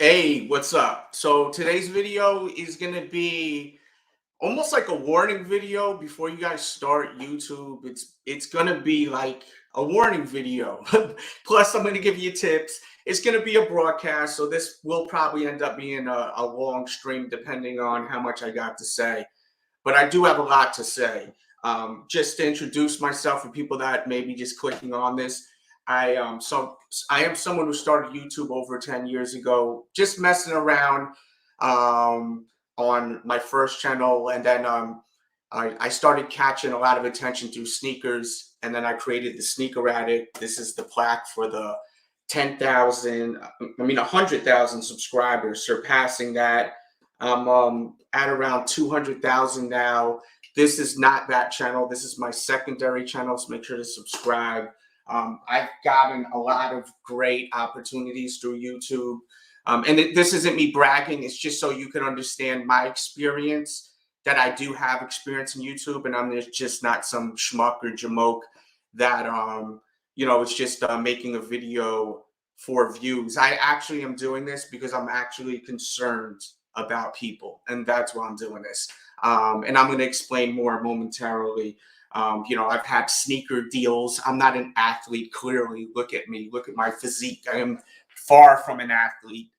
Hey, what's up? So today's video is going to be almost like a warning video before you guys start YouTube. It's going to be like a warning video. Plus, I'm going to give you tips. It's going to be a broadcast, so this will probably end up being a long stream depending on how much I got to say. But I do have a lot to say. Just to introduce myself for people that may be just clicking on this, I am someone who started YouTube over 10 years ago, just messing around on my first channel, and then I started catching a lot of attention through sneakers, and then I created the Sneaker Addict. This is the plaque for the 100,000 subscribers, surpassing that. I'm at around 200,000 now. This is not that channel. This is my secondary channel, so make sure to subscribe. I've gotten a lot of great opportunities through YouTube. This isn't me bragging. It's just so you can understand my experience, that I do have experience in YouTube, and I'm just not some schmuck or jamoke that, it's just making a video for views. I actually am doing this because I'm actually concerned about people, and that's why I'm doing this. And I'm going to explain more momentarily. I've had sneaker deals. I'm not an athlete, clearly. Look at me. Look at my physique. I am far from an athlete.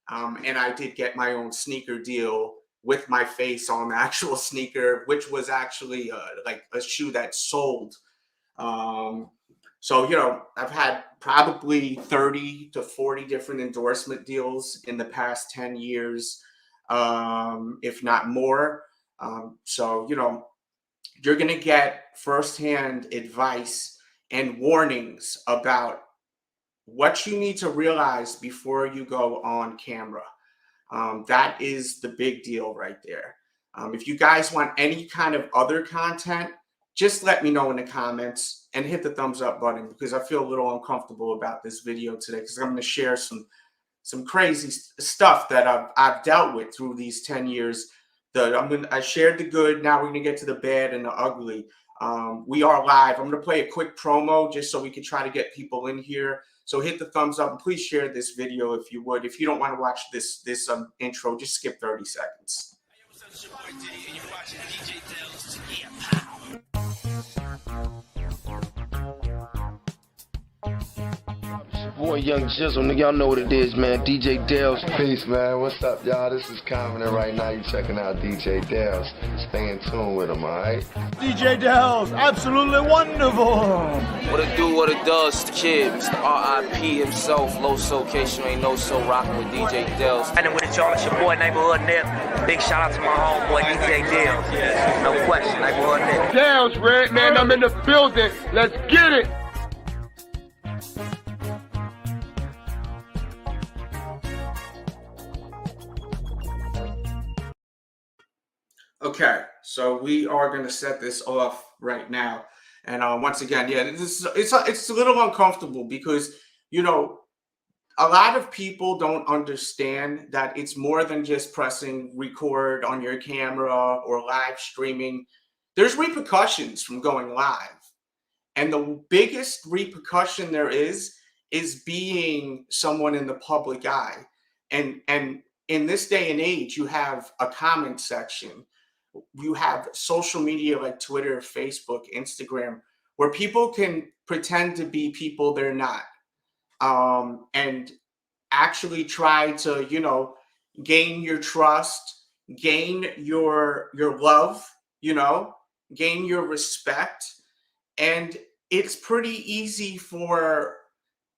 And I did get my own sneaker deal with my face on the actual sneaker, which was actually like a shoe that sold. I've had probably 30 to 40 different endorsement deals in the past 10 years, if not more. You're going to get firsthand advice and warnings about what you need to realize before you go on camera. That is the big deal right there. If you guys want any kind of other content, just let me know in the comments and hit the thumbs up button, because I feel a little uncomfortable about this video today, because I'm going to share some crazy stuff that I've dealt with through these 10 years. I shared the good. Now we're going to get to the bad and the ugly. We are live. I'm going to play a quick promo just so we can try to get people in here. So hit the thumbs up and please share this video if you would. If you don't want to watch this intro, just skip 30 seconds. Boy, Young Jizzle, nigga, y'all know what it is, man. DJ Delz. Peace, man. What's up, y'all? This is Common, and right now you checking out DJ Delz. Stay in tune with him, alright? DJ Delz, absolutely wonderful. What it do, what it does, the kid, Mr. R.I.P. himself, low socation, ain't no so rocking with DJ Delz. And with y'all, it's your boy, Neighborhood Nip. Big shout out to my homeboy, DJ Delz. No question, Neighborhood Nip. Delz, Red, man, I'm in the building. Let's get it. Okay, so we are going to set this off right now. And once again, yeah, it's a little uncomfortable because, a lot of people don't understand that it's more than just pressing record on your camera or live streaming. There's repercussions from going live. And the biggest repercussion there is being someone in the public eye. And in this day and age, you have a comment section. You have social media like Twitter, Facebook, Instagram, where people can pretend to be people they're not, and actually try to, gain your trust, gain your love, gain your respect. And it's pretty easy for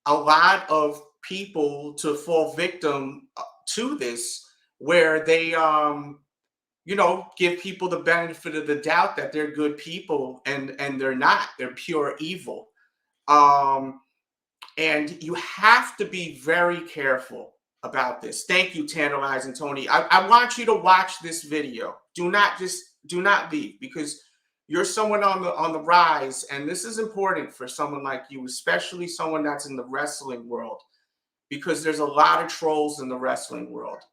a lot of people to fall victim to this, where they, give people the benefit of the doubt that they're good people, and they're not. They're pure evil. And you have to be very careful about this. Thank you, Tantalizing Tony. I want you to watch this video. Do not leave, because you're someone on the rise, and this is important for someone like you, especially someone that's in the wrestling world, because there's a lot of trolls in the wrestling world.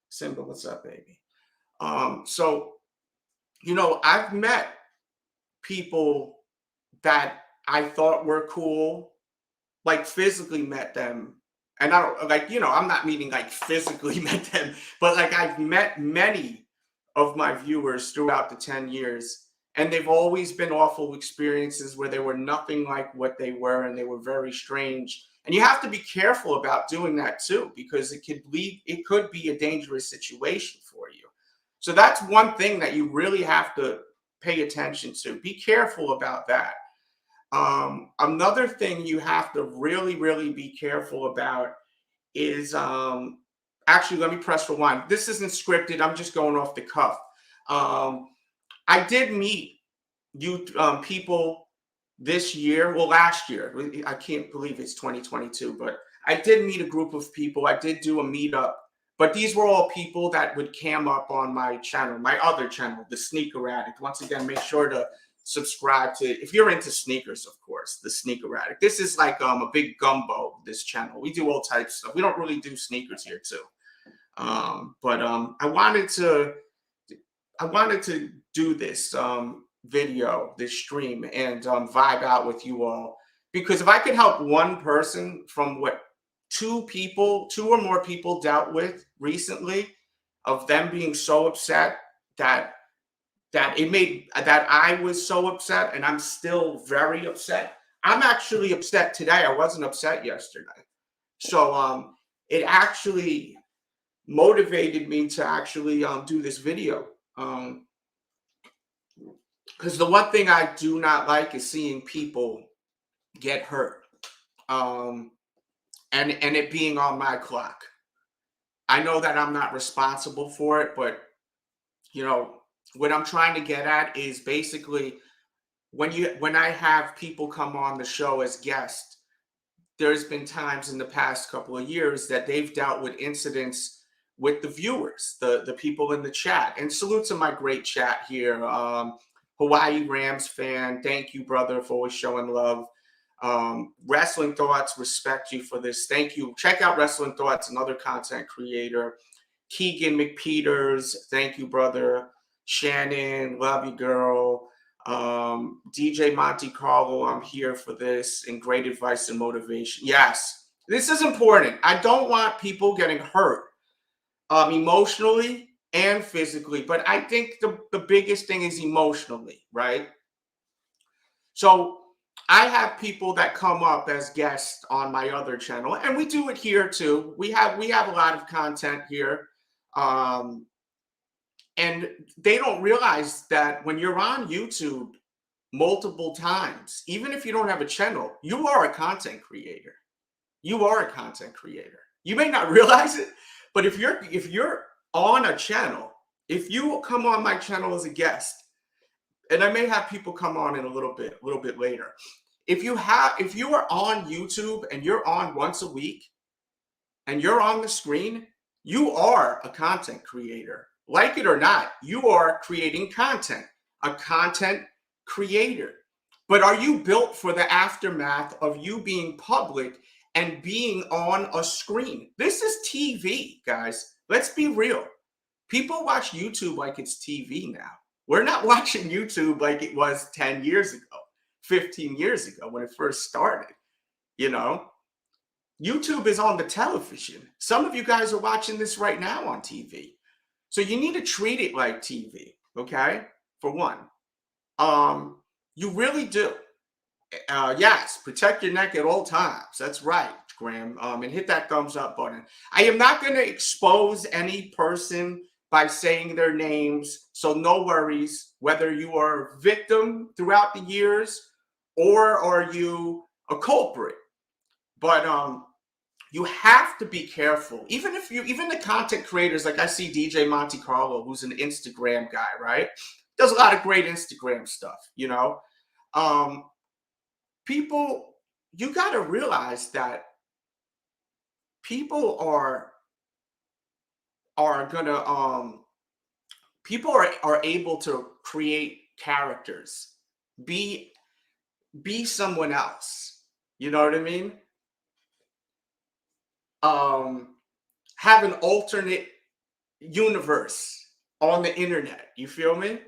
Simba, what's up, baby? I've met people that I thought were cool, like physically met them, and I don't like, I'm not meaning like physically met them, but like I've met many of my viewers throughout the 10 years, and they've always been awful experiences where they were nothing like what they were, and they were very strange. And you have to be careful about doing that too, because it could be a dangerous situation for you. So that's one thing that you really have to pay attention to. Be careful about that. Another thing you have to really, really be careful about is actually, let me press rewind. This isn't scripted. I'm just going off the cuff. I did meet people this year, well, last year. I can't believe it's 2022, but I did meet a group of people. I did do a meetup, but these were all people that would cam up on my channel, my other channel, The Sneaker Addict. Once again, make sure to subscribe to, if you're into sneakers, of course, The Sneaker Addict. This is like a big gumbo, this channel. We do all types of stuff. We don't really do sneakers here too. But I wanted to do this video, this stream, and vibe out with you all, because if I could help one person from what two or more people dealt with recently, of them being so upset that I was so upset, and I'm still very upset. I'm actually upset today. I wasn't upset yesterday. So it actually motivated me to actually do this video. Because the one thing I do not like is seeing people get hurt, and it being on my clock. I know that I'm not responsible for it, but what I'm trying to get at is basically when I have people come on the show as guests, there's been times in the past couple of years that they've dealt with incidents with the viewers, the people in the chat. And salute to my great chat here. Hawaii Rams fan, thank you, brother, for always showing love. Wrestling Thoughts, respect you for this. Thank you. Check out Wrestling Thoughts, another content creator. Keegan McPeters, thank you, brother. Shannon, love you, girl. DJ Monte Carlo, I'm here for this, and great advice and motivation. Yes, this is important. I don't want people getting hurt emotionally and physically, but I think the biggest thing is emotionally, right? So I have people that come up as guests on my other channel, and we do it here too. We have a lot of content here, and they don't realize that when you're on YouTube multiple times, even if you don't have a channel, you are a content creator. You are a content creator. You may not realize it, but if you're on a channel, if you come on my channel as a guest, and I may have people come on in a little bit later. If you are on YouTube and you're on once a week and you're on the screen, you are a content creator. Like it or not, you are creating content, a content creator. But are you built for the aftermath of you being public and being on a screen? This is TV, guys. Let's be real. People watch YouTube like it's TV now. We're not watching YouTube like it was 10 years ago, 15 years ago when it first started. YouTube is on the television. Some of you guys are watching this right now on TV. So you need to treat it like TV, okay? For one. You really do. Yes, protect your neck at all times. That's right, Graham. And hit that thumbs up button. I am not going to expose any person by saying their names, so no worries whether you are a victim throughout the years or are you a culprit. But you have to be careful. Even the content creators, like I see DJ Monte Carlo, who's an Instagram guy, right? Does a lot of great Instagram stuff, people, you got to realize that people are able to create characters, be someone else. You know what I mean? Have an alternate universe on the internet. You feel me?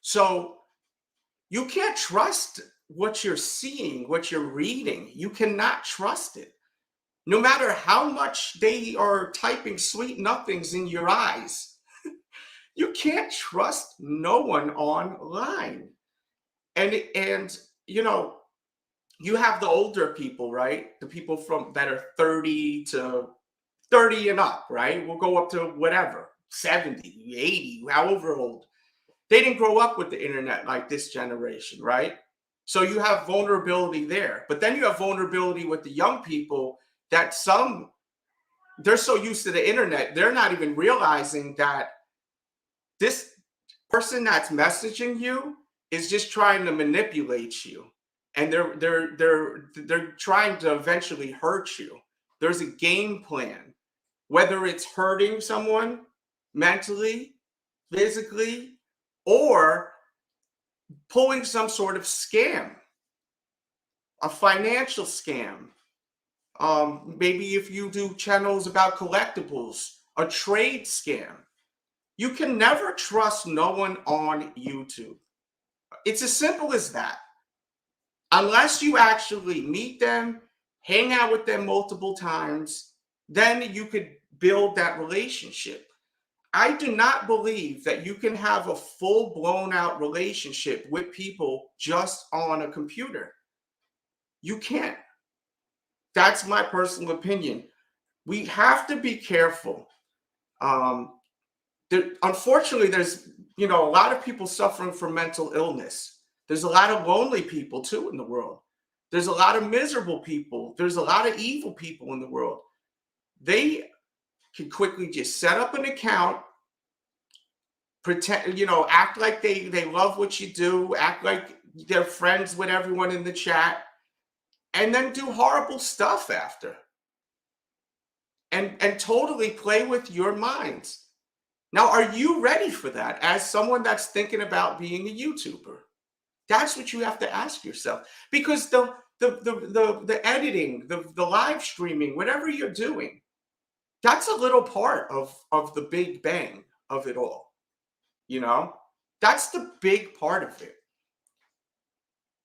So you can't trust what you're seeing, what you're reading. You cannot trust it. No matter how much they are typing sweet nothings in your eyes, you can't trust no one online. And you know, you have the older people, right? The people from that are 30 to 30 and up, right? We'll go up to whatever, 70, 80, however old. They didn't grow up with the internet like this generation, right? So you have vulnerability there. But then you have vulnerability with the young people that they're so used to the internet, they're not even realizing that this person that's messaging you is just trying to manipulate you. And they're trying to eventually hurt you. There's a game plan, whether it's hurting someone mentally, physically, or pulling some sort of scam, a financial scam. Maybe if you do channels about collectibles, a trade scam. You can never trust no one on YouTube. It's as simple as that. Unless you actually meet them, hang out with them multiple times, then you could build that relationship. I do not believe that you can have a full blown out relationship with people just on a computer. You can't. That's my personal opinion. We have to be careful. Unfortunately, there's a lot of people suffering from mental illness. There's a lot of lonely people too in the world. There's a lot of miserable people. There's a lot of evil people in the world. They can quickly just set up an account, pretend, act like they love what you do, act like they're friends with everyone in the chat, and then do horrible stuff after. And totally play with your minds. Now, are you ready for that as someone that's thinking about being a YouTuber? That's what you have to ask yourself, because the editing, the live streaming, whatever you're doing, that's a little part of the big bang of it all. That's the big part of it.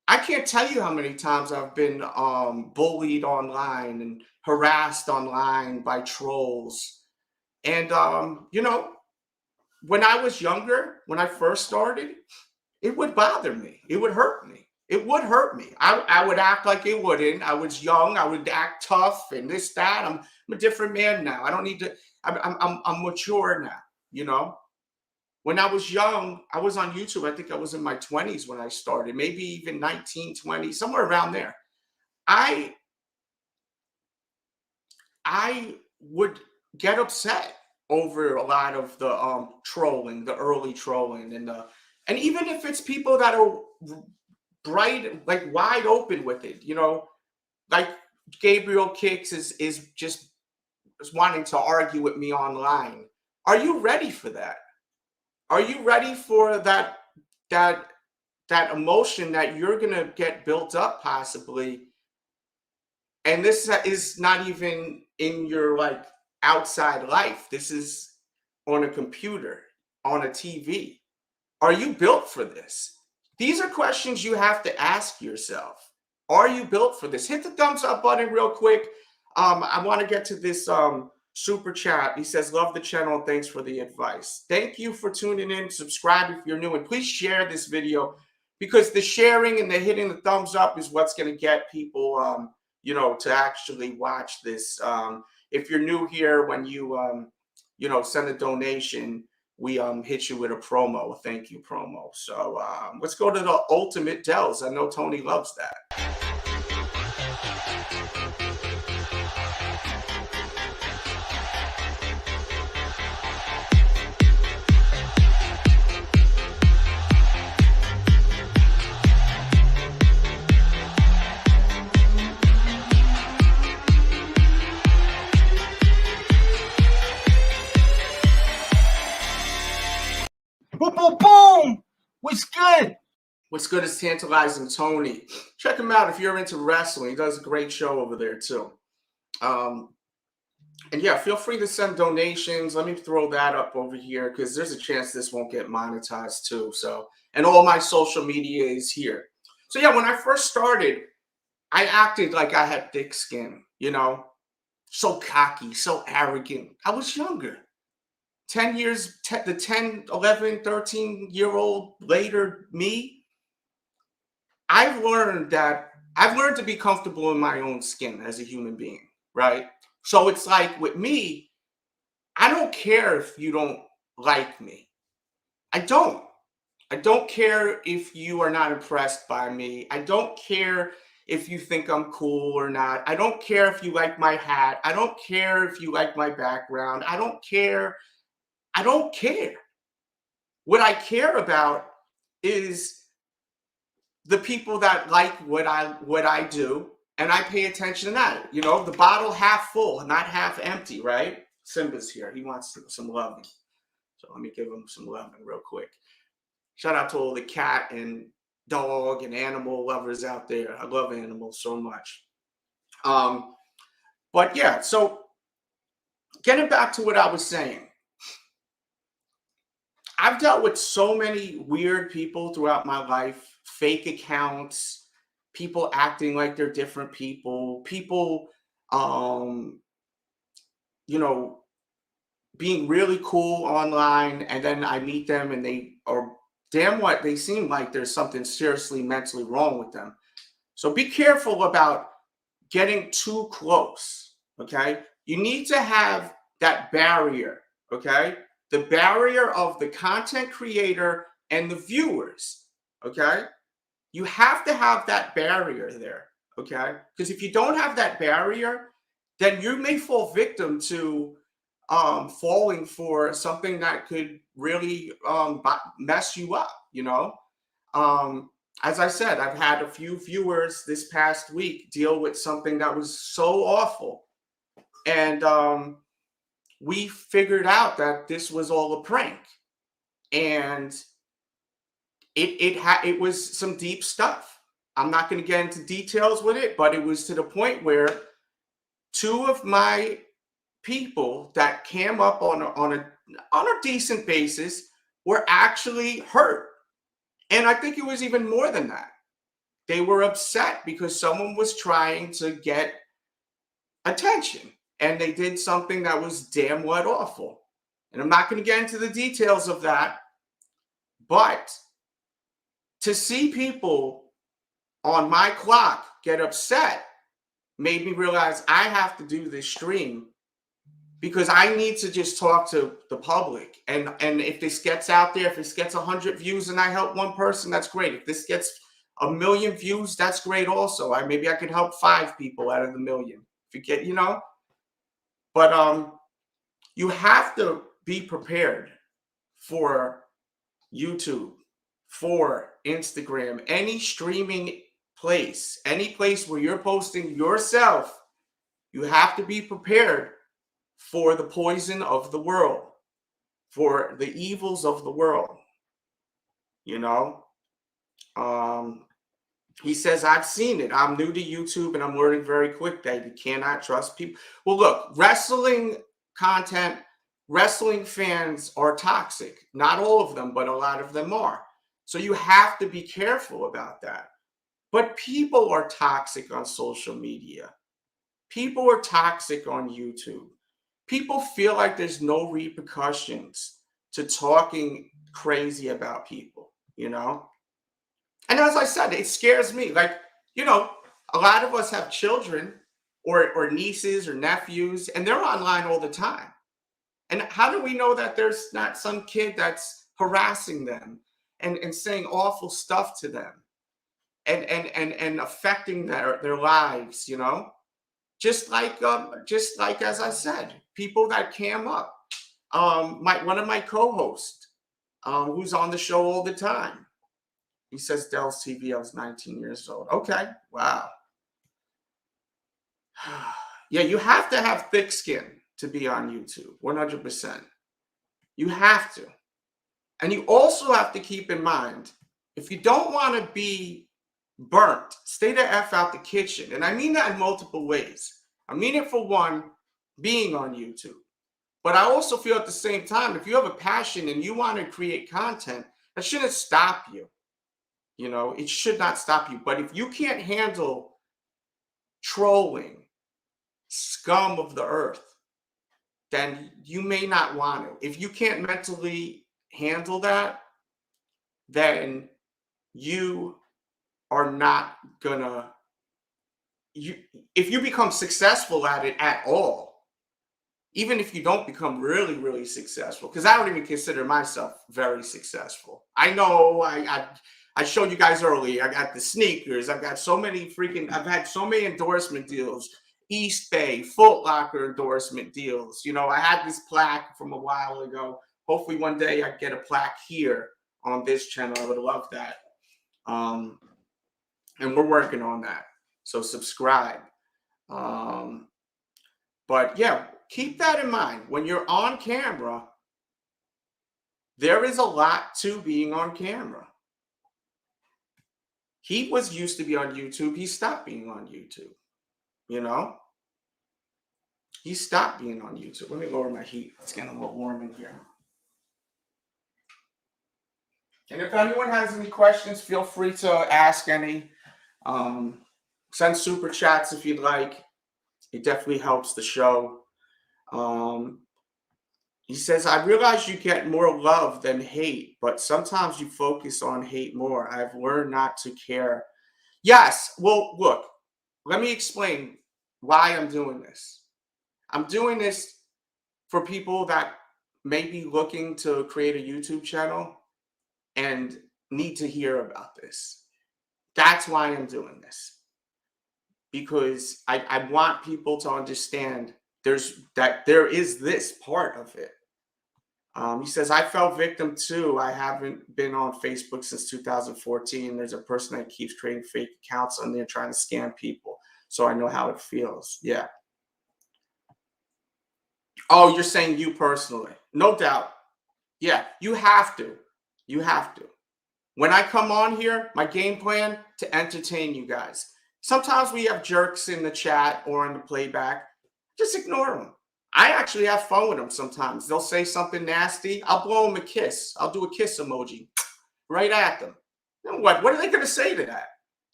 I can't tell you how many times I've been bullied online and harassed online by trolls. And when I was younger, when I first started, it would bother me. It would hurt me. It would hurt me. I would act like it wouldn't. I was young. I would act tough and this, that. I'm a different man now. I don't need to. I'm mature now. When I was young, I was on YouTube. I think I was in my 20s when I started, maybe even 19, 20, somewhere around there. I would get upset over a lot of the trolling, the early trolling, and even if it's people that are bright, like wide open with it, like Gabriel Kicks is just wanting to argue with me online. Are you ready for that? Are you ready for that emotion that you're gonna get built up possibly? And this is not even in your outside life. This is on a computer, on a TV. Are you built for this? These are questions you have to ask yourself. Are you built for this? Hit the thumbs up button real quick. I want to get to this super chat. He says, love the channel. Thanks for the advice. Thank you for tuning in. Subscribe if you're new. And please share this video, because the sharing and the hitting the thumbs up is what's going to get people, to actually watch this. If you're new here, when you, send a donation, we hit you with a promo, a thank you promo. So let's go to the ultimate Delz. I know Tony loves that. Boom, boom, boom! What's good? What's good is Tantalizing Tony. Check him out if you're into wrestling. He does a great show over there too. And yeah, feel free to send donations. Let me throw that up over here, because there's a chance this won't get monetized too. So, and all my social media is here. So yeah, when I first started, I acted like I had thick skin, so cocky, so arrogant. I was younger. 10 years, the 10, 11, 13-year-old later me, I've learned to be comfortable in my own skin as a human being, right? So it's like with me, I don't care if you don't like me. I don't. I don't care if you are not impressed by me. I don't care if you think I'm cool or not. I don't care if you like my hat. I don't care if you like my background. I don't care. I don't care. What I care about is the people that like what I do, and I pay attention to that. You know, the bottle half full, not half empty, right? Simba's here. He wants some loving. So let me give him some loving real quick. Shout out to all the cat and dog and animal lovers out there. I love animals so much. But yeah, so getting back to what I was saying, I've dealt with so many weird people throughout my life, fake accounts, people acting like they're different people, people, you know, being really cool online, and then I meet them and they are damn what they seem like there's something seriously mentally wrong with them. So be careful about getting too close, okay? You need to have that barrier, okay? The barrier of the content creator and the viewers, okay? You have to have that barrier there, okay? Because if you don't have that barrier, then you may fall victim to falling for something that could really mess you up, you know? As I said, I've had a few viewers this past week deal with something that was so awful. And we figured out that this was all a prank. And it was some deep stuff. I'm not going to get into details with it, but it was to the point where two of my people that came up on a decent basis were actually hurt. And I think it was even more than that. They were upset because someone was trying to get attention and they did something that was damn what awful. And I'm not going to get into the details of that, but to see people on my clock get upset made me realize I have to do this stream because I need to just talk to the public. And if this gets out there, if this gets 100 views and I help one person, that's great. If this gets 1 million views, that's great also. Maybe I could help 5 people out of the million. If you get, you know. But you have to be prepared for YouTube, for Instagram, any streaming place, any place where you're posting yourself. You have to be prepared for the poison of the world, for the evils of the world, you know? He says, I've seen it. I'm new to YouTube and I'm learning very quick that you cannot trust people. Well, look, wrestling content, wrestling fans are toxic. Not all of them, but a lot of them are. So you have to be careful about that. But people are toxic on social media. People are toxic on YouTube. People feel like there's no repercussions to talking crazy about people, you know? And as I said, it scares me. Like, you know, a lot of us have children or nieces or nephews, and they're online all the time. And how do we know that there's not some kid that's harassing them and saying awful stuff to them and affecting their lives, you know? Just like as I said, people that came up. One of my co-hosts, who's on the show all the time. He says, Delz TV, I was 19 years old. Okay, wow. Yeah, you have to have thick skin to be on YouTube, 100%. You have to. And you also have to keep in mind, if you don't want to be burnt, stay the F out the kitchen. And I mean that in multiple ways. I mean it for one, being on YouTube. But I also feel at the same time, if you have a passion and you want to create content, that shouldn't stop you. You know, it should not stop you. But if you can't handle trolling, scum of the earth, then you may not want to. If you can't mentally handle that, then you are not gonna, if you become successful at it at all, even if you don't become really, really successful, because I don't even consider myself very successful. I know I showed you guys earlier, I got the sneakers, I've got so many I've had so many endorsement deals, East Bay, Foot Locker endorsement deals. You know, I had this plaque from a while ago. Hopefully one day I get a plaque here on this channel. I would love that. And we're working on that. So subscribe. But yeah, keep that in mind. When you're on camera, there is a lot to being on camera. He was used to be on YouTube. He stopped being on YouTube. You know? He stopped being on YouTube. Let me lower my heat. It's getting a little warm in here. And if anyone has any questions, feel free to ask any. Send super chats if you'd like. It definitely helps the show. He says, I realize you get more love than hate, but sometimes you focus on hate more. I've learned not to care. Yes. Well, look, let me explain why I'm doing this. I'm doing this for people that may be looking to create a YouTube channel and need to hear about this. That's why I'm doing this. Because I want people to understand there is this part of it. He says, I fell victim too. I haven't been on Facebook since 2014. There's a person that keeps creating fake accounts on there trying to scam people. So I know how it feels. Yeah. Oh, you're saying you personally. No doubt. Yeah, you have to. You have to. When I come on here, my game plan to entertain you guys. Sometimes we have jerks in the chat or in the playback. Just ignore them. I actually have fun with them sometimes. They'll say something nasty. I'll blow them a kiss. I'll do a kiss emoji right at them. Then what? What are they going to say to that?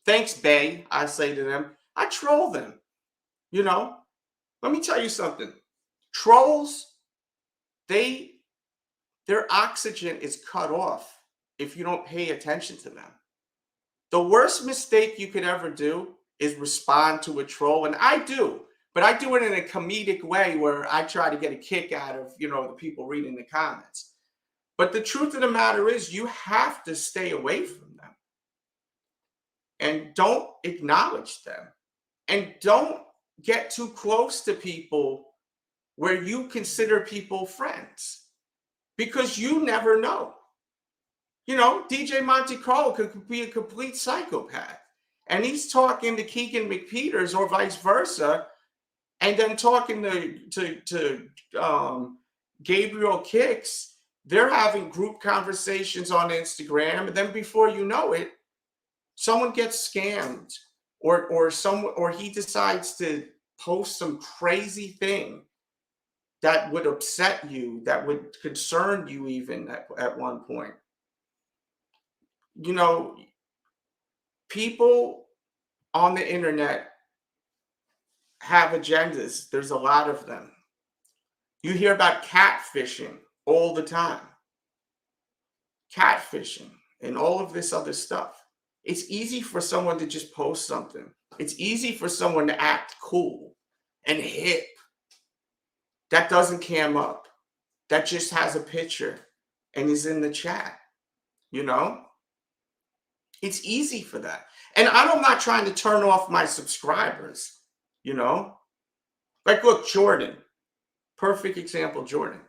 Thanks, bae, I say to them. I troll them. You know, let me tell you something. Trolls, their oxygen is cut off if you don't pay attention to them. The worst mistake you could ever do is respond to a troll, and I do. But I do it in a comedic way where I try to get a kick out of, you know, the people reading the comments. But the truth of the matter is you have to stay away from them. And don't acknowledge them. And don't get too close to people where you consider people friends. Because you never know. You know, DJ Monte Carlo could be a complete psychopath. And he's talking to Keegan McPeters or vice versa. And then talking to Gabriel Kicks, they're having group conversations on Instagram, and then before you know it, someone gets scammed, or he decides to post some crazy thing that would upset you, that would concern you even at one point. You know, people on the internet have agendas. There's a lot of them. You hear about catfishing all the time. Catfishing and all of this other stuff. It's easy for someone to just post something. It's easy for someone to act cool and hip. That doesn't cam up. That just has a picture and is in the chat. You know? It's easy for that. And I'm not trying to turn off my subscribers. You know, like, look, Jordan, perfect example, Jordan.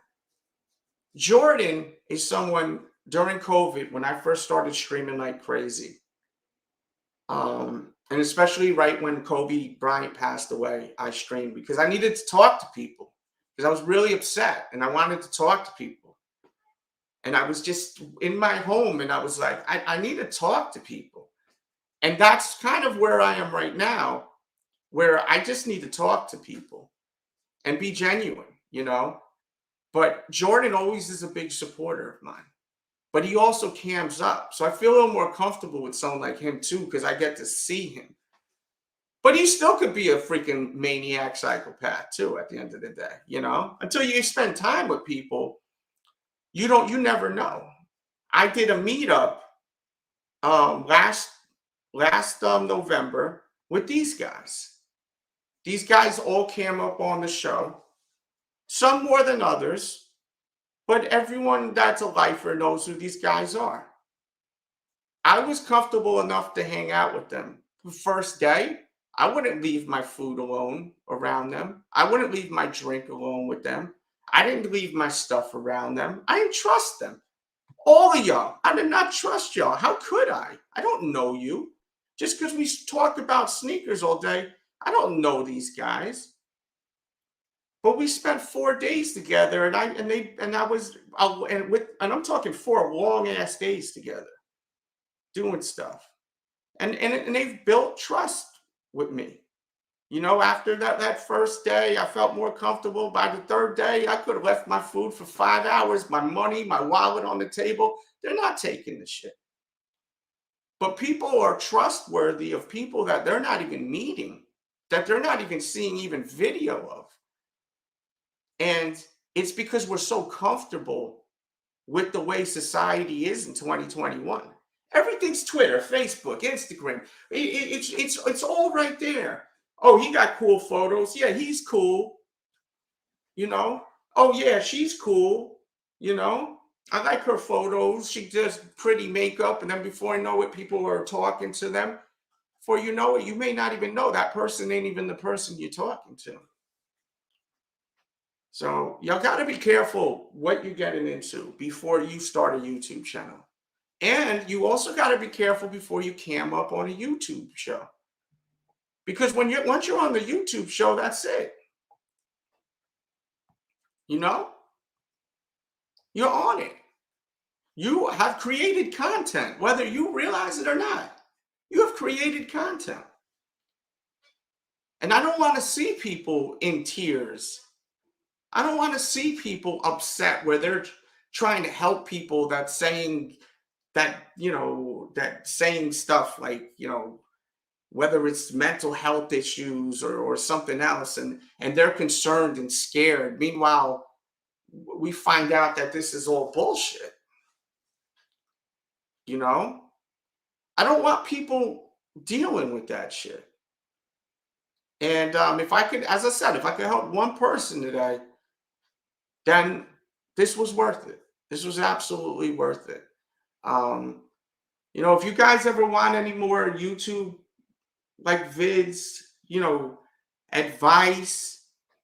Jordan is someone during COVID, when I first started streaming like crazy, and especially right when Kobe Bryant passed away, I streamed because I needed to talk to people because I was really upset and I wanted to talk to people. And I was just in my home and I was like, I need to talk to people. And that's kind of where I am right now, where I just need to talk to people and be genuine, you know. But Jordan always is a big supporter of mine. But he also cams up. So I feel a little more comfortable with someone like him too, because I get to see him. But you still could be a freaking maniac psychopath too at the end of the day, you know? Until you spend time with people, you never know. I did a meetup last November with these guys. These guys all came up on the show, some more than others, but everyone that's a lifer knows who these guys are. I was comfortable enough to hang out with them. The first day, I wouldn't leave my food alone around them. I wouldn't leave my drink alone with them. I didn't leave my stuff around them. I didn't trust them. All of y'all, I did not trust y'all. How could I? I don't know you. Just because we talk about sneakers all day, I don't know these guys. But we spent 4 days together, and I'm talking 4 long ass days together, doing stuff, and they've built trust with me. You know, after that first day, I felt more comfortable. By the third day, I could have left my food for 5 hours, my money, my wallet on the table. They're not taking the shit. But people are trustworthy of people that they're not even meeting, that they're not even seeing even video of. And it's because we're so comfortable with the way society is in 2021. Everything's Twitter, Facebook, Instagram. It's all right there. Oh, he got cool photos. Yeah, he's cool. You know? Oh, yeah, she's cool. You know? I like her photos. She does pretty makeup. And then before I know it, people are talking to them. Before you know it, you may not even know that person ain't even the person you're talking to. So y'all got to be careful what you're getting into before you start a YouTube channel. And you also got to be careful before you cam up on a YouTube show. Because once you're on the YouTube show, that's it. You know? You're on it. You have created content, whether you realize it or not. You have created content. And I don't want to see people in tears. I don't want to see people upset where they're trying to help people that's saying that, you know, that saying stuff like, you know, whether it's mental health issues or something else, and they're concerned and scared. Meanwhile, we find out that this is all bullshit. You know? I don't want people dealing with that shit. And if I could, as I said, if I could help one person today, then this was worth it. This was absolutely worth it. You know, if you guys ever want any more YouTube like vids, you know, advice,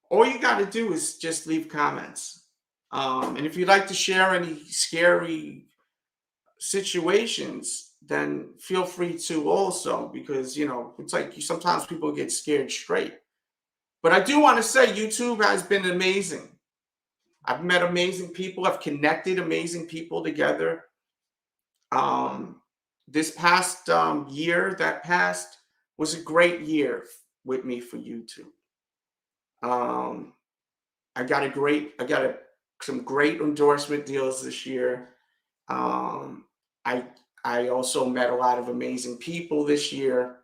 all you got to do is just leave comments. And if you'd like to share any scary situations, then feel free to also, because, you know, it's like sometimes people get scared straight. But I do want to say YouTube has been amazing. I've met amazing people. I've connected amazing people together. This past year that passed was a great year with me for YouTube. I got some great endorsement deals this year. I also met a lot of amazing people this year.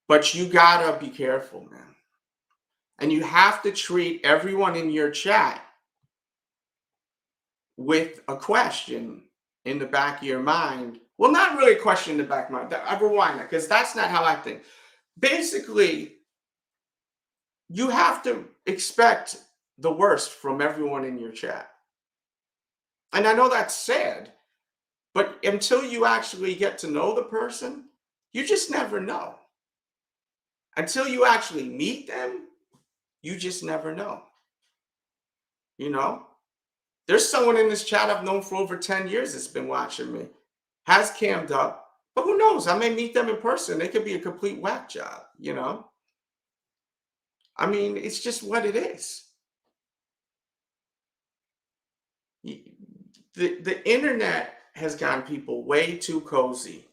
But you gotta be careful, man. And you have to treat everyone in your chat with a question in the back of your mind. Well, not really a question in the back of my mind. I rewind that, because that's not how I think. Basically, you have to expect the worst from everyone in your chat. And I know that's sad, but until you actually get to know the person, you just never know. Until you actually meet them, you just never know. You know? There's someone in this chat I've known for over 10 years that's been watching me, has cammed up, but who knows? I may meet them in person. They could be a complete whack job, you know? I mean, it's just what it is. The internet has gotten people way too cozy.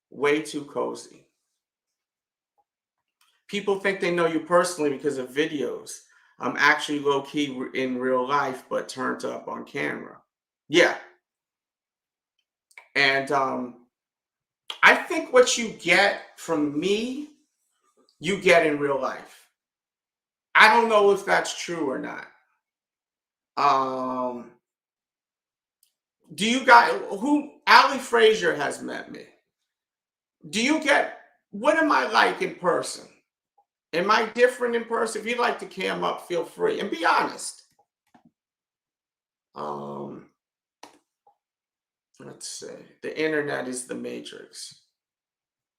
Way too cozy. People think they know you personally because of videos. I'm actually low-key in real life, but turned up on camera. Yeah. And I think what you get from me, you get in real life. I don't know if that's true or not. Do you guys, Ali Frazier has met me. Do you get, what am I like in person? Am I different in person? If you'd like to cam up, feel free and be honest. Let's see. The internet is the matrix.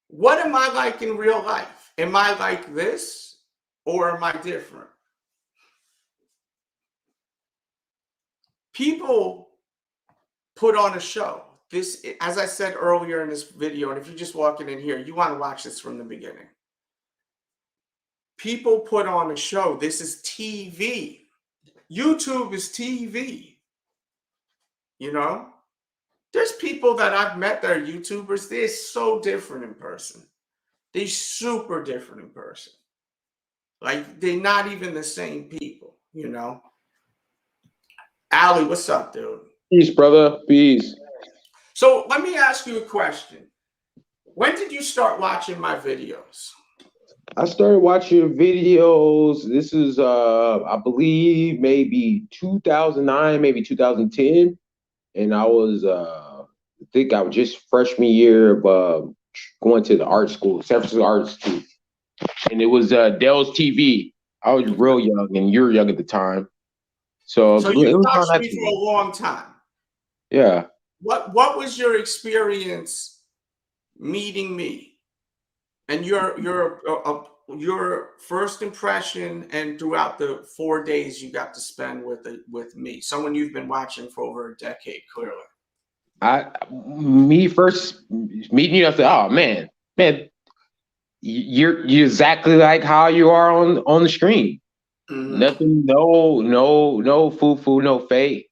What am I like in real life? Am I like this or am I different? People put on a show. This, as I said earlier in this video, and if you're just walking in here, you want to watch this from the beginning. People put on a show. This is TV. YouTube is TV. You know? There's people that I've met that are YouTubers. They're so different in person. They're super different in person. Like, they're not even the same people, you know? Ali, what's up, dude? Peace, brother. Peace. So let me ask you a question. When did you start watching my videos? I started watching videos. This is, I believe, maybe 2009, maybe 2010. And I was, I think I was just freshman year of going to the art school, San Francisco Art School. And it was Delz TV. I was real young, and you were young at the time. So you watched me for a long time. Yeah. What was your experience meeting me? And your first impression, and throughout the 4 days you got to spend with me, someone you've been watching for over a decade, clearly. Me first meeting you, I said, "Oh man, you're exactly like how you are on the screen. Mm-hmm. Nothing, no foo, no fake.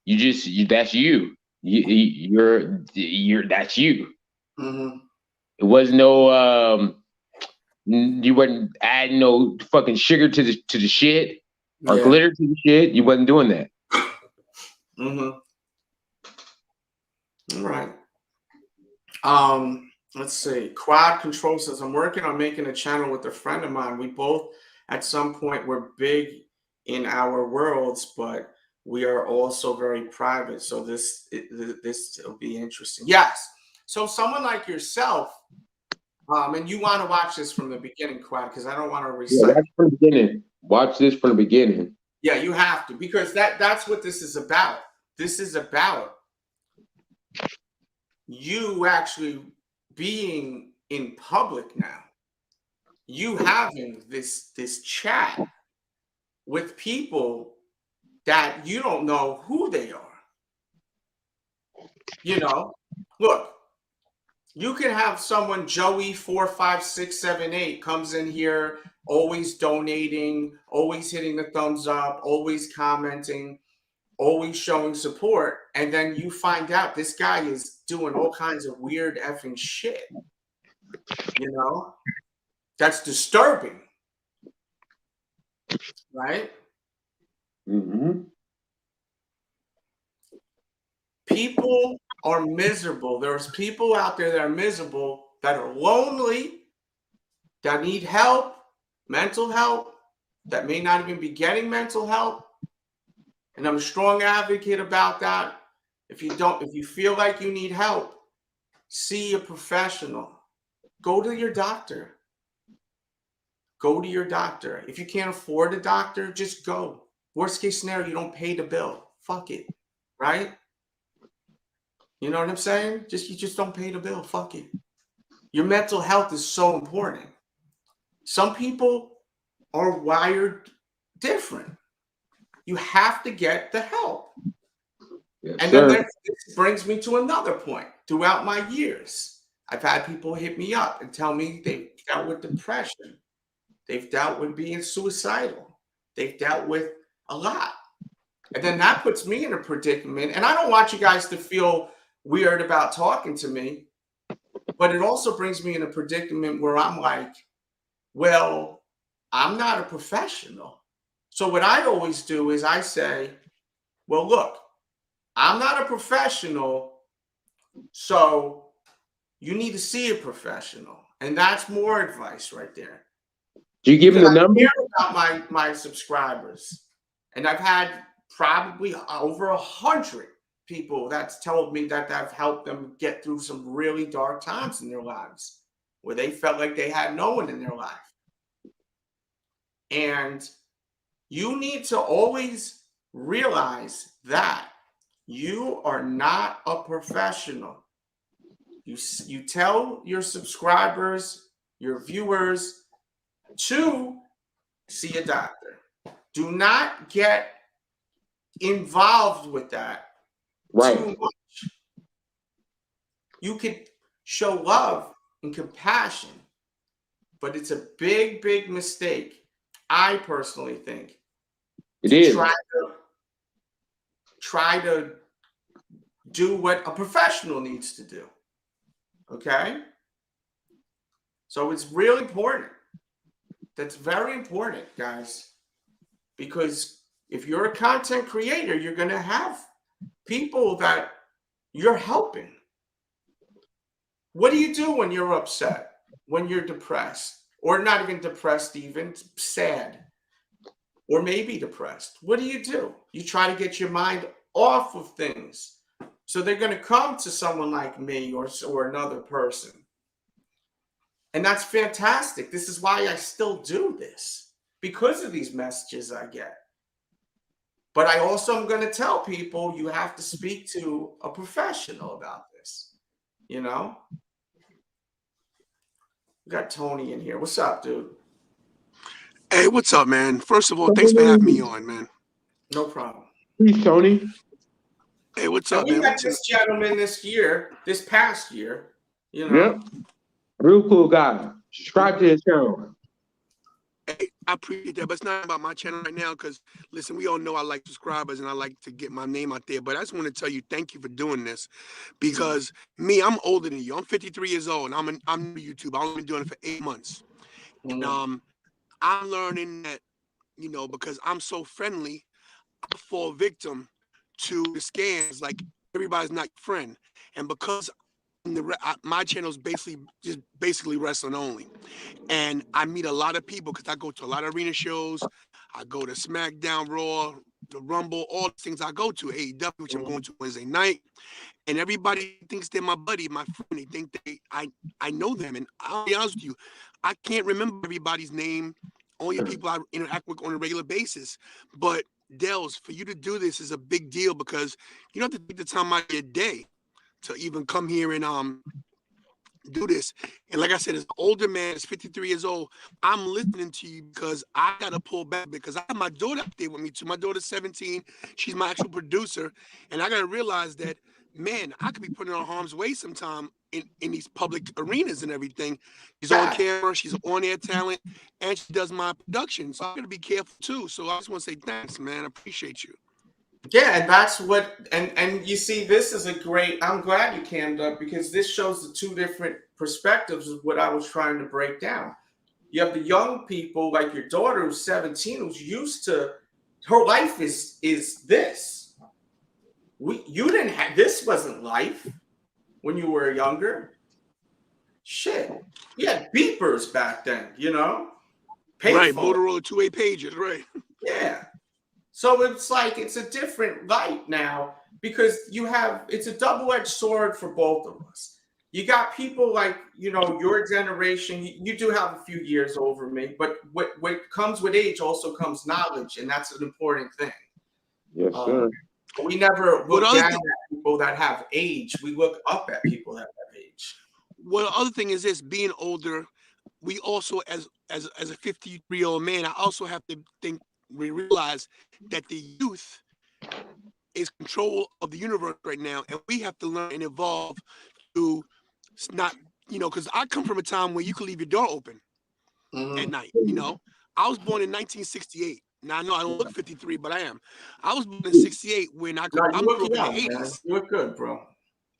That's you. You're that's you." Mm-hmm. It was no you wasn't adding no fucking sugar to the shit or glitter to the shit. You wasn't doing that. Mm-hmm. All right. Let's see. Quad Control says, I'm working on making a channel with a friend of mine. We both at some point were big in our worlds, but we are also very private. So this will be interesting. Yes. So someone like yourself, and you want to watch this from the beginning, Quad, because I don't want to recite. Watch from the beginning. Watch this from the beginning. Yeah, you have to, because that's what this is about. This is about you actually being in public now. You having this chat with people that you don't know who they are. You know, look, you can have someone, Joey 45678, comes in here, always donating, always hitting the thumbs up, always commenting, always showing support, and then you find out this guy is doing all kinds of weird effing shit. You know, that's disturbing, right? Mm-hmm. People are miserable. There's people out there that are miserable, that are lonely, that need help, mental help, that may not even be getting mental help. And I'm a strong advocate about that. If you feel like you need help, see a professional. Go to your doctor. Go to your doctor. If you can't afford a doctor, just go. Worst case scenario, you don't pay the bill. Fuck it. Right? You know what I'm saying? You just don't pay the bill. Fuck it. Your mental health is so important. Some people are wired different. You have to get the help. Yes, and then this brings me to another point. Throughout my years, I've had people hit me up and tell me they've dealt with depression. They've dealt with being suicidal. They've dealt with a lot. And then that puts me in a predicament. And I don't want you guys to feel weird about talking to me, but it also brings me in a predicament where I'm like, well, I'm not a professional. So what I always do is I say, well, look, I'm not a professional, so you need to see a professional. And that's more advice right there. Do you give them the number? I care about my subscribers. And I've had probably over 100 people that's told me that I've helped them get through some really dark times in their lives where they felt like they had no one in their life. And you need to always realize that you are not a professional. You tell your subscribers, your viewers, to see a doctor. Do not get involved with that too much. You could show love and compassion, but it's a big, big mistake, I personally think. It is. Try to do what a professional needs to do. Okay? So it's really important. That's very important, guys. Because if you're a content creator, you're going to have people that you're helping. What do you do when you're upset? When you're depressed? Or not even depressed, even sad? Or maybe depressed? What do? You try to get your mind off of things. So they're going to come to someone like me or another person. And that's fantastic. This is why I still do this, because of these messages I get. But I also am going to tell people you have to speak to a professional about this. You know? We got Tony in here. What's up, dude? Hey, what's up, man? First of all, thanks for having me on, man. No problem. Peace, Tony. Hey, what's And up, we man? met this gentleman this past year. You know? Yep. Real cool guy. Subscribe to his channel. Hey, I appreciate that, but it's not about my channel right now because, listen, we all know I like subscribers and I like to get my name out there, but I just want to tell you thank you for doing this because I'm older than you. I'm 53 years old, and I'm new to YouTube. I've only been doing it for 8 months. And I'm learning that, because I'm so friendly, I fall victim to the scams. Like, everybody's not your friend. And because my channel is basically wrestling only, and I meet a lot of people because I go to a lot of arena shows. I go to SmackDown, Raw, the Rumble, all the things I go to, AEW, which I'm going to Wednesday night, and everybody thinks they're my buddy, my friend. They think I know them, and I'll be honest with you, I can't remember everybody's name, only people I interact with on a regular basis. But Delz, for you to do this is a big deal because you don't have to take the time out of your day to even come here and do this. And like I said, as an older man, it's 53 years old, I'm listening to you because I got to pull back because I have my daughter up there with me too. My daughter's 17. She's my actual producer. And I got to realize that, man, I could be putting her on harm's way sometime in these public arenas and everything. She's on camera, she's on air talent, and she does my production. So I got to be careful too. So I just want to say thanks, man. I appreciate you. Yeah, and that's what, and you see, this is a great, I'm glad you cammed up because this shows the two different perspectives of what I was trying to break down. You have the young people like your daughter who's 17, who's used to, her life is this. You didn't have, this wasn't life when you were younger. Shit. We had beepers back then, Payphone. Right, Motorola 2-way pages, right. Yeah. So it's like it's a different light now because it's a double-edged sword for both of us. You got people like, your generation, you do have a few years over me, but what comes with age also comes knowledge, and that's an important thing. Yes, sir. We never look down at people that have age. We look up at people that have age. Well, the other thing is this, being older, we also, as a 53-year-old man, I also have to we realize that the youth is control of the universe right now, and we have to learn and evolve to not, because I come from a time where you could leave your door open at night. I was born in 1968. Now I know I don't look 53, but I am. I was born in 68 when I grew up in the 80s. You look good, bro.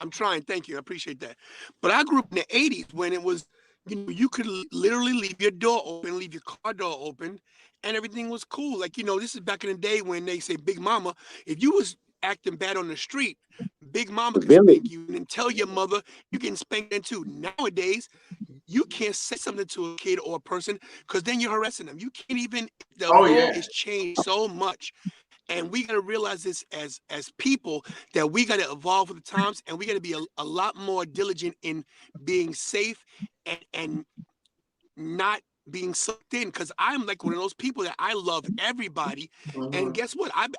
I'm trying. Thank you. I appreciate that. But I grew up in the 80s when it was, you could literally leave your door open, leave your car door open, and everything was cool. Like, this is back in the day when they say Big Mama. If you was acting bad on the street, Big mama The can village. spank you, and then tell your mother you can spank them too. Nowadays, you can't say something to a kid or a person because then you're harassing them. You can't even. The Oh world yeah. is changed so much, and we got to realize this as people, that we got to evolve with the times, and we got to be a lot more diligent in being safe and not being sucked in, because I'm like one of those people that I love everybody. And guess what? I'm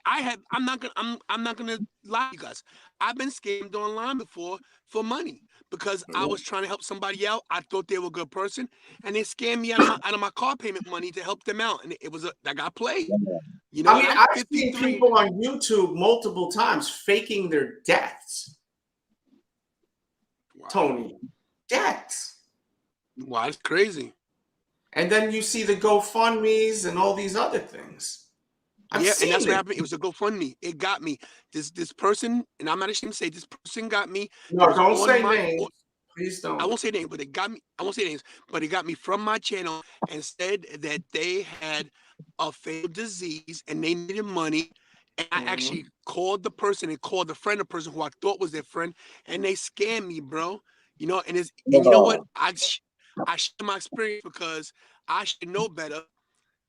not gonna lie to you guys. I've been scammed online before for money because I was trying to help somebody out. I thought they were a good person, and they scammed me out of my car payment money to help them out, and I got played. You know, I mean, I'm I've seen 53. people on YouTube multiple times faking their deaths. Wow. Tony, deaths. Wow, it's crazy. And then you see the GoFundMe's and all these other things. I've Yeah, seen and that's it. what happened. It was a GoFundMe. It got me. This person, and I'm not ashamed to say this person got me. No, was don't on say my- names. Please don't. I won't say names, but it got me. I won't say names, but it got me from my channel and said that they had a fatal disease and they needed money. And I actually called the person and called the friend of the person who I thought was their friend, and they scammed me, bro. You know, and you know what? I share my experience because I should know better.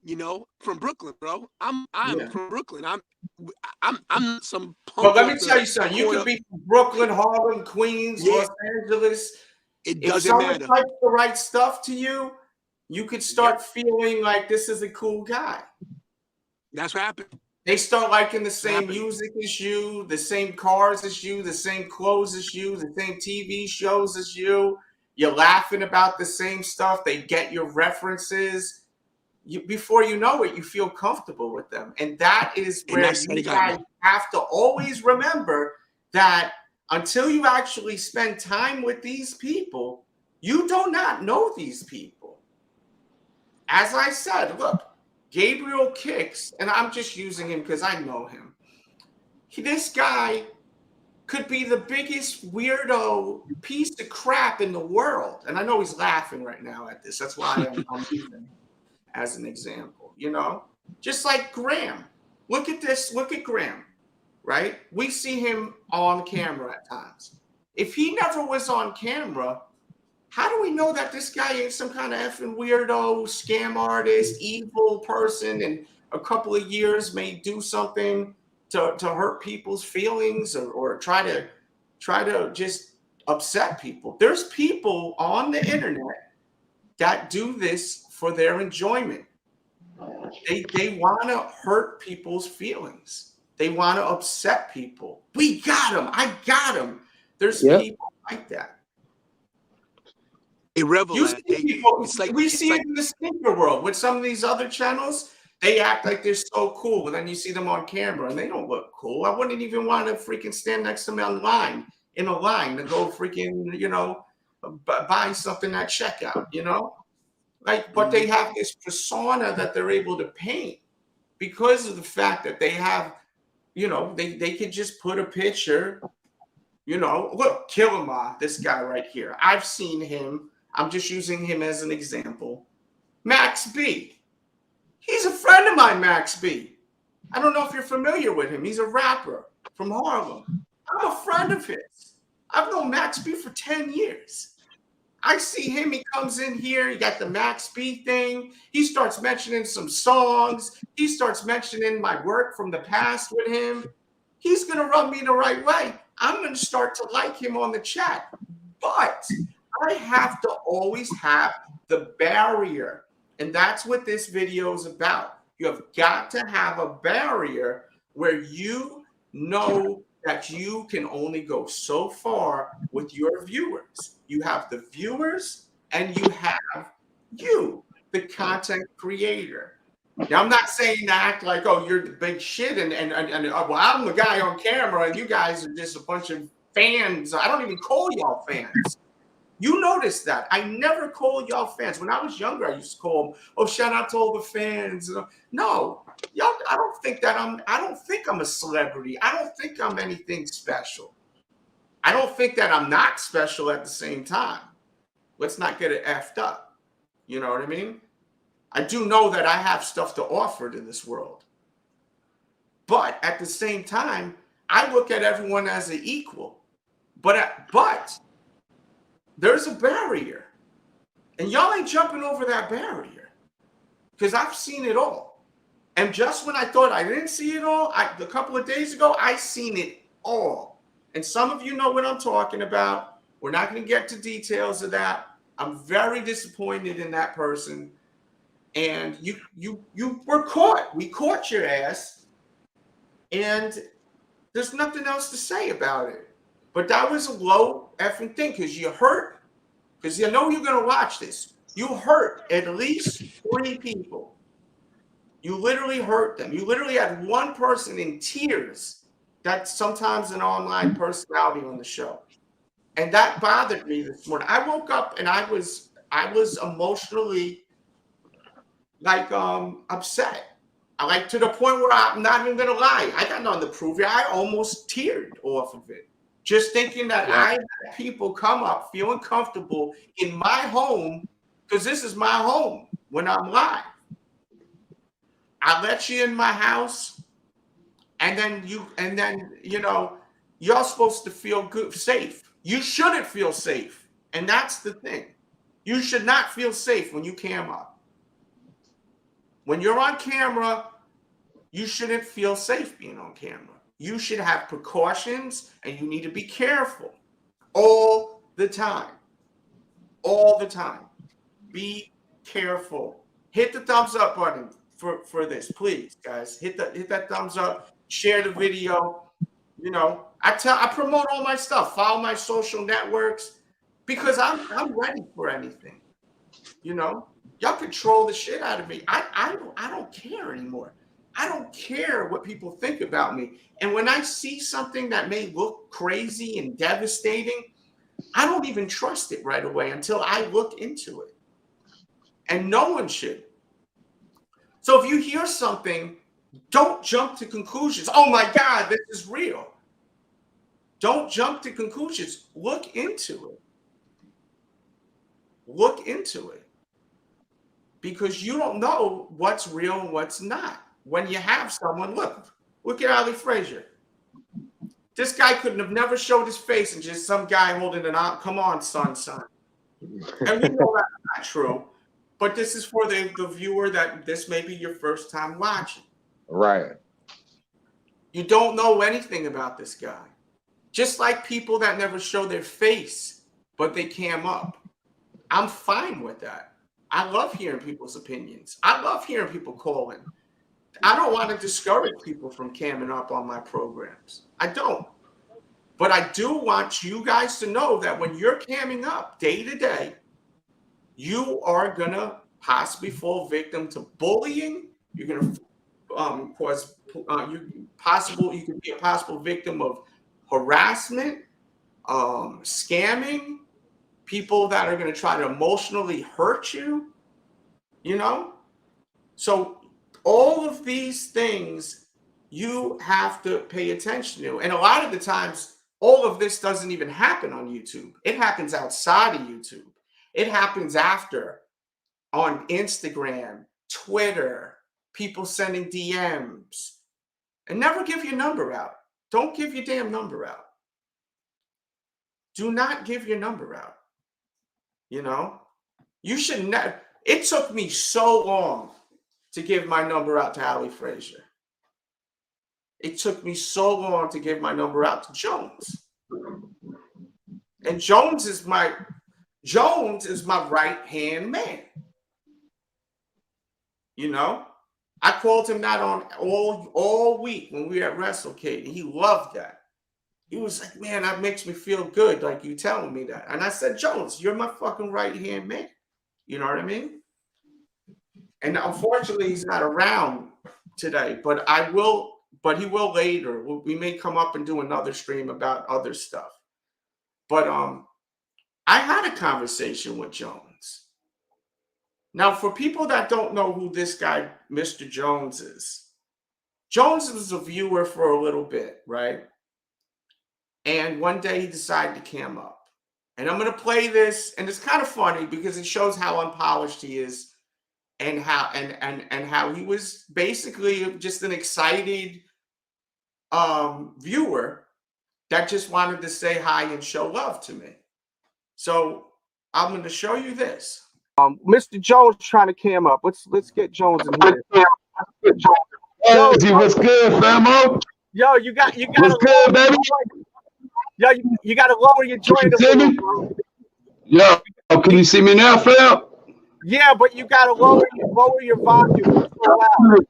You know, from Brooklyn, bro. I'm from Brooklyn. I'm some punk. But let me tell you something. You could be from Brooklyn, Harlem, Queens, Los Angeles. It If doesn't someone matter. types the right stuff to you, you could start feeling like this is a cool guy. That's what happened. They start liking the same music as you, the same cars as you, the same clothes as you, the same TV shows as you. You're laughing about the same stuff. They get your references. Before you know it, you feel comfortable with them. And that is where you guys have to always remember that until you actually spend time with these people, you do not know these people. As I said, look, Gabriel Kicks, and I'm just using him because I know him. This guy could be the biggest weirdo piece of crap in the world. And I know he's laughing right now at this. That's why I'm using him as an example, you know, just like Graham. Look at this. Look at Graham, right? We see him on camera at times. If he never was on camera, how do we know that this guy ain't some kind of effing weirdo, scam artist, evil person, and a couple of years may do something to hurt people's feelings or try to just upset people? There's people on the internet that do this for their enjoyment. They want to hurt people's feelings. They want to upset people. We got him. I got him. There's people like that. We see it in the sneaker world with some of these other channels. They act like they're so cool, and then you see them on camera and they don't look cool. I wouldn't even want to freaking stand next to them in a line to go freaking, you know, buy something at checkout, you know? Like, but they have this persona that they're able to paint because of the fact that they have, you know, they could just put a picture, you know, look, Killamar, this guy right here. I've seen him. I'm just using him as an example. Max B. He's a friend of mine, Max B. I don't know if you're familiar with him. He's a rapper from Harlem. I'm a friend of his. I've known Max B for 10 years. I see him, he comes in here, he got the Max B thing. He starts mentioning some songs. He starts mentioning my work from the past with him. He's going to rub me the right way. I'm going to start to like him on the chat. But I have to always have the barrier. And that's what this video is about. You have got to have a barrier where you know that you can only go so far with your viewers. You have the viewers and you have you, the content creator. Now, I'm not saying to act like, oh, you're the big shit and well, I'm the guy on camera and you guys are just a bunch of fans. I don't even call y'all fans. You notice that. I never call y'all fans. When I was younger, I used to call them, oh, shout out to all the fans. No, y'all, I don't think I'm a celebrity. I don't think I'm anything special. I don't think that I'm not special at the same time. Let's not get it effed up. You know what I mean? I do know that I have stuff to offer to this world. But at the same time, I look at everyone as an equal. But there's a barrier. And y'all ain't jumping over that barrier. Because I've seen it all. And just when I thought I didn't see it all, a couple of days ago, I seen it all. And some of you know what I'm talking about. We're not going to get to details of that. I'm very disappointed in that person. And you were caught. We caught your ass. And there's nothing else to say about it. But that was a low effing thing because you hurt. Because you know you're going to watch this. You hurt at least 3 people. You literally hurt them. You literally had one person in tears. That's sometimes an online personality on the show. And that bothered me this morning. I woke up and I was emotionally like upset. Like to the point where I'm not even gonna lie. I got nothing to prove here. I almost teared off of it. Just thinking that I had people come up feeling comfortable in my home, because this is my home when I'm live. I let you in my house, and then you know, y'all supposed to feel good, safe. You shouldn't feel safe. And that's the thing. You should not feel safe when you cam up. When you're on camera, you shouldn't feel safe being on camera. You should have precautions, and you need to be careful all the time. All the time. Be careful. Hit the thumbs up button for this, please, guys. Hit that thumbs up. Share the video. You know, I promote all my stuff. Follow my social networks because I'm ready for anything. You know, y'all control the shit out of me. I don't care anymore. I don't care what people think about me. And when I see something that may look crazy and devastating, I don't even trust it right away until I look into it. And no one should. So if you hear something, don't jump to conclusions. Oh my God, this is real. Don't jump to conclusions. Look into it. Look into it. Because you don't know what's real and what's not. When you have someone, look at Ali Frazier. This guy couldn't have never showed his face and just some guy holding an arm. Come on, son. And we know that's not true. But this is for the viewer that this may be your first time watching. Right. You don't know anything about this guy. Just like people that never show their face, but they cam up. I'm fine with that. I love hearing people's opinions. I love hearing people calling. I don't want to discourage people from camming up on my programs. I don't. But I do want you guys to know that when you're camming up day to day, you are going to possibly fall victim to bullying. You're going to cause you could be a possible victim of harassment, scamming, people that are going to try to emotionally hurt you, you know? So all of these things you have to pay attention to. And a lot of the times, all of this doesn't even happen on YouTube. It happens outside of YouTube. It happens after on Instagram, Twitter, people sending DMs. And never give your number out. Don't give your damn number out. Do not give your number out. You know, you should never. It took me so long to give my number out to Ali Frazier. It took me so long to give my number out to Jones. And Jones is my right-hand man. You know, I called him that on all week when we were at WrestleCade, and he loved that. He was like, man, that makes me feel good, like you telling me that. And I said, Jones, you're my fucking right-hand man. You know what I mean? And unfortunately, he's not around today, but he will later. We may come up and do another stream about other stuff. But I had a conversation with Jones. Now, for people that don't know who this guy, Mr. Jones is, Jones was a viewer for a little bit, right? And one day he decided to cam up. And I'm going to play this, and it's kind of funny because it shows how unpolished he is and how he was basically just an excited viewer that just wanted to say hi and show love to me. So I'm going to show you this. Mr. Jones trying to cam up. Let's get Jones in here. Delz, what's good, famo? Yo, you got What's good, baby? Yo, you got to lower your joint a little, bro. Yo, can you see me now, fam? Yeah, but you got to lower your volume. It's so loud.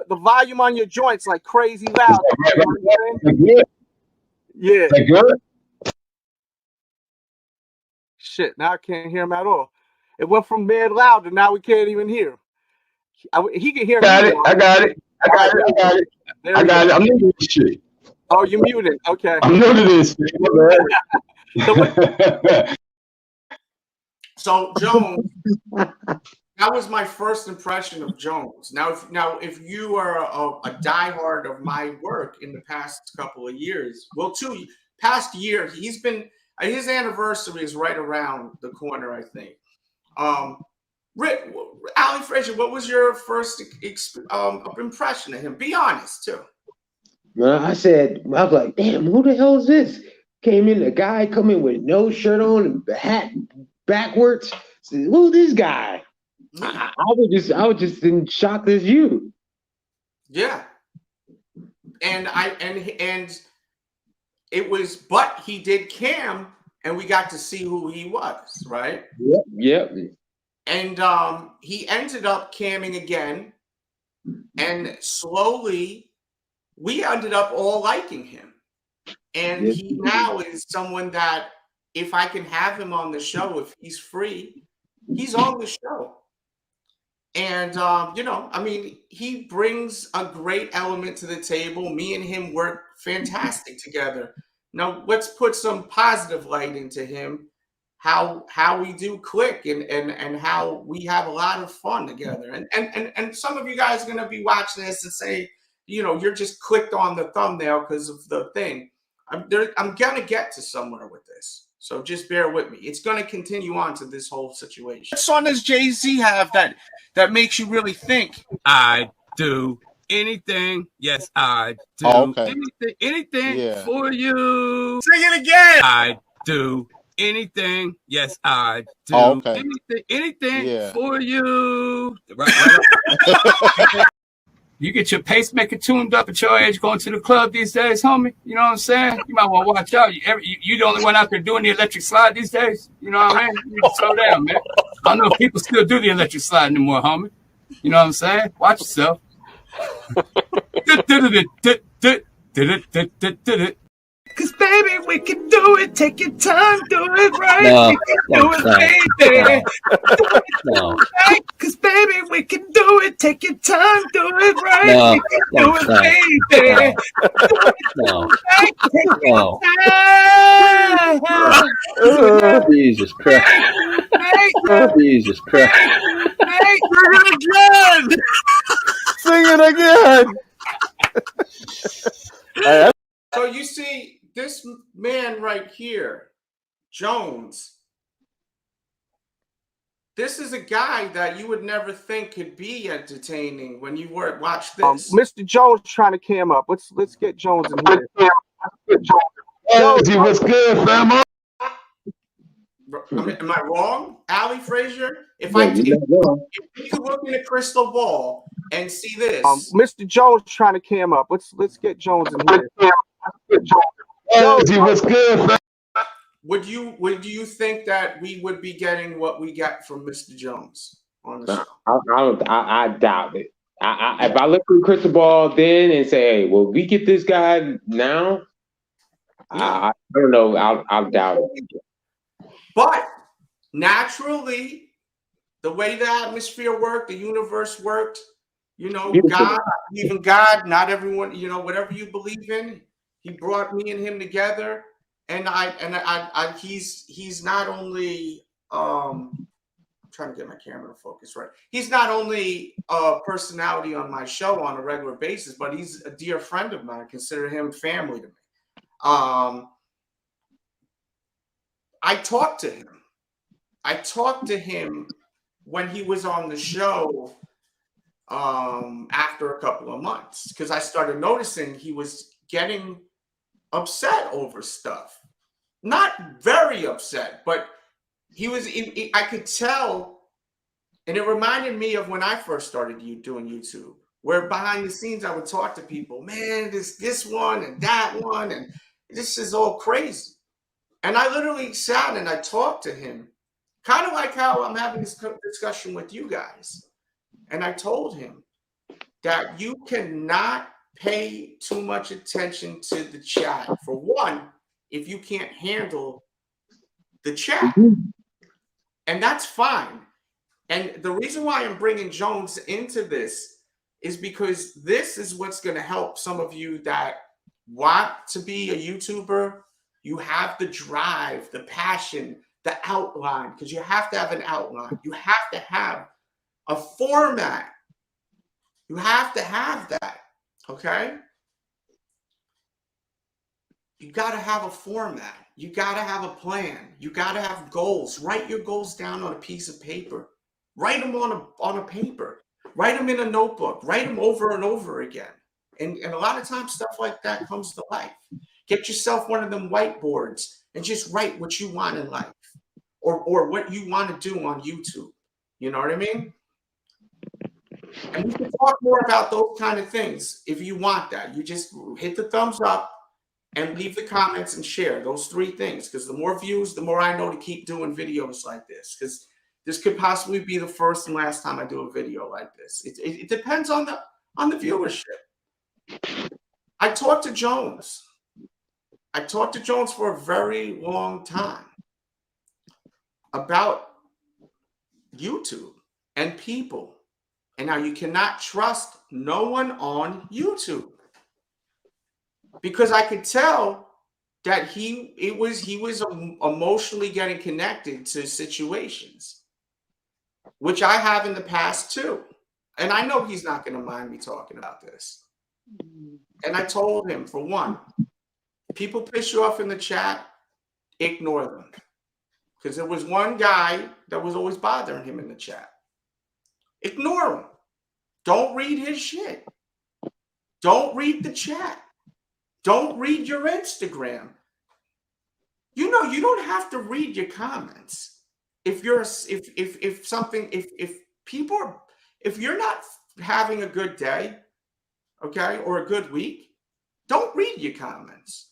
The volume on your joints like crazy loud. You know what I'm saying? Yeah. That good? Shit, now I can't hear him at all. It went from mad loud to now we can't even hear him. He can hear me. I got it. I'm new to this shit. Oh, you muted. Okay. I'm new to this shit. So Jones, that was my first impression of Jones. Now, if you are a diehard of my work in the past couple of years, well, past year, he's been. His anniversary is right around the corner, I think. Ali Frazier, what was your first impression of him? Be honest, too. I was like, damn, who the hell is this? Came in, a guy coming with no shirt on and hat backwards. I said, who's this guy? I was just in shock as you. Yeah. And it was, but he did cam, and we got to see who he was, right? Yep. And he ended up camming again, and slowly we ended up all liking him. And he now is someone that if I can have him on the show, if he's free, he's on the show. And, I mean, he brings a great element to the table. Me and him work fantastic together. Now, let's put some positive light into him, how we do click and how we have a lot of fun together. And some of you guys are going to be watching this and say, you're just clicked on the thumbnail because of the thing. I'm going to get to somewhere with this. So just bear with me. It's going to continue on to this whole situation. What song does Jay-Z have that makes you really think? I do anything. Yes, I do. Oh, okay. Anything for you. Sing it again. I do anything. Yes, I do. Oh, okay. Anything for you. Right. You get your pacemaker tuned up at your age going to the club these days, homie. You know what I'm saying? You might want to watch out. You the only one out there doing the electric slide these days. You know what I mean? You need to slow down, man. I don't know if people still do the electric slide anymore, homie. You know what I'm saying? Watch yourself. Cause baby, we can do it. Take your time, do it right. No, we can do it, baby. No. Cause baby, we can do it. Take your time, do it right. No, we can do it, baby. No. No. Jesus Christ. Jesus Christ. Sing it again. So you see, this man right here, Jones, this is a guy that you would never think could be entertaining when you watch this. Mr. Jones trying to cam up. Let's get Jones in here. Delz, what's good, famo? Am I wrong, Ali Frazier? If you could look in the crystal ball and see this. Mr. Jones trying to cam up. Let's get Jones in here. Delz, what's good, famo? Would you think that we would be getting what we got from Mr. Jones on the show? I doubt it. If I look through the crystal ball then and say, hey, will we get this guy now? I don't know. I'll doubt it. But naturally, the way the atmosphere worked, the universe worked, God, even God, not everyone, whatever you believe in, he brought me and him together. And he's not only I'm trying to get my camera to focus right. He's not only a personality on my show on a regular basis, but he's a dear friend of mine. I consider him family to me. I talked to him when he was on the show after a couple of months because I started noticing he was getting upset over stuff. Not very upset, but he was. I could tell, and it reminded me of when I first started doing YouTube, where behind the scenes I would talk to people, man, this one and that one, and this is all crazy. And I literally sat and I talked to him, kind of like how I'm having this discussion with you guys. And I told him that you cannot pay too much attention to the chat. For one, if you can't handle the chat. And that's fine. And the reason why I'm bringing Jones into this is because this is what's going to help some of you that want to be a YouTuber. You have the drive, the passion, the outline, because you have to have an outline. You have to have a format. You have to have that, okay? You got to have a format. You got to have a plan. You got to have goals. Write your goals down on a piece of paper. Write them on a paper. Write them in a notebook. Write them over and over again. And a lot of times stuff like that comes to life. Get yourself one of them whiteboards and just write what you want in life or what you want to do on YouTube. You know what I mean? And we can talk more about those kind of things if you want that. You just hit the thumbs up and leave the comments and share those 3 things, because the more views, the more I know to keep doing videos like this, because this could possibly be the first and last time I do a video like this. It depends on the viewership. I talked to Jones. I talked to Jones for a very long time about YouTube and people. And now you cannot trust no one on YouTube, because I could tell that he was emotionally getting connected to situations, which I have in the past too. And I know he's not going to mind me talking about this. And I told him, for one, people piss you off in the chat, ignore them. Because there was one guy that was always bothering him in the chat. Ignore him. Don't read his shit. Don't read the chat. Don't read your Instagram. You know, you don't have to read your comments. If you're if you're not having a good day, okay, or a good week, don't read your comments.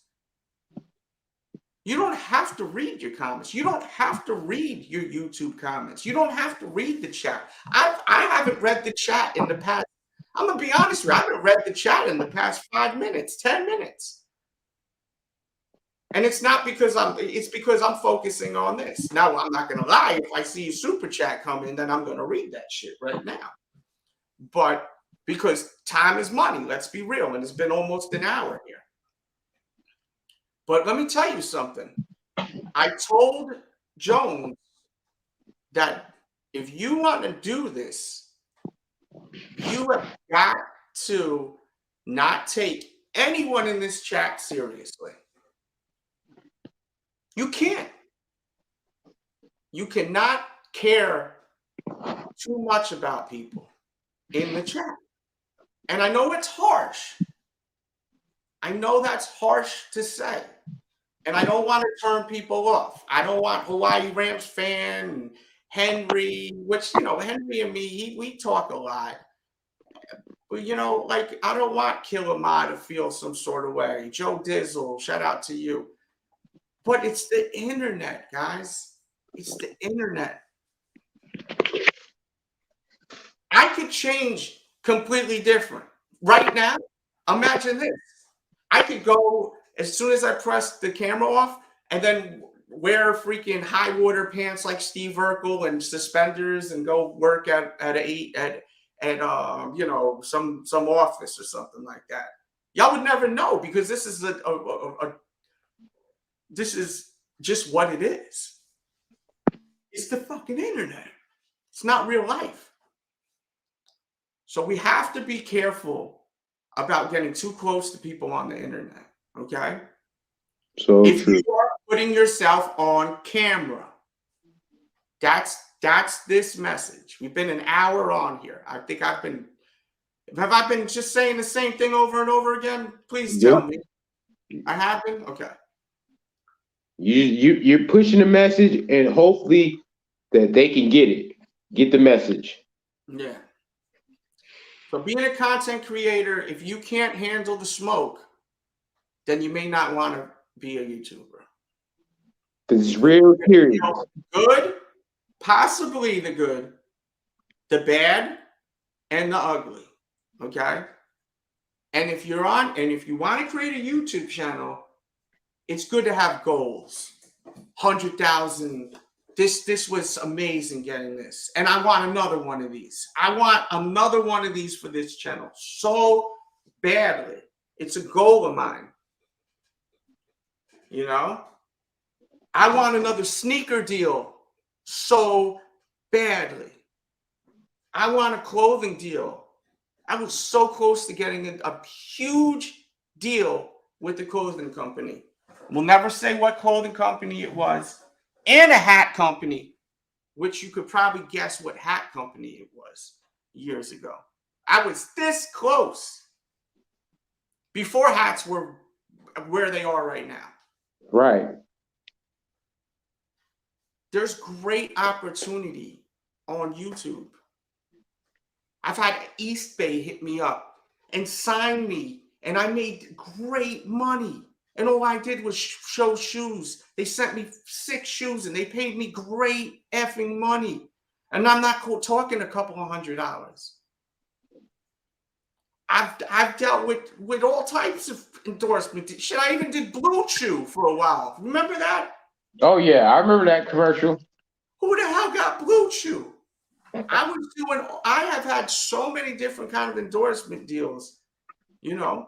You don't have to read your comments. You don't have to read your YouTube comments. You don't have to read the chat. I haven't read the chat in the past. I'm going to be honest with you. I haven't read the chat in the past 5 minutes, 10 minutes. And it's not because it's because I'm focusing on this. Now, I'm not going to lie. If I see a super chat come in, then I'm going to read that shit right now. But because time is money, let's be real. And it's been almost an hour here. But let me tell you something. I told Jones that if you want to do this, you have got to not take anyone in this chat seriously. You can't. You cannot care too much about people in the chat. And I know it's harsh. I know that's harsh to say. And I don't want to turn people off. I don't want Hawaii Rams fan and Henry, which, you know, Henry and me, we talk a lot. But, you know, like, I don't want Killer Ma to feel some sort of way. Joe Dizzle, shout out to you. But it's the internet, guys. It's the internet. I could change completely different. Right now, imagine this. I could go as soon as I press the camera off and then wear freaking high water pants like Steve Urkel and suspenders and go work at you know, some office or something like that. Y'all would never know, because this is this is just what it is. It's the fucking internet. It's not real life. So we have to be careful about getting too close to people on the internet, okay? So if true. you are putting yourself on camera, that's this message. We've been an hour on here. I think I've been Have I been just saying the same thing over and over again? Please tell me. I have been? Okay. You're pushing the message, and hopefully that they can get the message. Yeah. So being a content creator, if you can't handle the smoke, then you may not want to be a YouTuber. Because it's real serious. Good, possibly the good, the bad, and the ugly. Okay. And if you want to create a YouTube channel, it's good to have goals. 100,000. This was amazing getting this. And I want another one of these. I want another one of these for this channel so badly. It's a goal of mine. You know? I want another sneaker deal so badly. I want a clothing deal. I was so close to getting a huge deal with the clothing company. We'll never say what clothing company it was. And a hat company, which you could probably guess what hat company it was years ago. I was this close before hats were where they are right now. Right. There's great opportunity on YouTube. I've had East Bay hit me up and sign me, and I made great money. And all I did was show shoes. They sent me 6 shoes, and they paid me great effing money. And I'm not talking a couple of $100. I've dealt with all types of endorsement. Shit, I even did Blue Chew for a while. Remember that? Oh yeah, I remember that commercial. Who the hell got Blue Chew? I have had so many different kind of endorsement deals, you know.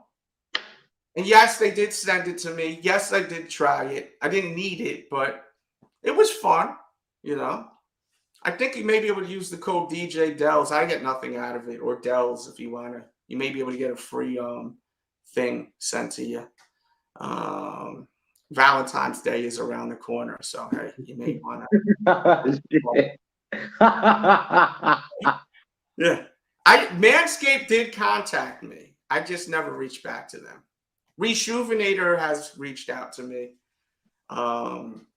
And yes, they did send it to me. Yes, I did try it. I didn't need it, but it was fun, you know. I think you may be able to use the code DJ Delz. I get nothing out of it, or Delz if you want to. You may be able to get a free thing sent to you. Valentine's Day is around the corner, so hey, you may want to. Yeah. Manscaped did contact me. I just never reached back to them. Reshoevinator has reached out to me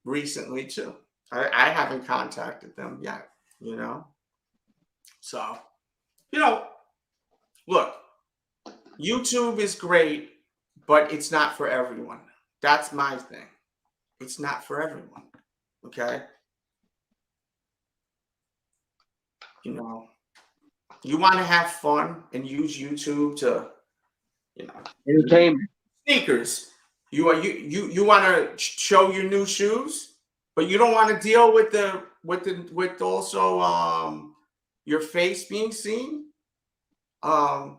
recently too. I haven't contacted them yet, you know. So, you know, look, YouTube is great, but it's not for everyone. That's my thing. It's not for everyone. Okay. You know, you want to have fun and use YouTube to, you know, entertainment. Sneakers. You want to show your new shoes, but you don't want to deal with also your face being seen. I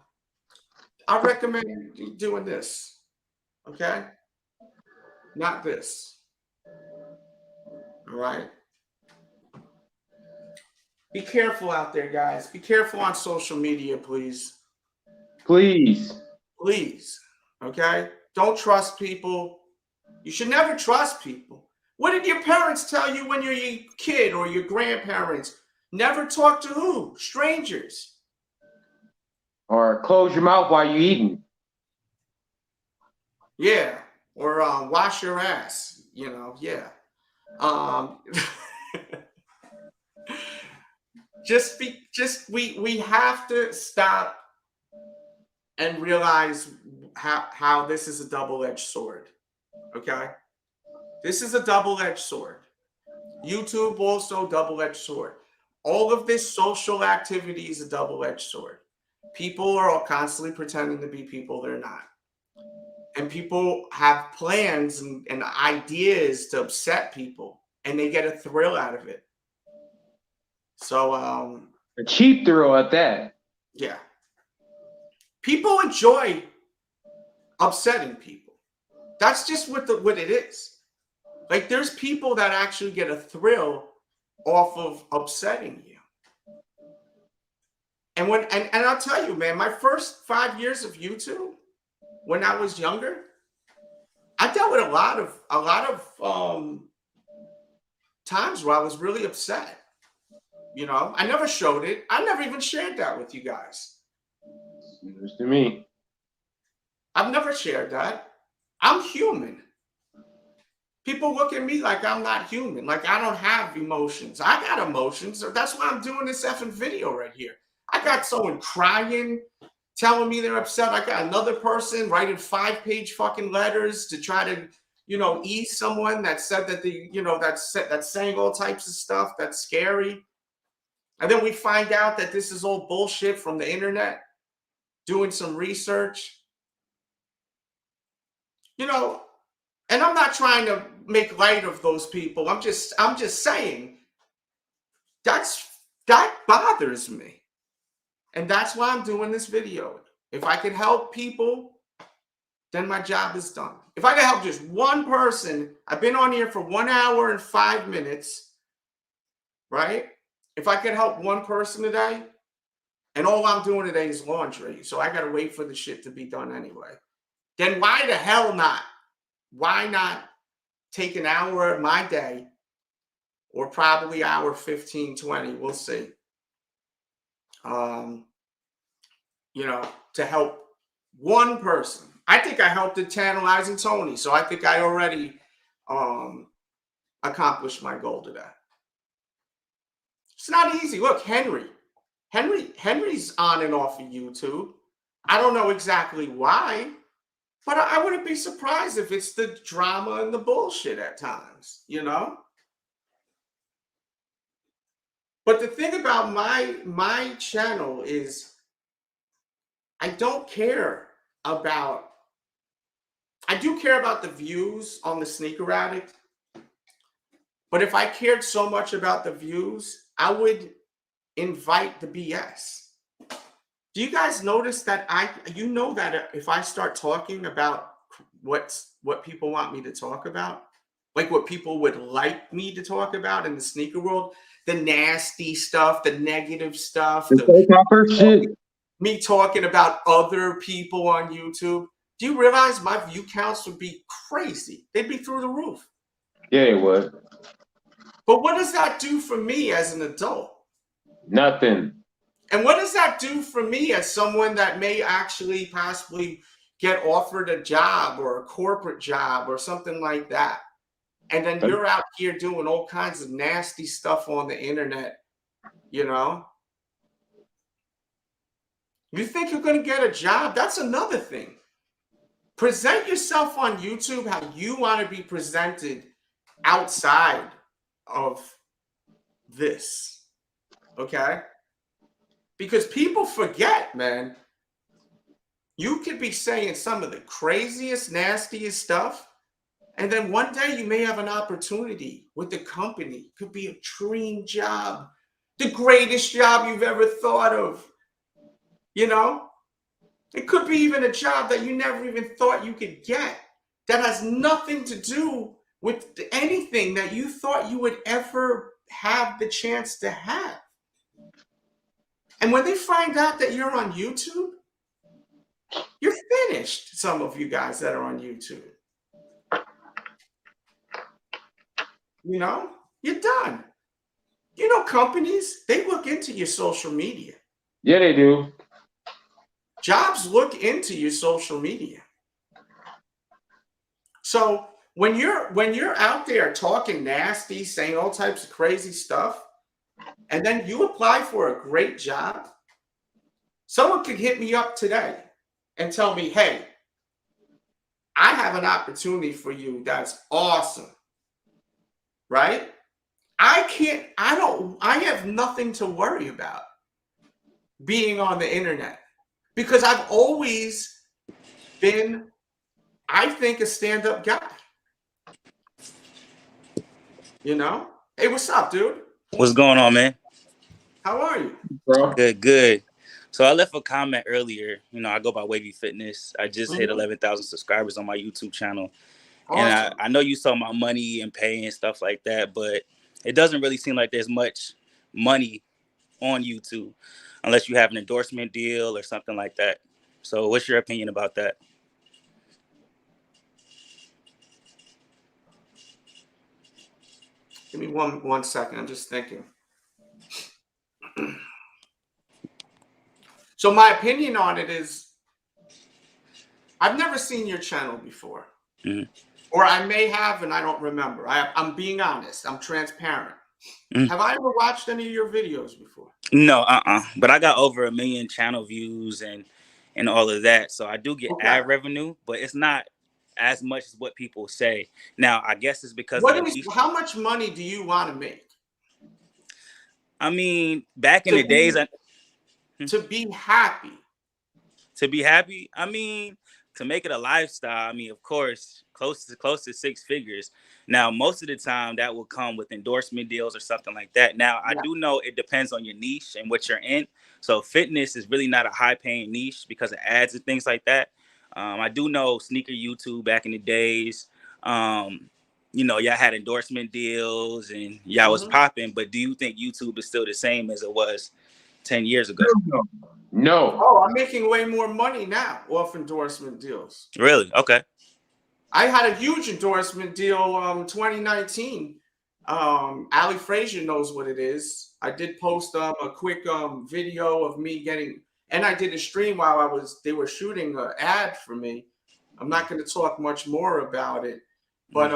recommend you doing this. Okay, not this. All right. Be careful out there, guys. Be careful on social media, please. Please. Please. Okay? Don't trust people. You should never trust people. What did your parents tell you when you're a kid, or your grandparents? Never talk to who? Strangers. Or close your mouth while you're eating. Yeah. Or wash your ass. You know, yeah. We have to stop and realize how this is a double-edged sword. Okay? This is a double-edged sword. YouTube also double-edged sword. All of this social activity is a double-edged sword. People are all constantly pretending to be people they're not. And people have plans and ideas to upset people, and they get a thrill out of it. So a cheap thrill at that. Yeah. People enjoy upsetting people. That's just what it is. Like, there's people that actually get a thrill off of upsetting you. And I'll tell you, man, my first 5 years of YouTube, when I was younger, I dealt with a lot of times where I was really upset. You know, I never showed it. I never even shared that with you guys. News to me. I've never shared that. I'm human. People look at me like I'm not human, like I don't have emotions. I got emotions. That's why I'm doing this effing video right here. I got someone crying, telling me they're upset. I got another person writing 5-page fucking letters to try to, ease someone that said that that's saying all types of stuff that's scary. And then we find out that this is all bullshit from the internet, doing some research. And I'm not trying to make light of those people. I'm just saying that bothers me. And that's why I'm doing this video. If I can help people, then my job is done. If I can help just one person, I've been on here for 1 hour and 5 minutes, right? If I can help one person today, and all I'm doing today is laundry, so I got to wait for the shit to be done anyway, then why the hell not? Why not take an hour of my day, or probably hour 15, 20, we'll see, to help one person. I think I helped in tantalizing Tony, so I think I already accomplished my goal today. It's not easy. Look, Henry's on and off of YouTube. I don't know exactly why, but I wouldn't be surprised if it's the drama and the bullshit at times, But the thing about my channel is I don't care about, I do care about the views on the Sneaker Addict, but if I cared so much about the views, I would invite the BS. Do you guys notice that that if I start talking about what people want me to talk about, like what people would like me to talk about in the sneaker world, the nasty stuff, the negative stuff, me talking about other people on YouTube, do you realize my view counts would be crazy? They'd be through the roof. Yeah, it would. But what does that do for me as an adult? Nothing. And what does that do for me as someone that may actually possibly get offered a job or a corporate job or something like that? And then you're out here doing all kinds of nasty stuff on the internet, You think you're going to get a job? That's another thing. Present yourself on YouTube how you want to be presented outside of this, okay? Because people forget, man. You could be saying some of the craziest, nastiest stuff, and then one day you may have an opportunity with the company. It could be a dream job, the greatest job you've ever thought of. It could be even a job that you never even thought you could get, that has nothing to do with anything that you thought you would ever have the chance to have. And when they find out that you're on YouTube, you're finished, some of you guys that are on YouTube. You're done. Companies, they look into your social media. Yeah, they do. Jobs look into your social media. So when you're out there talking nasty, saying all types of crazy stuff, and then you apply for a great job, someone could hit me up today and tell me, hey, I have an opportunity for you that's awesome, right? I have nothing to worry about being on the internet because I've always been, I think, a stand-up guy. Hey, what's up, dude? What's going on, man? How are you? Bro. Good. So I left a comment earlier. I go by Wavy Fitness. I just hit 11,000 subscribers on my YouTube channel. Awesome. And I know you saw my money and pay and stuff like that, but it doesn't really seem like there's much money on YouTube unless you have an endorsement deal or something like that. So what's your opinion about that? Give me one second. I'm just thinking. So So my opinion on it is, I've never seen your channel before. Or I may have, and I don't remember. I'm being honest. I'm transparent. Have I ever watched any of your videos before? No, but I got over 1 million channel views and all of that. So I do get ad revenue, but it's not as much as what people say. Now, I guess it's because how much money do you want to make? I mean, back in the days, to be happy. To be happy? I mean, to make it a lifestyle, I mean, of course, close to 6 figures. Now, most of the time that will come with endorsement deals or something like that. Now, I do know it depends on your niche and what you're in. So fitness is really not a high paying niche because of ads and things like that. I do know sneaker YouTube back in the days, you know, y'all had endorsement deals and y'all was popping, but do you think YouTube is still the same as it was 10 years ago? No. Oh, I'm making way more money now off endorsement deals. Really? Okay. I had a huge endorsement deal 2019. Ali Frazier knows what it is. I did post a quick video of me getting, and I did a stream while they were shooting an ad for me. I'm not going to talk much more about it, but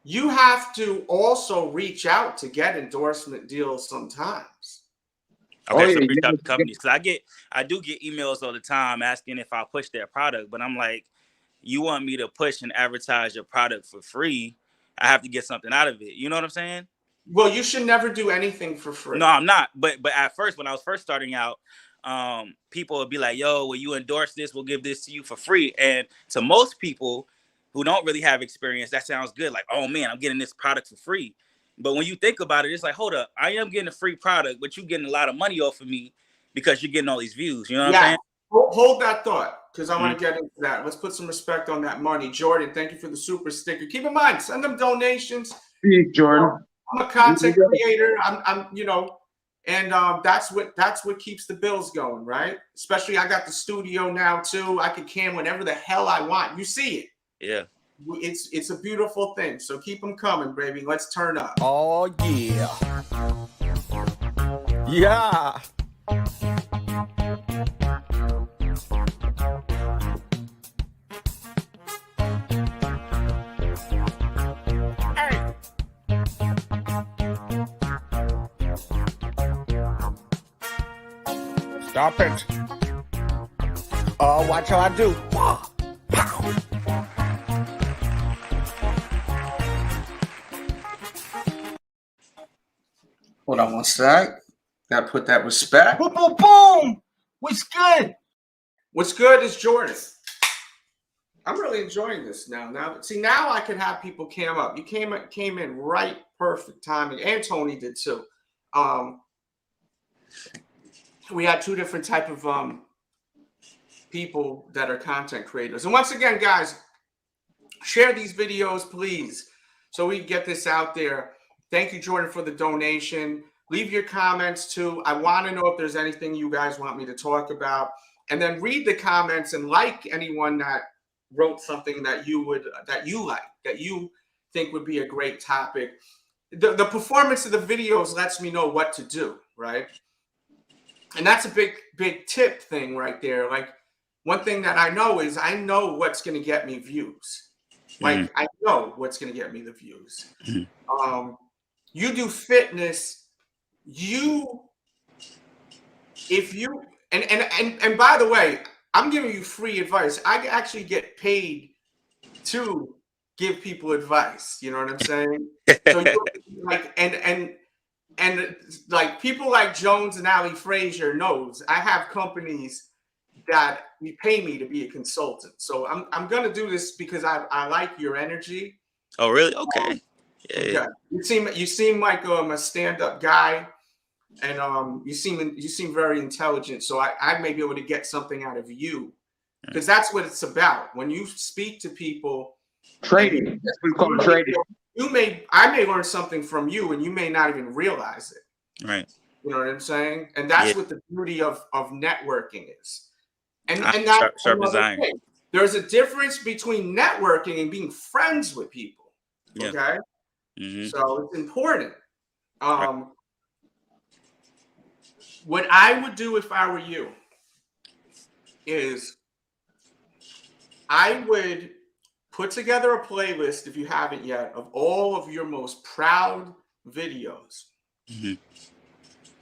you have to also reach out to get endorsement deals sometimes. Okay, so reach out to companies, because I do get emails all the time asking if I push their product, but I'm like, you want me to push and advertise your product for free? I have to get something out of it. You know what I'm saying? Well, you should never do anything for free. No, I'm not. But at first, when I was first starting out, people would be like, yo, will you endorse this? We'll give this to you for free. And to most people who don't really have experience, that sounds good. Like, oh man, I'm getting this product for free. But when you think about it, it's like, hold up, I am getting a free product, but you're getting a lot of money off of me because you're getting all these views. You know what I'm saying? Hold that thought, because I want to get into that. Let's put some respect on that money. Jordan, thank you for the super sticker. Keep in mind, send them donations. Speak, Jordan. I'm a content creator. I'm you know, and that's what keeps the bills going, right? Especially I got the studio now too. I can cam whenever the hell I want. You see it. Yeah. It's a beautiful thing. So keep them coming, baby. Let's turn up. Oh yeah. Yeah. Stop it. Oh, watch how I do. Hold on one sec. Gotta put that respect. Boom, boom, boom. What's good? What's good is Jordan. I'm really enjoying this now. Now I can have people cam up. You came in right, perfect timing, and Tony did too. We had two different type of people that are content creators. And once again, guys, share these videos, please, so we can get this out there. Thank you, Jordan, for the donation. Leave your comments too. I want to know if there's anything you guys want me to talk about. And then read the comments and like anyone that wrote something that you like, that you think would be a great topic. The performance of the videos lets me know what to do, right? And that's a big tip thing right there. Like, one thing that I know is I know what's going to get me views. Like, I know what's going to get me the views. You do fitness, and by the way, I'm giving you free advice. I actually get paid to give people advice. You know what I'm saying? So like, and like people like Jones and Ali Frazier knows I have companies that pay me to be a consultant. So I'm gonna do this because I like your energy. Oh, really? Okay. Yeah. You seem like a stand-up guy, and you seem very intelligent. So I may be able to get something out of you, because that's what it's about. When you speak to people, trading. That's what we call trading. I may learn something from you, and you may not even realize it. Right. You know what I'm saying? And that's what the beauty of networking is. And that's sharp design. There's a difference between networking and being friends with people. Yeah. Okay. So it's important. What I would do if I were you is I would put together a playlist, if you haven't yet, of all of your most proud videos.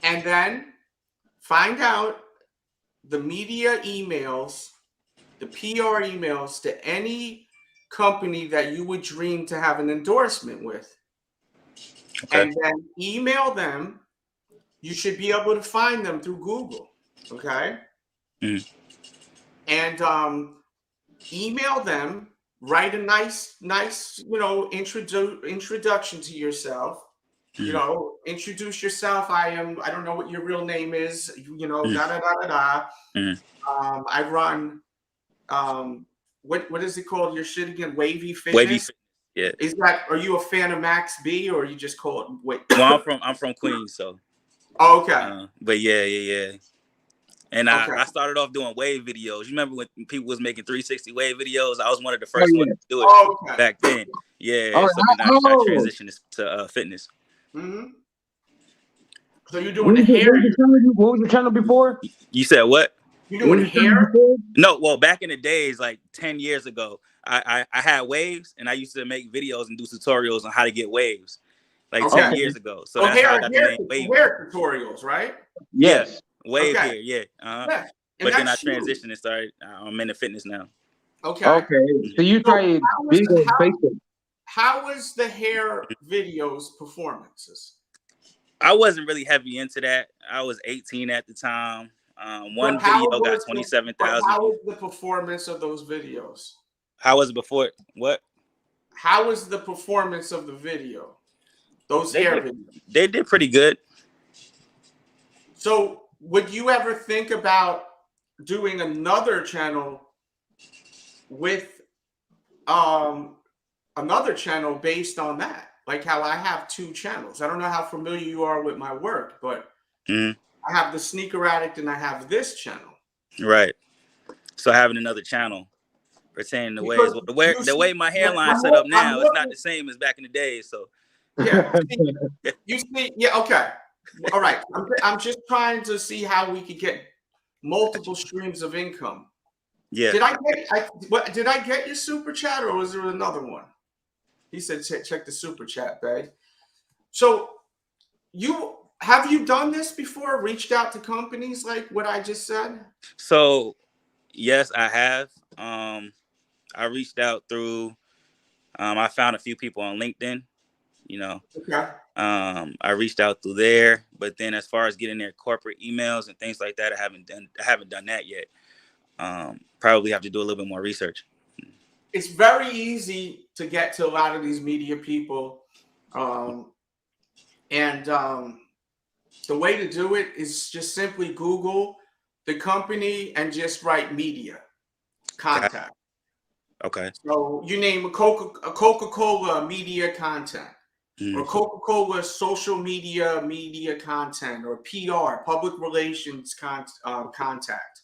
And then find out the media emails, the PR emails to any company that you would dream to have an endorsement with. Okay. And then email them. You should be able to find them through Google. Okay. And email them, write a nice, introduction to yourself. Introduce yourself. I don't know what your real name is. I run, what is it called? Your shit again? Wavy Fitness. Wavy Fitness. Yeah. Are you a fan of Max B, or you just call it? Wait. Well, I'm from Queens, so. Oh, okay. But yeah. And I started off doing wave videos. You remember when people was making 360 wave videos? I was one of the first ones to do it back then. Yeah. So then I transitioned to fitness. So you're doing the hair. What was your channel before? You said what? You doing hair? No, well, back in the days, like 10 years ago, I had waves, and I used to make videos and do tutorials on how to get waves, like 10 years ago. So that's how I got the name Wave. Hair tutorials, right? Yes. Wave hair, yeah. But then I transitioned and started. I'm into fitness now. Okay. So you tried Facebook. How was the hair videos performances? I wasn't really heavy into that. I was 18 at the time. One video got 27,000. How was the performance of those videos? How was it before? What? How was the performance of the video? Those hair videos. They did pretty good. So would you ever think about doing another channel with another channel based on that? Like how I have two channels. I don't know how familiar you are with my work, but I have the Sneaker Addict and I have this channel. Right. So having another channel pertaining to ways. The way my hairline set up now, it's not the same as back in the day. So yeah. You see, yeah, okay. All right. I'm just trying to see how we could get multiple streams of income. Yeah. Did I get your super chat, or was there another one? He said, check the super chat, babe. So have you done this before? Reached out to companies like what I just said? So yes, I have. I reached out through, I found a few people on LinkedIn, Okay. I reached out through there, but then as far as getting their corporate emails and things like that, I haven't done that yet. Probably have to do a little bit more research. It's very easy to get to a lot of these media people. The way to do it is just simply Google the company and just write media contact. Okay. So you name a Coca-Cola media content, or Coca-Cola social media content, or PR, public relations contact.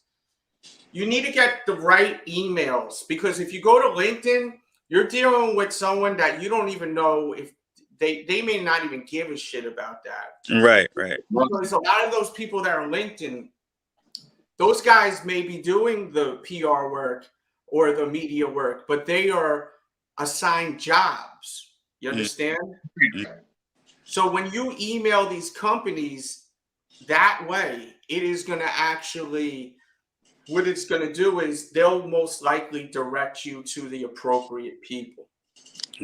You need to get the right emails, because if you go to LinkedIn, you're dealing with someone that you don't even know if they may not even give a shit about that. Right. Because a lot of those people that are LinkedIn, those guys may be doing the PR work or the media work, but they are assigned jobs. You understand? So when you email these companies that way, it is going to actually, what it's going to do is they'll most likely direct you to the appropriate people.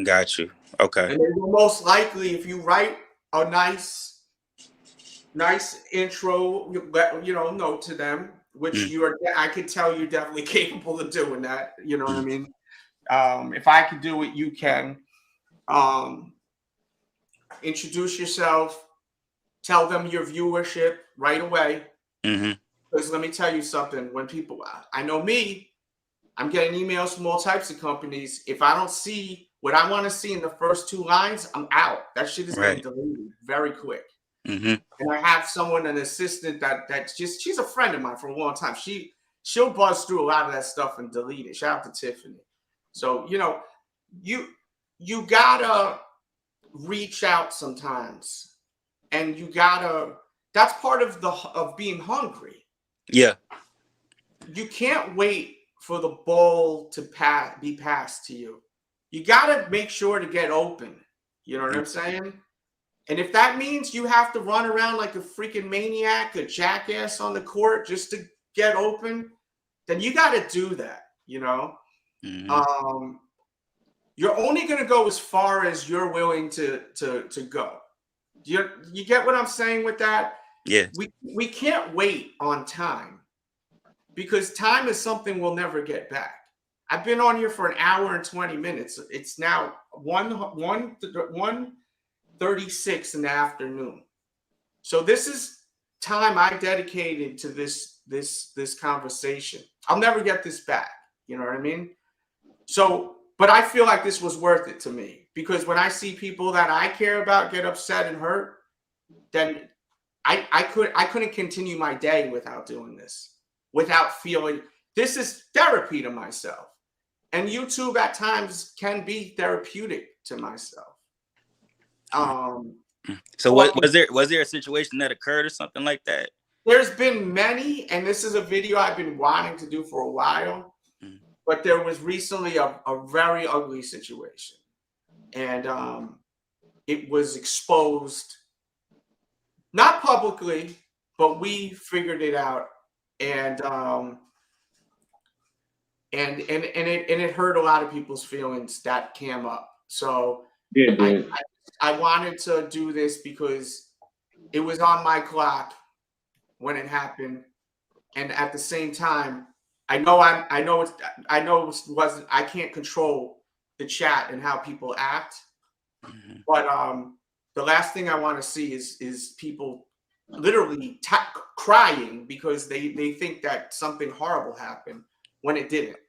Got you. Okay. And they will most likely, if you write a nice intro, note to them, which I could tell you're definitely capable of doing that. You know what I mean? If I could do it, you can. Introduce yourself, tell them your viewership right away. Because let me tell you something, when people, I know me, I'm getting emails from all types of companies. If I don't see what I want to see in the first two lines, I'm out. That shit is getting deleted very quick. And I have an assistant that's just, she's a friend of mine for a long time. She'll buzz through a lot of that stuff and delete it. Shout out to Tiffany. So, you gotta reach out sometimes, and you gotta that's part of being hungry. Yeah. You can't wait for the ball to be passed to you. You got to make sure to get open. You know what I'm saying? And if that means you have to run around like a freaking maniac, a jackass on the court just to get open, then you got to do that, you know? You're only going to go as far as you're willing to go. You get what I'm saying with that? Yeah. We can't wait on time because time is something we'll never get back. I've been on here for an hour and 20 minutes. It's now 1:36 in the afternoon. So this is time I dedicated to this conversation. I'll never get this back. You know what I mean? So, but I feel like this was worth it to me because when I see people that I care about get upset and hurt, then I couldn't continue my day without doing this, without feeling this is therapy to myself. And YouTube at times can be therapeutic to myself. So was there a situation that occurred or something like that? There's been many, and this is a video I've been wanting to do for a while, but there was recently a very ugly situation, and it was exposed, not publicly, but we figured it out, and it hurt a lot of people's feelings that came up. So yeah, I wanted to do this because it was on my clock when it happened, and at the same time, I can't control the chat and how people act, but the last thing I want to see is people literally crying because they think that something horrible happened when it didn't.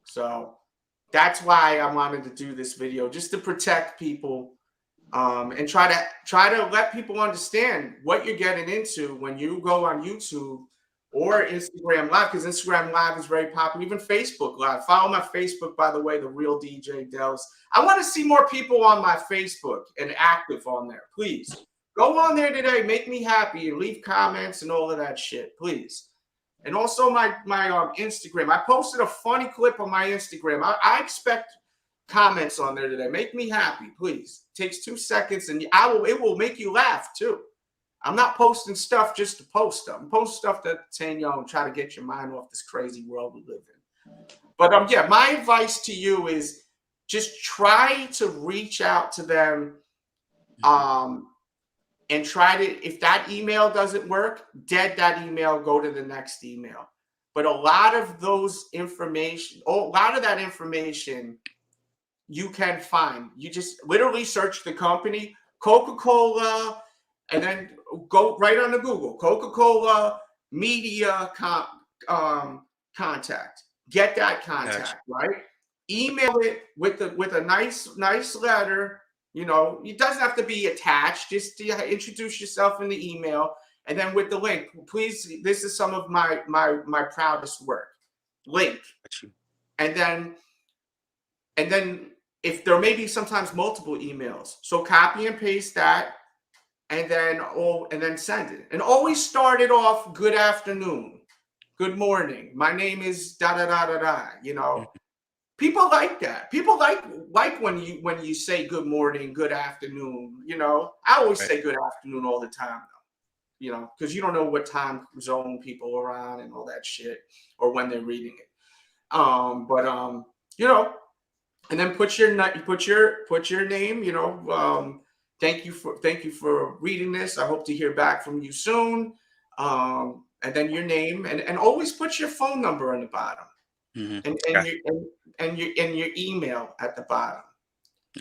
So that's why I wanted to do this video, just to protect people and try to let people understand what you're getting into when you go on YouTube or Instagram Live, because Instagram Live is very popular, even Facebook Live. Follow my Facebook, by the way, The Real DJ Delz. I want to see more people on my Facebook and active on there. Please go on there today. Make me happy and leave comments and all of that shit, please. And also my Instagram. I posted a funny clip on my Instagram. I expect comments on there today. Make me happy, please. It takes 2 seconds, and it will make you laugh too. I'm not posting stuff just to post stuff. I'm posting stuff to entertain y'all and try to get your mind off this crazy world we live in. But yeah, my advice to you is just try to reach out to them, and try to, if that email doesn't work, dead that email, go to the next email. But a lot of that information you can find. You just literally search the company, Coca-Cola, and then go right on the Google, Coca-Cola media contact. Get that contact, right? Email it with a nice letter. You know, it doesn't have to be attached. Just to introduce yourself in the email, and then with the link, please. This is some of my proudest work. Link, and then if there may be sometimes multiple emails, so copy and paste that, and then send it. And always start it off. Good afternoon, good morning. My name is da da da da da. You know. People like that. People like when you say good morning, good afternoon. You know, I always say good afternoon all the time, though. You know, because you don't know what time zone people are on and all that shit, or when they're reading it. You know, and then put your name. You know, thank you for reading this. I hope to hear back from you soon. And then your name, and always put your phone number on the bottom. And your email at the bottom.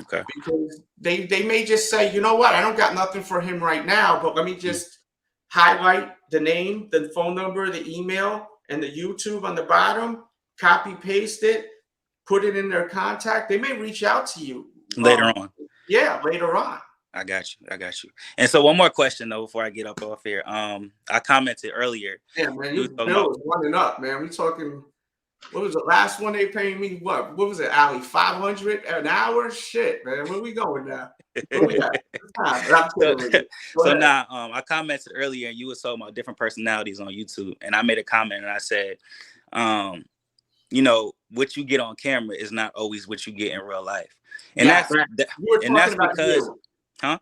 Okay. Because they may just say, you know what, I don't got nothing for him right now, but let me just highlight the name, the phone number, the email, and the YouTube on the bottom, copy paste it, put it in their contact. They may reach out to you later on. Yeah, later on. I got you. And so one more question though before I get up off here. I commented earlier. Yeah, man, your bill is running up, man. We talking What was the last one they paid me? What was it, Ali? 500 an hour? Shit, man. Where we going now? Where we at? I'm kidding with you. So now, I commented earlier, and you were talking about different personalities on YouTube, and I made a comment, and I said, you know, what you get on camera is not always what you get in real life, and that's because, huh?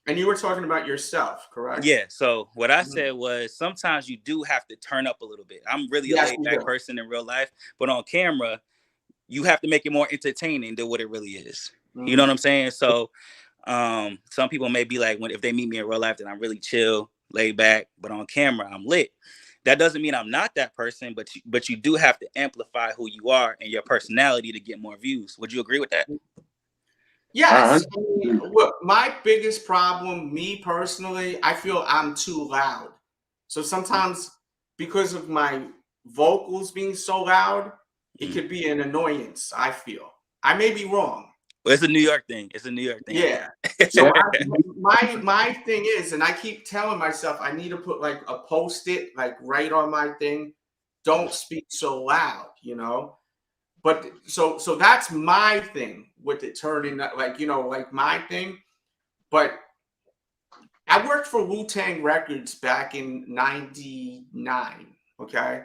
And you were talking about yourself, correct? Yeah. So what I said was sometimes you do have to turn up a little bit. I'm really a laid back person in real life, but on camera, you have to make it more entertaining than what it really is. You know what I'm saying? So some people may be like, if they meet me in real life, then I'm really chill, laid back, but on camera, I'm lit. That doesn't mean I'm not that person, but you do have to amplify who you are and your personality to get more views. Would you agree with that? Yes. I mean, look, my biggest problem, me personally, I feel I'm too loud. So sometimes because of my vocals being so loud, it could be an annoyance, I feel. I may be wrong. Well, it's a New York thing. It's a New York thing. Yeah. So my thing is, and I keep telling myself, I need to put like a Post-it like right on my thing. Don't speak so loud, you know? But so that's my thing with it turning like, you know, like my thing. But I worked for Wu-Tang Records back in '99, okay?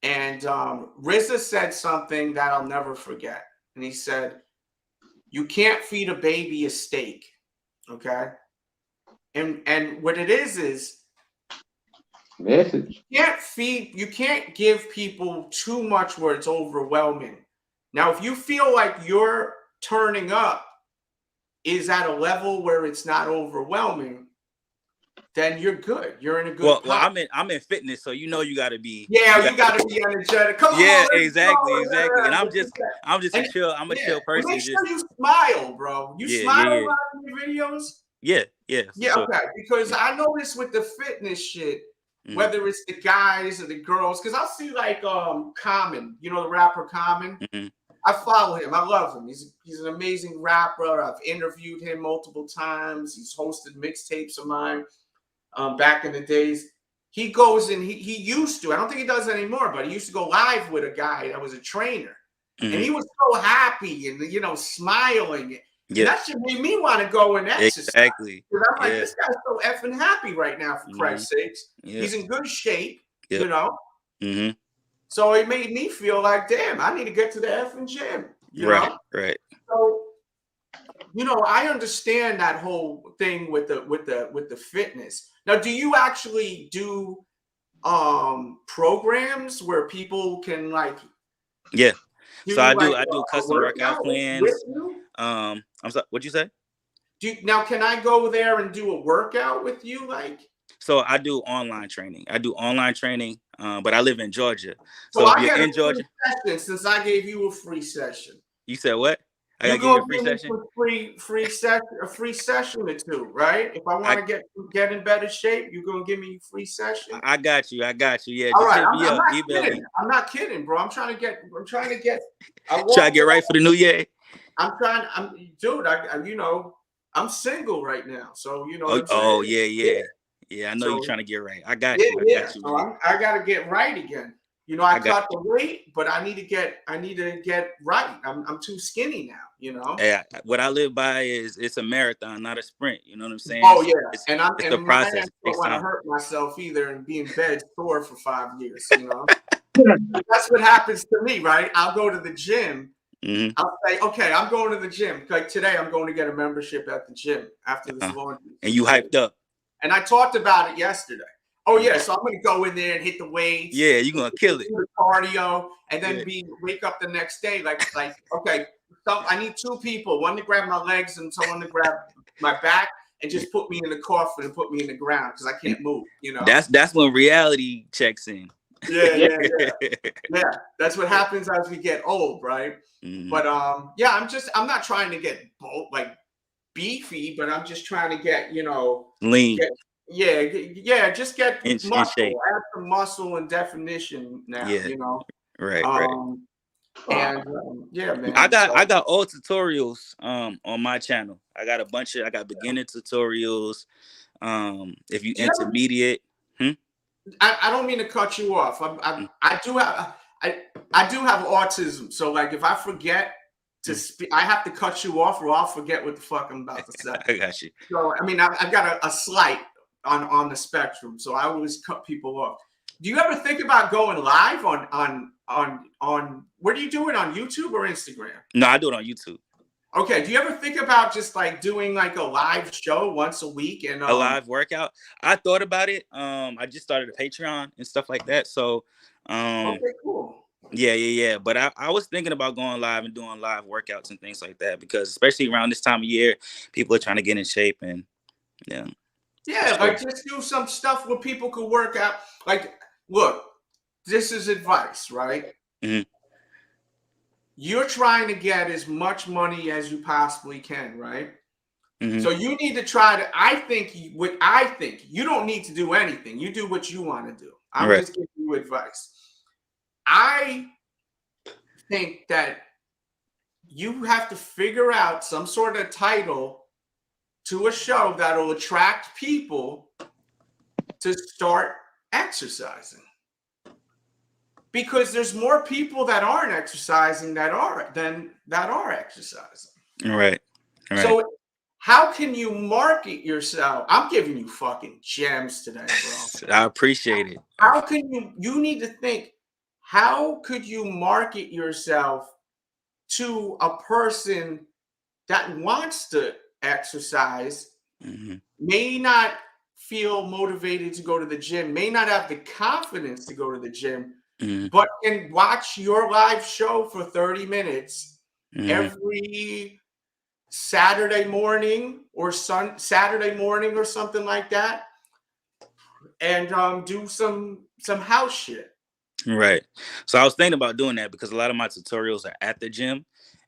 And RZA said something that I'll never forget. And he said, you can't feed a baby a steak, okay? And what it is message. You can't give people too much where it's overwhelming. Now, if you feel like your turning up is at a level where it's not overwhelming, then you're good. You're in a good well, I'm in fitness, so you know you gotta be you gotta be energetic. Come on, exactly. And I'm just a chill person. Make sure you smile, bro. You smile a lot in your videos. Yeah. Sure. Okay. Because I notice with the fitness shit, whether it's the guys or the girls, because I'll see like Common, you know, the rapper Common. I follow him. I love him. He's an amazing rapper. I've interviewed him multiple times. He's hosted mixtapes of mine back in the days. He goes and he used to. I don't think he does anymore, but he used to go live with a guy that was a trainer, and he was so happy and smiling. Yeah. That should make me want to go and exercise. Exactly. Because I'm like, this guy's so effing happy right now, for Christ's sakes. He's in good shape, you know. So it made me feel like, damn, I need to get to the effing gym. You know? Right. So, you know, I understand that whole thing with the fitness. Now, do you actually do programs where people can like? Yeah. So I do custom workout plans. I'm sorry, what'd you say? Now, can I go there and do a workout with you? Like, so I do online training. But I live in Georgia. So if you're in Georgia, since I gave you a free session. You said what? I gotta give you a free session. A free session or two, right? If I want to get in better shape, you're gonna give me a free session. I got you. Yeah. All right. I'm not kidding, bro. I'm trying to get. Try to get right for the new year. Dude. I'm single right now, so you know. Yeah. I know you're trying to get right. I got you. So I got to get right again. You know, I cut the weight, but I need to get right. I'm too skinny now, you know. Yeah, what I live by is it's a marathon, not a sprint. You know what I'm saying? Oh yeah, it's the process. I don't want to hurt myself either and be in bed sore for 5 years. You know, that's what happens to me, right? I'll go to the gym. I'll say, okay, I'm going to the gym. Like today, I'm going to get a membership at the gym after this laundry. And you hyped up. And I talked about it yesterday. Oh yeah, so I'm gonna go in there and hit the weights. Yeah, you're gonna kill it. Do the cardio, and then wake up the next day like okay. So I need 2 people, one to grab my legs and someone to grab my back, and just put me in the coffin and put me in the ground because I can't move. You know. That's when reality checks in. Yeah. That's what happens as we get old, right? But I'm not trying to get beefy, but I'm just trying to get lean. Just get muscle, add some muscle and definition now, you know. Right. And man. I got all tutorials on my channel. I got beginner tutorials. If you intermediate. I don't mean to cut you off. I do have autism, so like if I forget to speak, I have to cut you off, or I'll forget what the fuck I'm about to say. I got you. So I mean, I've got a slight on the spectrum, so I always cut people off. Do you ever think about going live on where do you do it, on YouTube or Instagram? No, I do it on YouTube. Okay. Do you ever think about just like doing like a live show once a week and a live workout? I thought about it. I just started a Patreon and stuff like that. So okay, cool. Yeah. But I was thinking about going live and doing live workouts and things like that, because especially around this time of year, people are trying to get in shape and Yeah, like just do some stuff where people could work out. Like, look, this is advice, right? Mm-hmm. You're trying to get as much money as you possibly can, right? Mm-hmm. So you need to try to, I think you don't need to do anything. You do what you want to do. I'm just giving you advice. I think that you have to figure out some sort of title to a show that'll attract people to start exercising. Because there's more people that aren't exercising than that are exercising. Right. So how can you market yourself? I'm giving you fucking gems today, bro. I appreciate it. How can you need to think, how could you market yourself to a person that wants to exercise, may not feel motivated to go to the gym, may not have the confidence to go to the gym, but can watch your live show for 30 minutes every Saturday morning or Saturday morning or something like that, and do some house shit. Right. So I was thinking about doing that because a lot of my tutorials are at the gym,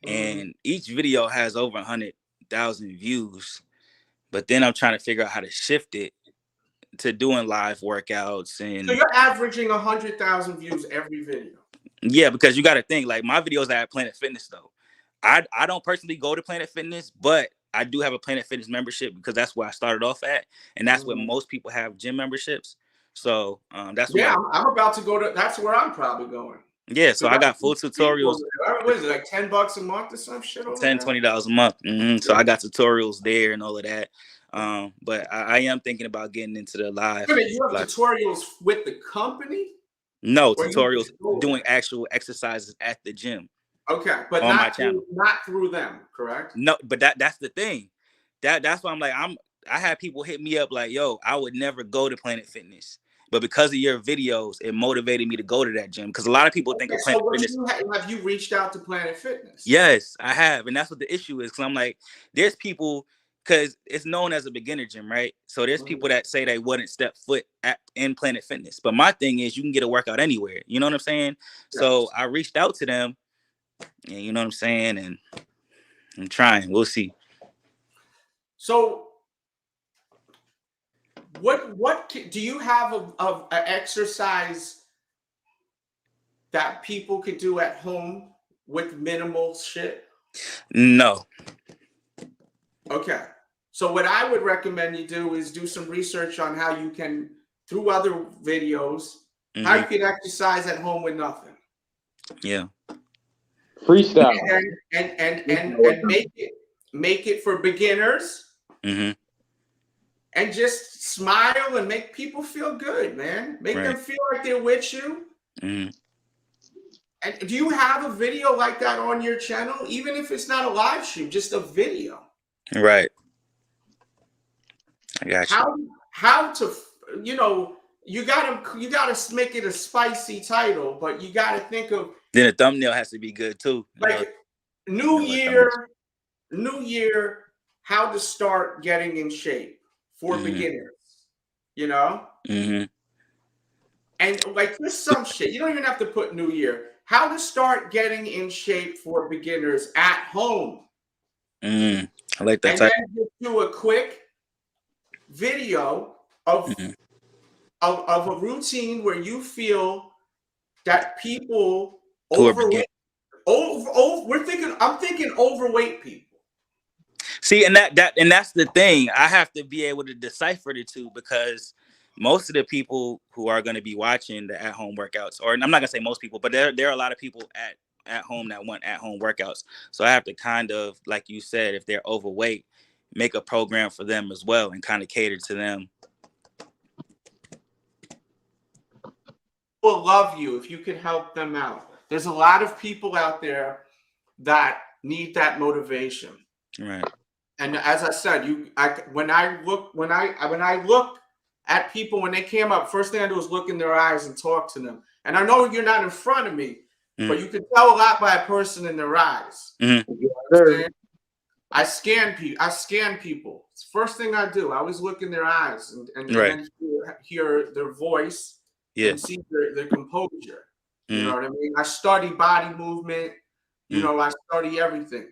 and each video has over 100,000 views. But then I'm trying to figure out how to shift it to doing live workouts. And so you're averaging 100,000 views every video. Yeah, because you got to think, like, my videos are at Planet Fitness though. I don't personally go to Planet Fitness, but I do have a Planet Fitness membership because that's where I started off at, and that's where most people have gym memberships. So that's I'm about to go to. That's where I'm probably going. Yeah, so I got full tutorials. What is it, like $10 a month or some shit? $10, $20 a month. So I got tutorials there and all of that. But I am thinking about getting into the live. Wait a minute, you have tutorials with the company? No, tutorials doing actual exercises at the gym. Okay, but on not my channel. Not through them, correct? No, but that's the thing. That's why I'm like, I had people hit me up like, yo, I would never go to Planet Fitness. But because of your videos, it motivated me to go to that gym. Because a lot of people think of Planet Fitness. Have you reached out to Planet Fitness? Yes, I have. And that's what the issue is. Because I'm like, there's people, because it's known as a beginner gym, right? So there's people that say they wouldn't step foot in Planet Fitness. But my thing is, you can get a workout anywhere. You know what I'm saying? Yes. So I reached out to them. And you know what I'm saying? And I'm trying. We'll see. So what do you have of an exercise that people could do at home with minimal shit? No. Okay. So what I would recommend you do is do some research on how you can, through other videos, how you can exercise at home with nothing. Yeah. Freestyle. And make it for beginners. And just smile and make people feel good, man. Make them feel like they're with you. And do you have a video like that on your channel? Even if it's not a live stream, just a video. Right. I got you. How to, you gotta make it a spicy title, but you gotta think of. Then the thumbnail has to be good too. Like New Year, how to start getting in shape for beginners, And like there's some shit. You don't even have to put New Year. How to start getting in shape for beginners at home. I like that. And then just do a quick video of a routine where you feel that people overweight. I'm thinking overweight people. See, and that's the thing. I have to be able to decipher the two because most of the people who are going to be watching the at-home workouts, or I'm not gonna say most people, but there are a lot of people at home that want at-home workouts. So I have to kind of, like you said, if they're overweight, make a program for them as well and kind of cater to them. Will love you if you could help them out. There's a lot of people out there that need that motivation. Right. And as I said, when I look at people when they came up, first thing I do is look in their eyes and talk to them. And I know you're not in front of me, but you can tell a lot by a person in their eyes. I scan people. It's the first thing I do. I always look in their eyes and then hear their voice and see their composure. You know what I mean? I study body movement. You know, I study everything.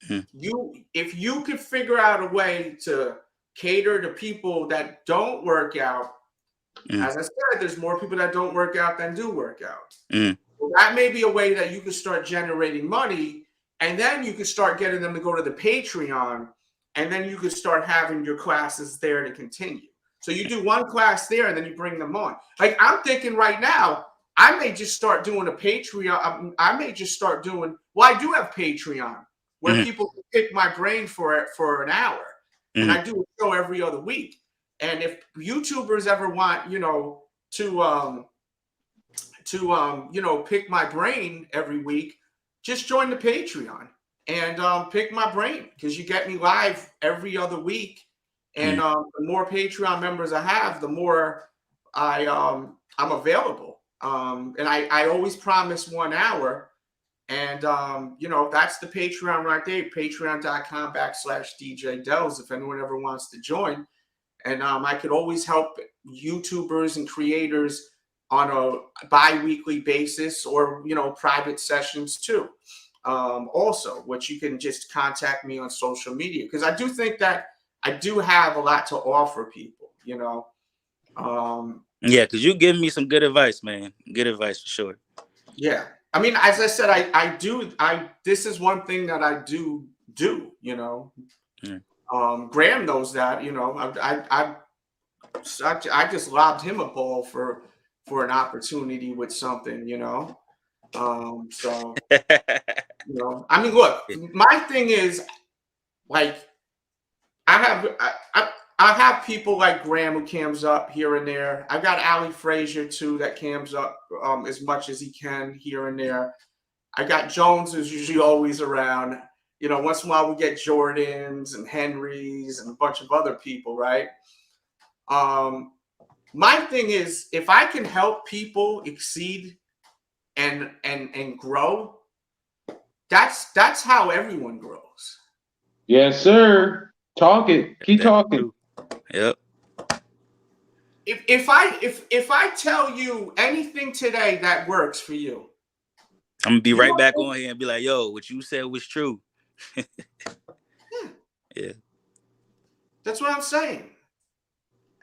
If you could figure out a way to cater to people that don't work out, as I said, there's more people that don't work out than do work out. Well, that may be a way that you could start generating money, and then you could start getting them to go to the Patreon, and then you could start having your classes there to continue. So you do one class there, and then you bring them on. Like I'm thinking right now, I may just start doing a Patreon. I may just start doing. Well, I do have Patreon where people can pick my brain for an hour, and I do a show every other week. And if YouTubers ever want, you know, to pick my brain every week, just join the Patreon and pick my brain, because you get me live every other week. And the more Patreon members I have, the more I'm available. And I always promise 1 hour. And, that's the Patreon right there, patreon.com/DJ Delz, if anyone ever wants to join. And I could always help YouTubers and creators on a bi-weekly basis, or, private sessions too. Also, which you can just contact me on social media, because I do think that I do have a lot to offer people, Yeah, because you give me some good advice, man. Good advice for sure. Yeah. I mean, as I said, this is one thing that I do, Graham knows that, I just lobbed him a ball for an opportunity with something, so, I mean, look, my thing is, like, I have people like Graham who cams up here and there. I've got Ali Frazier too that cams up as much as he can here and there. I got Jones, who's usually always around. Once in a while we get Jordans and Henrys and a bunch of other people, right? My thing is, if I can help people exceed and grow, that's how everyone grows. Yes, sir. Talk it. Keep talking. Yep. If I tell you anything today that works for you, I'm gonna be right back on here and be like, yo, what you said was true. Yeah. That's what I'm saying.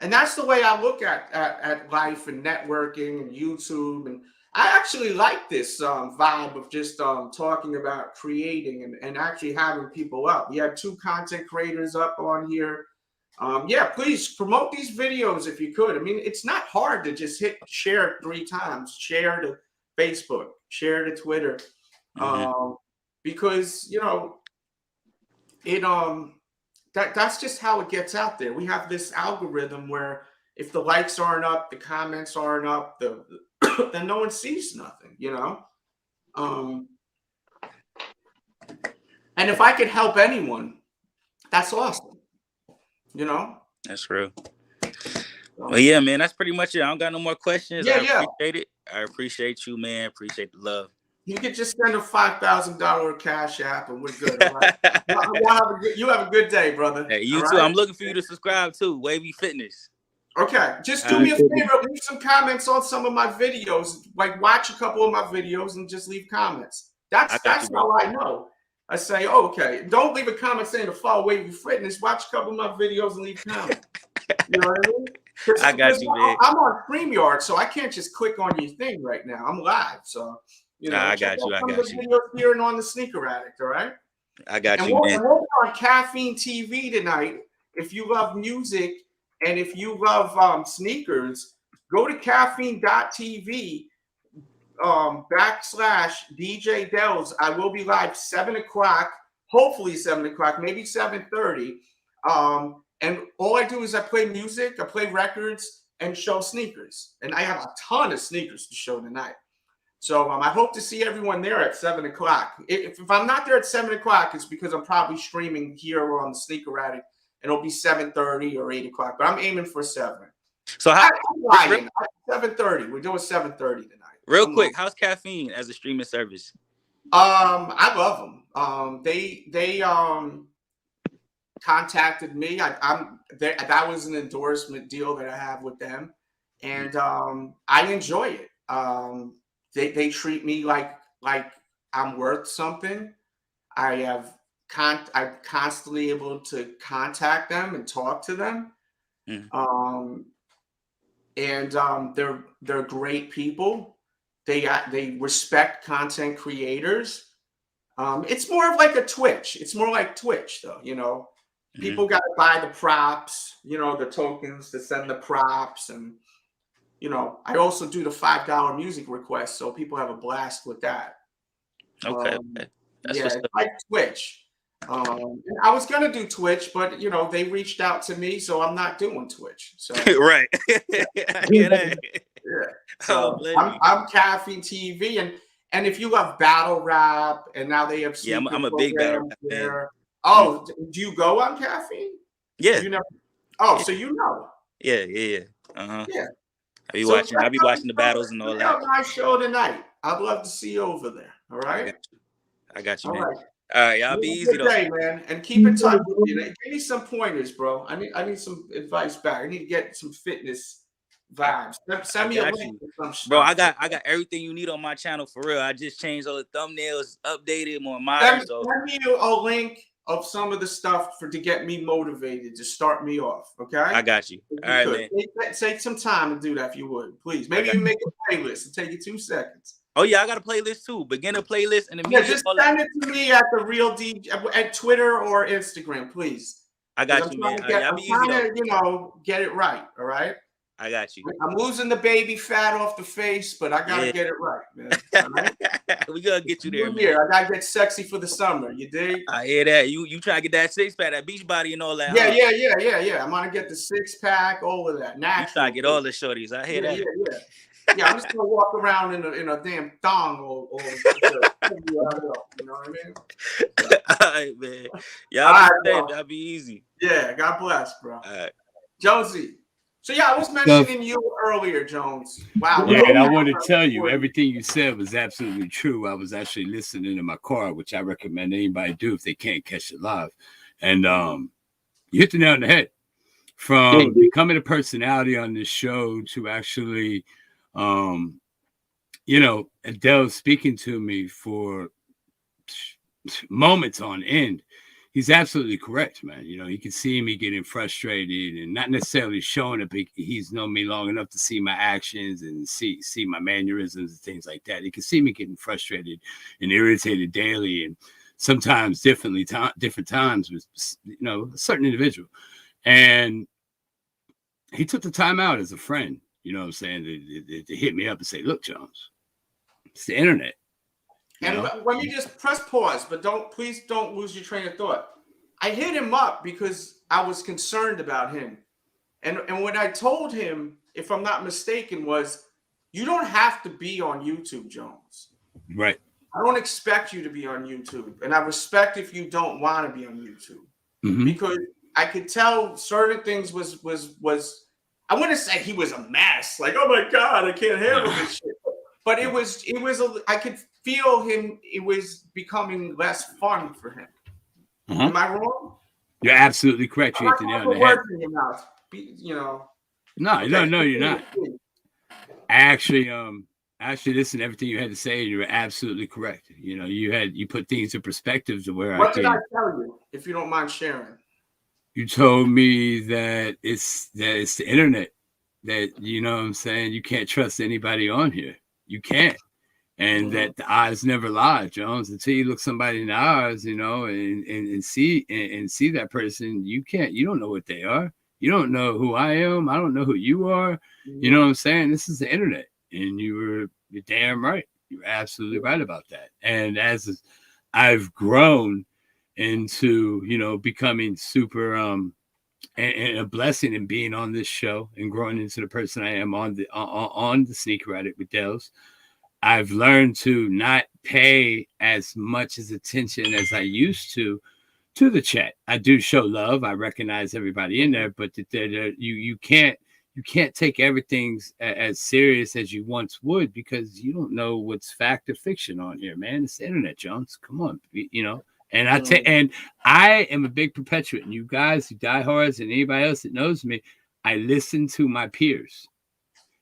And that's the way I look at life and networking and YouTube. And I actually like this vibe of just talking about creating and actually having people up. We had 2 content creators up on here. Yeah, please promote these videos if you could. I mean, it's not hard to just hit share 3 times, share to Facebook, share to Twitter, because that's just how it gets out there. We have this algorithm where if the likes aren't up, the comments aren't up, then no one sees nothing, and if I could help anyone, that's awesome. That's real. Well, yeah, man, that's pretty much it. I don't got no more questions. I appreciate it. I appreciate you, man. Appreciate the love. You could just send a $5,000 cash app and we're good. All right? You have a good day, brother. Hey, you all too. right? I'm looking for you to subscribe too. Wavy Fitness. Okay. Just do me a favor. Leave some comments on some of my videos. Like, watch a couple of my videos and just leave comments. That's how I know. I say, oh, okay. Don't leave a comment saying to follow Wavy Fitness. Watch a couple of my videos and leave comments. You know what I mean? I got you, man. I'm on StreamYard, so I can't just click on your thing right now. I'm live, so I got you. I got you. Videos here and on the Sneaker Addict, all right? I got and you, man. We're on Caffeine TV tonight. If you love music And if you love sneakers, go to caffeine.tv /DJ Delz. I will be live 7 o'clock, hopefully 7 o'clock, maybe 7:30. And all I do is I play music, I play records, and show sneakers. And I have a ton of sneakers to show tonight. So I hope to see everyone there at 7 o'clock. If I'm not there at 7 o'clock, it's because I'm probably streaming here on the Sneaker Addict, and it'll be 7:30 or 8 o'clock. But I'm aiming for 7. So how? 7:30. We're doing 7:30 tonight. Real quick, how's Caffeine as a streaming service? I love them. They contacted me. That was an endorsement deal that I have with them, and I enjoy it. They treat me like I'm worth something. I'm constantly able to contact them and talk to them. They're great people. They respect content creators. It's more of like a Twitch. It's more like Twitch, though. You know, people got to buy the props. You know, the tokens to send the props, and you know, I also do the $5 music request, so people have a blast with that. Okay. It's like Twitch. I was gonna do Twitch, but you know, they reached out to me, so I'm not doing Twitch. So right. Yeah. So I'm Caffeine TV, and if you love battle rap, and now they have I'm a big battle rap fan. Oh, do you go on Caffeine? Yeah. You know. Oh, so you know. Yeah. Yeah. I be watching the battles and all that. My show tonight. I'd love to see you over there. All right. I got you, man. All right. All right, y'all be easy though. Day, man, and keep in touch. Give me some pointers, bro. I need some advice back. I need to get some fitness vibes. Send me a link or some stuff. Bro, I got everything you need on my channel for real. I just changed all the thumbnails, updated more modern. Send me a link of some of the stuff to get me motivated to start me off. Okay. I got you. All right, man. Take some time to do that if you would, please. Maybe you make a playlist and take you 2 seconds. Oh yeah, I got a playlist too. Beginner playlist and just send it to me at the Real DJ at Twitter or Instagram, please. I got you, man. I'm trying to, you know, get it right. All right. I got you. I'm losing the baby fat off the face, but I gotta get it right, man. All right? We gotta get you there, man. I gotta get sexy for the summer. You dig? I hear that. You try to get that 6-pack, that beach body, and all that. Yeah. I'm gonna get the 6-pack, all of that. Natural. You try to get all the shorties. I hear that. Yeah, I'm just gonna walk around in a damn thong or you know what I mean? All right, man. Y'all be easy. Yeah, God bless, bro. All right. Jonesy. So yeah, I was mentioning you earlier, Jones. Wow. Yeah, and I want to tell you, everything you said was absolutely true. I was actually listening in my car, which I recommend anybody do if they can't catch it live. And you hit the nail on the head. From becoming a personality on this show to actually you know, Adele speaking to me for moments on end. He's absolutely correct, man. You know, you can see me getting frustrated and not necessarily showing it, but he's known me long enough to see my actions and see my mannerisms and things like that. He can see me getting frustrated and irritated daily, and sometimes different times with, you know, a certain individual. And he took the time out as a friend, you know what I'm saying, to hit me up and say, look, Jones, it's the internet. And when you just press pause, but please don't lose your train of thought. I hit him up because I was concerned about him. And what I told him, if I'm not mistaken, was you don't have to be on YouTube, Jones. Right. I don't expect you to be on YouTube. And I respect if you don't want to be on YouTube. Because I could tell certain things was I wouldn't say he was a mess. Like, oh my God, I can't handle this shit. But I could feel him. It was becoming less fun for him. Am I wrong? You're absolutely correct. You hit the nail on the head. You know. No, you're not. I actually listened to everything you had to say, and you were absolutely correct. You know, you put things in perspective to where What did I tell you, if you don't mind sharing? You told me that it's the internet, that, you know what I'm saying, you can't trust anybody on here. You can't. And that the eyes never lie, Jones. Until you look somebody in the eyes, you know, and see that person, you don't know what they are. You don't know who I am. I don't know who you are. You know what I'm saying? This is the internet. And you're damn right. You're absolutely right about that. And as I've grown into, you know, becoming super and a blessing in being on this show and growing into the person I am on the Sneaker Addict with Delz, I've learned to not pay as much as attention as I used to the chat. I do show love. I recognize everybody in there, but you can't take everything as serious as you once would, because you don't know what's fact or fiction on here, man. It's the internet, Jones. Come on, you know. And I am a big perpetuant. And you guys, you diehards, and anybody else that knows me, I listen to my peers.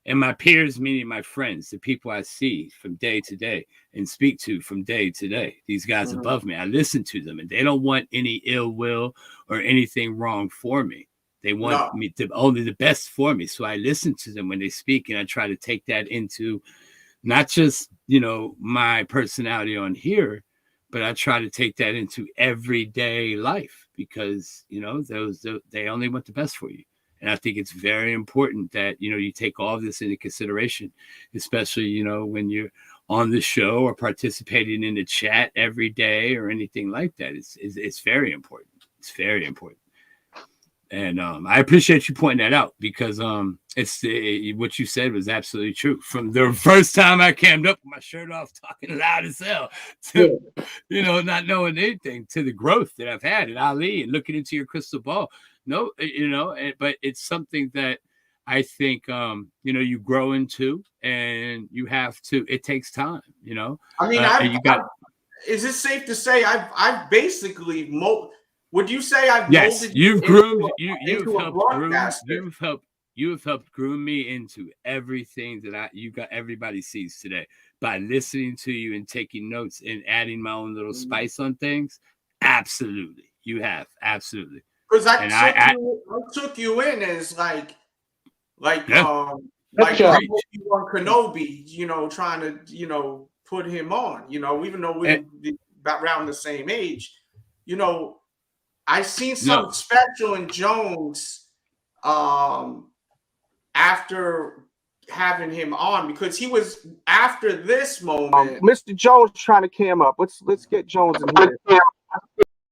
And my peers, meaning my friends, the people I see from day to day and speak to from day to day. These guys above me, I listen to them, and they don't want any ill will or anything wrong for me. They want me to only the best for me. So I listen to them when they speak, and I try to take that into not just, you know, my personality on here, but I try to take that into everyday life, because, you know, they only want the best for you. And I think it's very important that, you know, you take all this into consideration, especially, you know, when you're on the show or participating in the chat every day or anything like that. It's very important. It's very important. And I appreciate you pointing that out, because what you said was absolutely true. From the first time I came up with my shirt off, talking loud as hell, to, you know, not knowing anything, to the growth that I've had at Ali and looking into your crystal ball. No, you know, but it's something that I think, you know, you grow into, and you have to, it takes time, you know. I mean, is it safe to say I've basically would you say I've molded you've groomed, you have helped groom me into everything that everybody sees today by listening to you and taking notes and adding my own little spice on things. Absolutely. You have. Absolutely. Because I took you in as like Kenobi, you know, trying to, you know, put him on, you know, even though we're about around the same age, you know, I seen something special in Jones after having him on, because he was after this moment. Mr. Jones trying to cam up. Let's get Jones in here.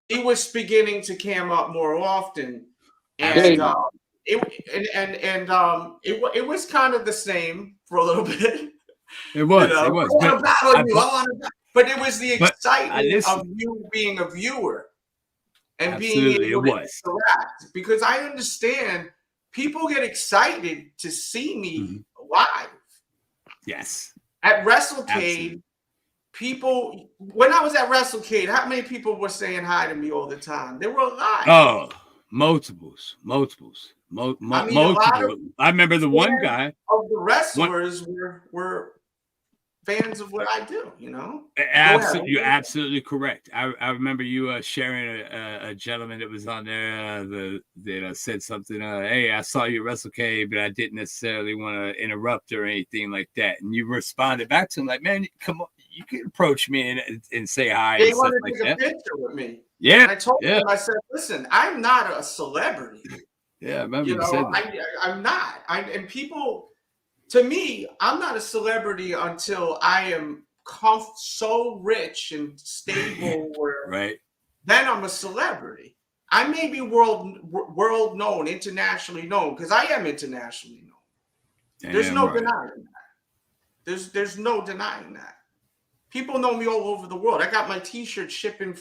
He was beginning to cam up more often, and it was kind of the same for a little bit. It was. You know? It was. But it was the excitement of you being a viewer and being able to interact. Because I understand people get excited to see me live. Yes. At WrestleCade. People, when I was at WrestleCade, how many people were saying hi to me all the time? There were a lot. Oh, multiples. I remember the one guy of the wrestlers were fans of what I do, you know. Absolutely, you're absolutely correct. I remember you sharing a gentleman that was on there that said something. Hey, I saw you at WrestleCade, but I didn't necessarily want to interrupt or anything like that. And you responded back to him like, "Man, come on, you can approach me and say hi." They and wanted stuff to like take a that. picture with me. Yeah, and I told them, I said, "Listen, I'm not a celebrity." Yeah, I remember you said know, that. I'm not. And people. To me, I'm not a celebrity until I am so rich and stable where then I'm a celebrity. I may be world known, internationally known, because I am internationally known. There's no denying that. There's no denying that. People know me all over the world. I got my t-shirt shipping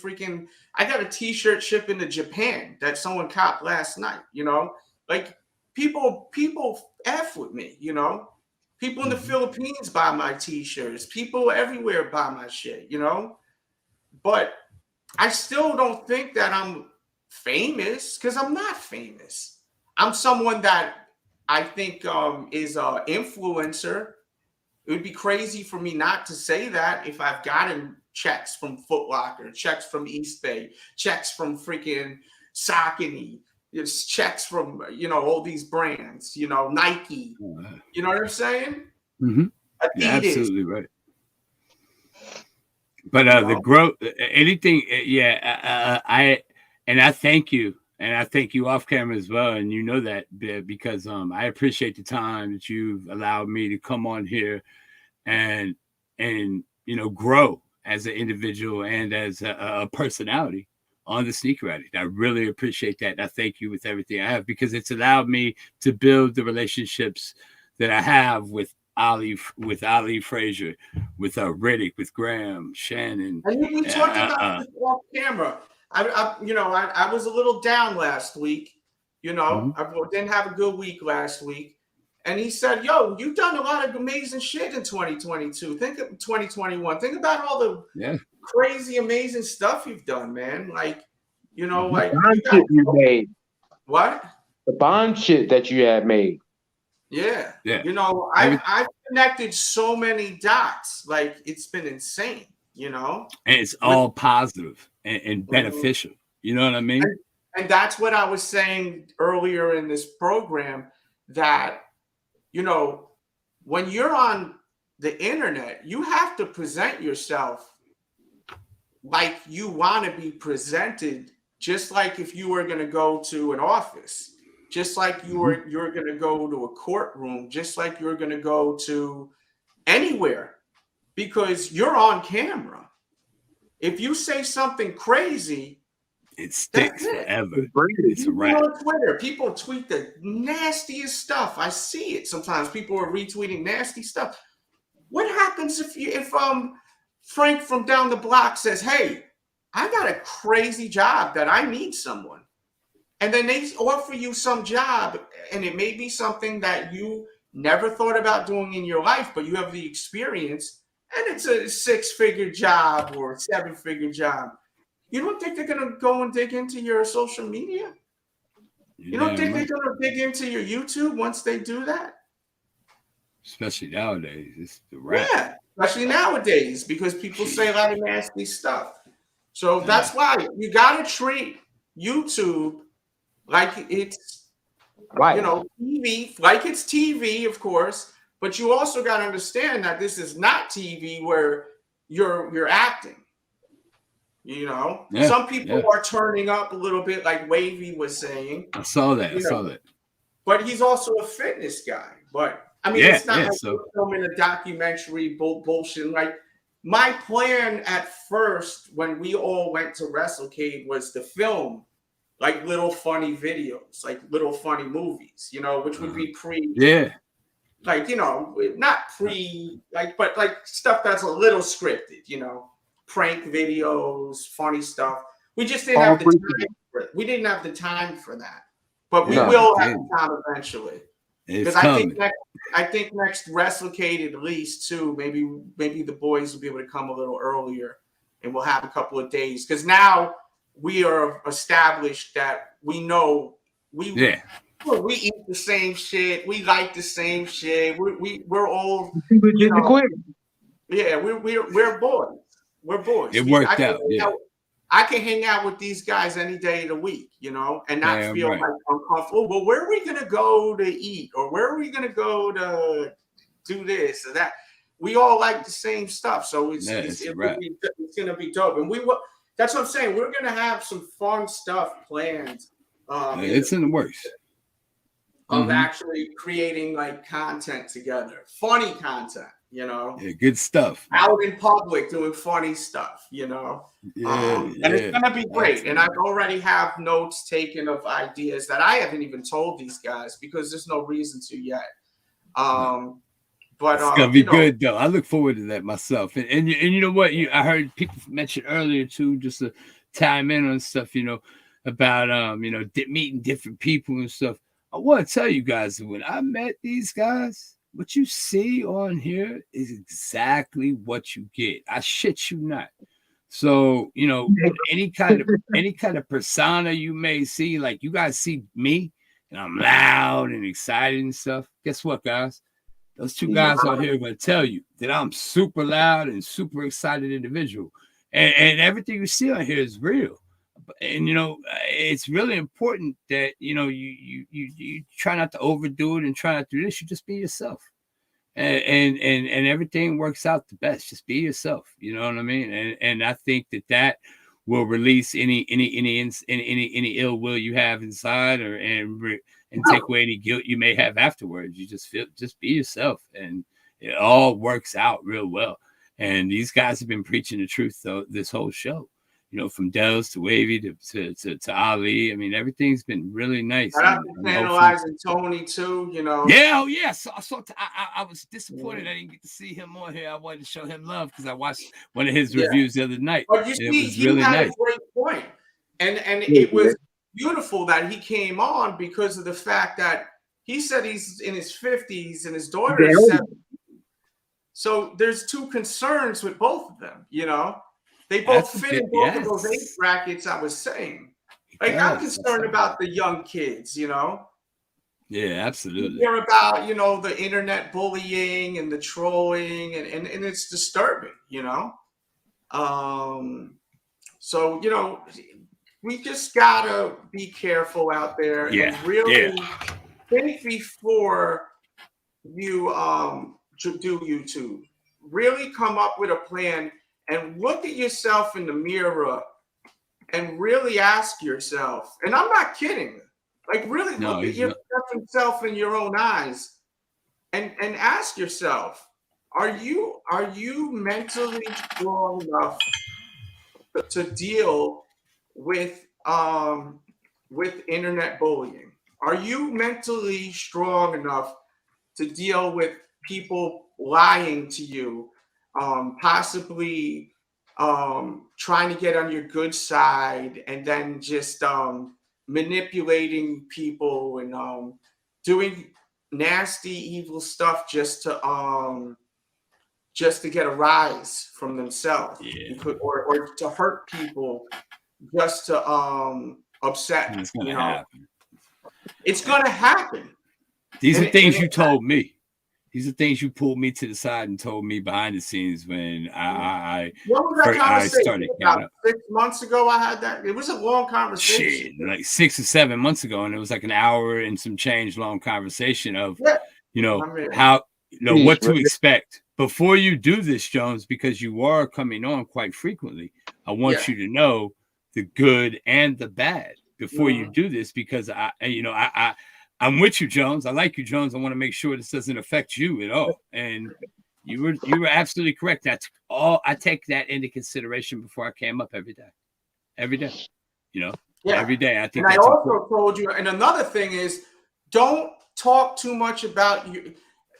I got a t-shirt shipping to Japan that someone copped last night, you know? Like people F with me, you know? People in the Philippines buy my t-shirts. People everywhere buy my shit, you know? But I still don't think that I'm famous, because I'm not famous. I'm someone that I think is an influencer. It would be crazy for me not to say that if I've gotten checks from Foot Locker, checks from East Bay, checks from freaking Saucony. It's checks from, you know, all these brands, you know, Nike. You know what I'm saying? You're absolutely right. But the growth, anything, I thank you. And I thank you off camera as well. And you know that because I appreciate the time that you've allowed me to come on here and grow as an individual and as a personality on the Sneaker Addict. I really appreciate that. And I thank you with everything I have because it's allowed me to build the relationships that I have with Ali Frazier, with Riddick, with Graham, Shannon. And we talked about this off camera. I was a little down last week. I didn't have a good week last week. And he said, yo, you've done a lot of amazing shit in 2022. Think of 2021. Think about all the crazy, amazing stuff you've done, man. Like, like you made. What? The bond shit that you had made. Yeah. I've connected so many dots. Like, it's been insane, And it's all positive and beneficial. You know what I mean? And that's what I was saying earlier in this program, that, when you're on the internet, you have to present yourself like you want to be presented, just like if you were going to go to an office, just like you're going to go to a courtroom, just like you're going to go to anywhere, because you're on camera. If you say something crazy, it sticks forever. It's right. On Twitter, people tweet the nastiest stuff. I see it sometimes. People are retweeting nasty stuff. What happens if Frank from down the block says, "Hey, I got a crazy job that I need someone," and then they offer you some job, and it may be something that you never thought about doing in your life, but you have the experience, and it's a 6-figure job or a 7-figure job. You don't think they're going to go and dig into your social media? You don't think they're going to dig into your YouTube once they do that? Especially nowadays. It's the rap. Yeah, especially nowadays, because people say a lot of nasty stuff. So that's why you got to treat YouTube like it's, TV, like it's TV, of course, but you also got to understand that this is not TV where you're acting. Some people are turning up a little bit, like Wavy was saying. I saw that. But he's also a fitness guy. But I mean, it's not like filming a documentary bullshit. Like, my plan at first, when we all went to WrestleCade, was to film like little funny videos, like little funny movies, which would be not pre, but like stuff that's a little scripted, prank videos, funny stuff. We just didn't have the time for it. We didn't have the time for that. But we will have the time eventually. Because I think next WrestleCade at least too, maybe the boys will be able to come a little earlier and we'll have a couple of days. Because now we are established that we know we eat the same shit, we like the same shit. We're all we're boys. We're boys. It worked out. I can hang out with these guys any day of the week, and not feel like uncomfortable. Well, where are we going to go to eat? Or where are we going to go to do this or that? We all like the same stuff. So it's going to be dope. And that's what I'm saying. We're going to have some fun stuff planned. It's in the works. Of actually creating like content together. Funny content. Good stuff. Out in public doing funny stuff, and it's gonna be great. And I already have notes taken of ideas that I haven't even told these guys because there's no reason to yet. But it's gonna be good though. I look forward to that myself. And you know what? I heard people mention earlier too, just to time in on stuff, about meeting different people and stuff. I want to tell you guys that when I met these guys, what you see on here is exactly what you get. I shit you not. So, any kind of persona you may see, like you guys see me and I'm loud and excited and stuff. Guess what, guys? Those two guys out here are going to tell you that I'm super loud and super excited individual. And everything you see on here is real. And, it's really important that, you try not to overdo it and try not to do this. You just be yourself. And everything works out the best. Just be yourself. You know what I mean? And I think that will release any ill will you have inside, and take away any guilt you may have afterwards. You just be yourself, and it all works out real well. And these guys have been preaching the truth though this whole show. You know, from Delz to Wavy to Ali. I mean, everything's been really nice. Analyzing Tony too, you know. Yeah, oh yeah. So I was disappointed I didn't get to see him on here. I wanted to show him love because I watched one of his reviews the other night. But you see, he really had nice. a great point. And it was beautiful that he came on because of the fact that he said he's in his 50s and his daughter is 70. So there's two concerns with both of them, you know. They both fit in both of those age brackets I was saying. Like, I'm concerned about the young kids, you know. Yeah, absolutely. You hear about, you know, the internet bullying and the trolling, and it's disturbing, you know. So, you know, we just gotta be careful out there and really think before you do YouTube. Really come up with a plan and look at yourself in the mirror and really ask yourself, and I'm not kidding, like really look at yourself in your own eyes and ask yourself, are you mentally strong enough to deal with internet bullying? Are you mentally strong enough to deal with people lying to you, possibly trying to get on your good side, and then just manipulating people and doing nasty, evil stuff just to get a rise from themselves, or to hurt people just to upset. It's gonna happen. It's gonna happen. These are things you told me. These are things you pulled me to the side and told me behind the scenes when I started. About 6 months ago, I had that. It was a long conversation. Shit, like 6 or 7 months ago, and it was like an hour and some change long conversation of, you know, how, you know, what to expect before you do this, Jones, because you are coming on quite frequently. I want you to know the good and the bad before you do this, because I'm with you, Jones. I like you, Jones. I want to make sure this doesn't affect you at all. And you were absolutely correct. That's all. I take that into consideration before I came up every day. You know, every day. I think. And I also told you. And another thing is, don't talk too much about you.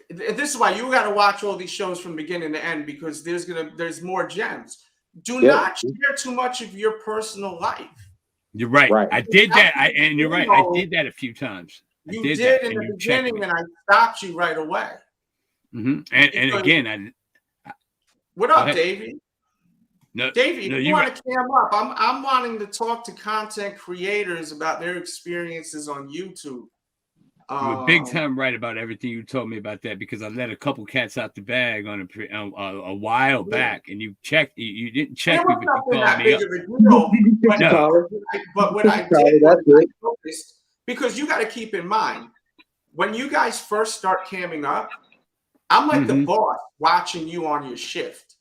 This is why you got to watch all these shows from beginning to end, because there's more gems. Do not share too much of your personal life. You're right. I did that. And you're right. I did that a few times. You did in the beginning, and I stopped you right away. And again, what up, Davey? No, Davey, you want to cam up? I'm wanting to talk to content creators about their experiences on YouTube. You're big time right about everything you told me about that, because I let a couple cats out the bag on a while back, and you checked. You didn't check me, but you called me up. But what I did, I focused. Because you got to keep in mind, when you guys first start camming up, I'm like the boss watching you on your shift.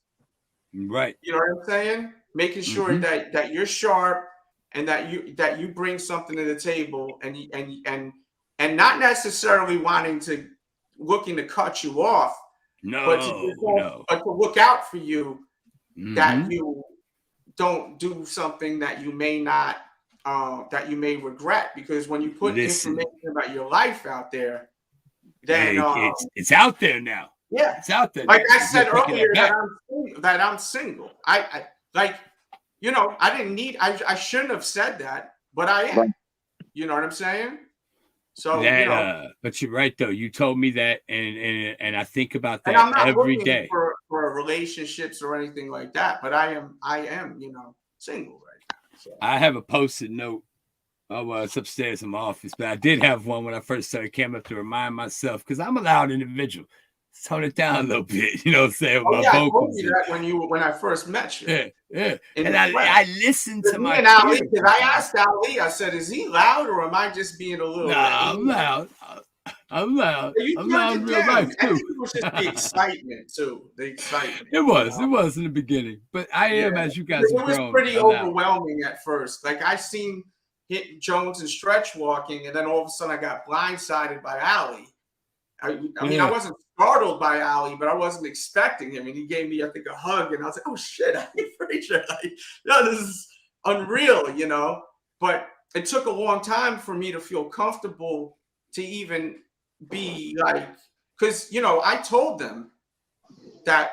Right. You know what I'm saying? Making sure that you're sharp and that you bring something to the table, and not necessarily looking to cut you off. But to look out for you, that you don't do something that you may not. That you may regret, because when you put information about your life out there, then it's out there now. Yeah, it's out there. Like I said earlier, that I'm single. I like, you know, I shouldn't have said that, but I am. You know what I'm saying? So, but you're right though. You told me that, and I think about that I'm not every looking day for relationships or anything like that. But I am, you know, single. So. I have a post-it note. Oh, well, it's upstairs in my office, but I did have one when I first started camming up to remind myself, because I'm a loud individual. Tone it down a little bit, you know what I'm saying? With my vocals. I told you that when I first met you. Yeah. And I listened to my Ali, because I asked Ali, I said, is he loud, or am I just being a little? No, I'm loud. I'm loud. You I'm turned loud it in real down. life I too. think it was just the excitement too. The excitement. It was in the beginning, but I am, as you guys have It was grown, pretty allowed. overwhelming at first. Like I seen Jones and Stretch walking, and then all of a sudden I got blindsided by Ali. I mean, I wasn't startled by Ali, but I wasn't expecting him, and he gave me, I think, a hug, and I was like, "Oh shit, Ali Frazier! Like, no, this is unreal," you know. But it took a long time for me to feel comfortable to even be like, because you know, I told them that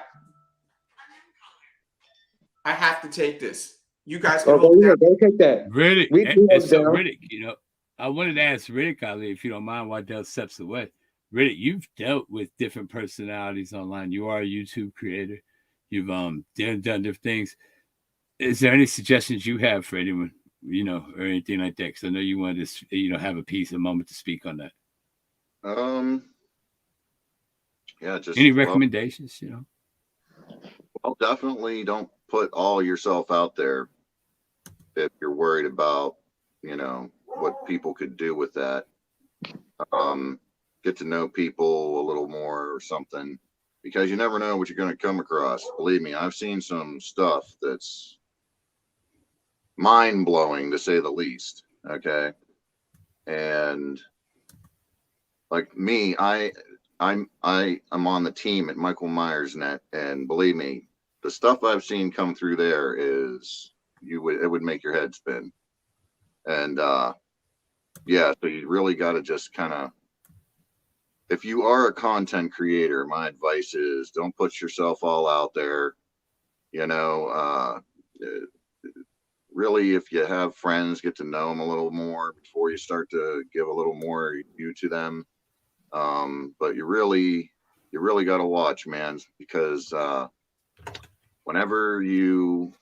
I have to take this. You guys can hold it down. Don't take that. Riddick, We and hold so down. Riddick, you know, I wanted to ask Riddick, Ali, if you don't mind, while Delz steps away. Riddick, you've dealt with different personalities online. You are a YouTube creator. You've done different things. Is there any suggestions you have for anyone, you know, or anything like that? Because I know you wanted to, you know, have a moment to speak on that. Yeah, just any recommendations, you know? Well, definitely don't put all yourself out there if you're worried about, you know, what people could do with that. Get to know people a little more or something, because you never know what you're going to come across. Believe me, I've seen some stuff that's mind-blowing, to say the least. Okay. And like me, I'm on the team at Michael Myers Net, and believe me, the stuff I've seen come through there is it would make your head spin. And yeah, so you really got to just kind of, if you are a content creator, my advice is don't put yourself all out there. You know, really, if you have friends, get to know them a little more before you start to give a little more you to them. But you really got to watch, man, because whenever you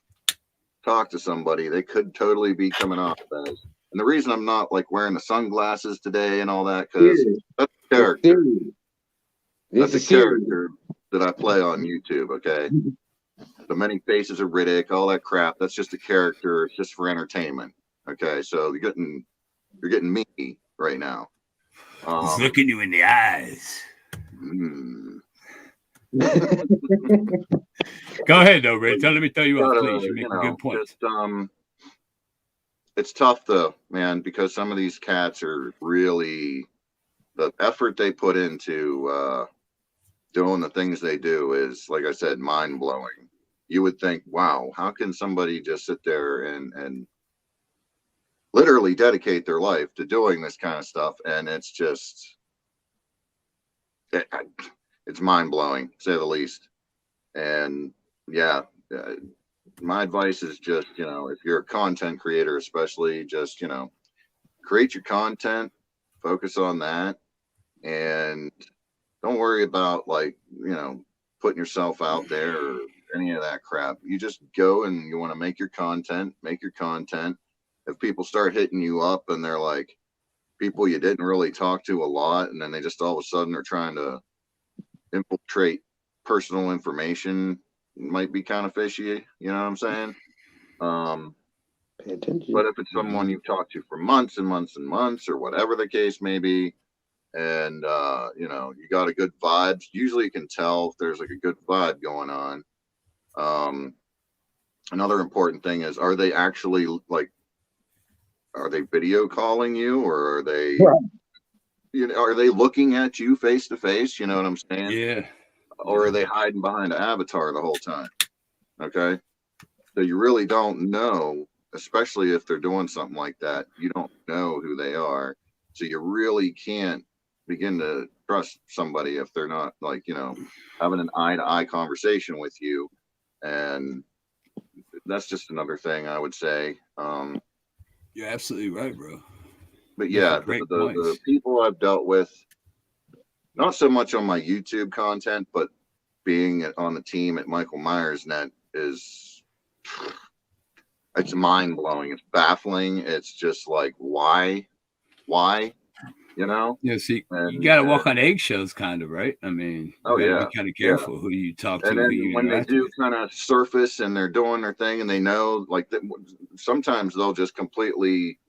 talk to somebody, they could totally be coming off as. And the reason I'm not like wearing the sunglasses today and all that, because that's a character. That's a character that I play on YouTube. Okay. The many faces of Riddick, all that crap. That's just a character. It's just for entertainment. Okay. So you're getting me right now. He's looking you in the eyes. Go ahead, though, Ray. Let me throw you off, please. You're making good points. It's tough, though, man, because some of these cats are really, the effort they put into doing the things they do is, like I said, mind-blowing. You would think, wow, how can somebody just sit there and literally dedicate their life to doing this kind of stuff? And it's just, it's mind-blowing, to say the least. And yeah, my advice is just, you know, if you're a content creator, especially, just, you know, create your content, focus on that, and don't worry about, like, you know, putting yourself out there or any of that crap. You just go and you want to make your content, If people start hitting you up and they're like people you didn't really talk to a lot, and then they just all of a sudden are trying to infiltrate personal information, might be kind of fishy, you know what I'm saying? Pay attention. But if it's someone you've talked to for months and months and months, or whatever the case may be, and you know, you got a good vibe, usually you can tell if there's like a good vibe going on. Another important thing is, are they actually like, are they video calling you, or are they, you know, are they looking at you face to face? You know what I'm saying? Yeah. Or are they hiding behind an avatar the whole time? Okay. So you really don't know, especially if they're doing something like that. You don't know who they are. So you really can't begin to trust somebody if they're not, like, you know, having an eye-to-eye conversation with you. And that's just another thing I would say. You're absolutely right, bro. But yeah, the people I've dealt with, not so much on my YouTube content, but being on the team at Michael Myers Net, is, it's mind-blowing. It's baffling. It's just like, why, you know? Yeah, see, you got to walk on eggshells, kind of, right? I mean, you gotta be kind of careful who you talk to. And then when they do kind of surface and they're doing their thing, and they know, like, sometimes they'll just completely,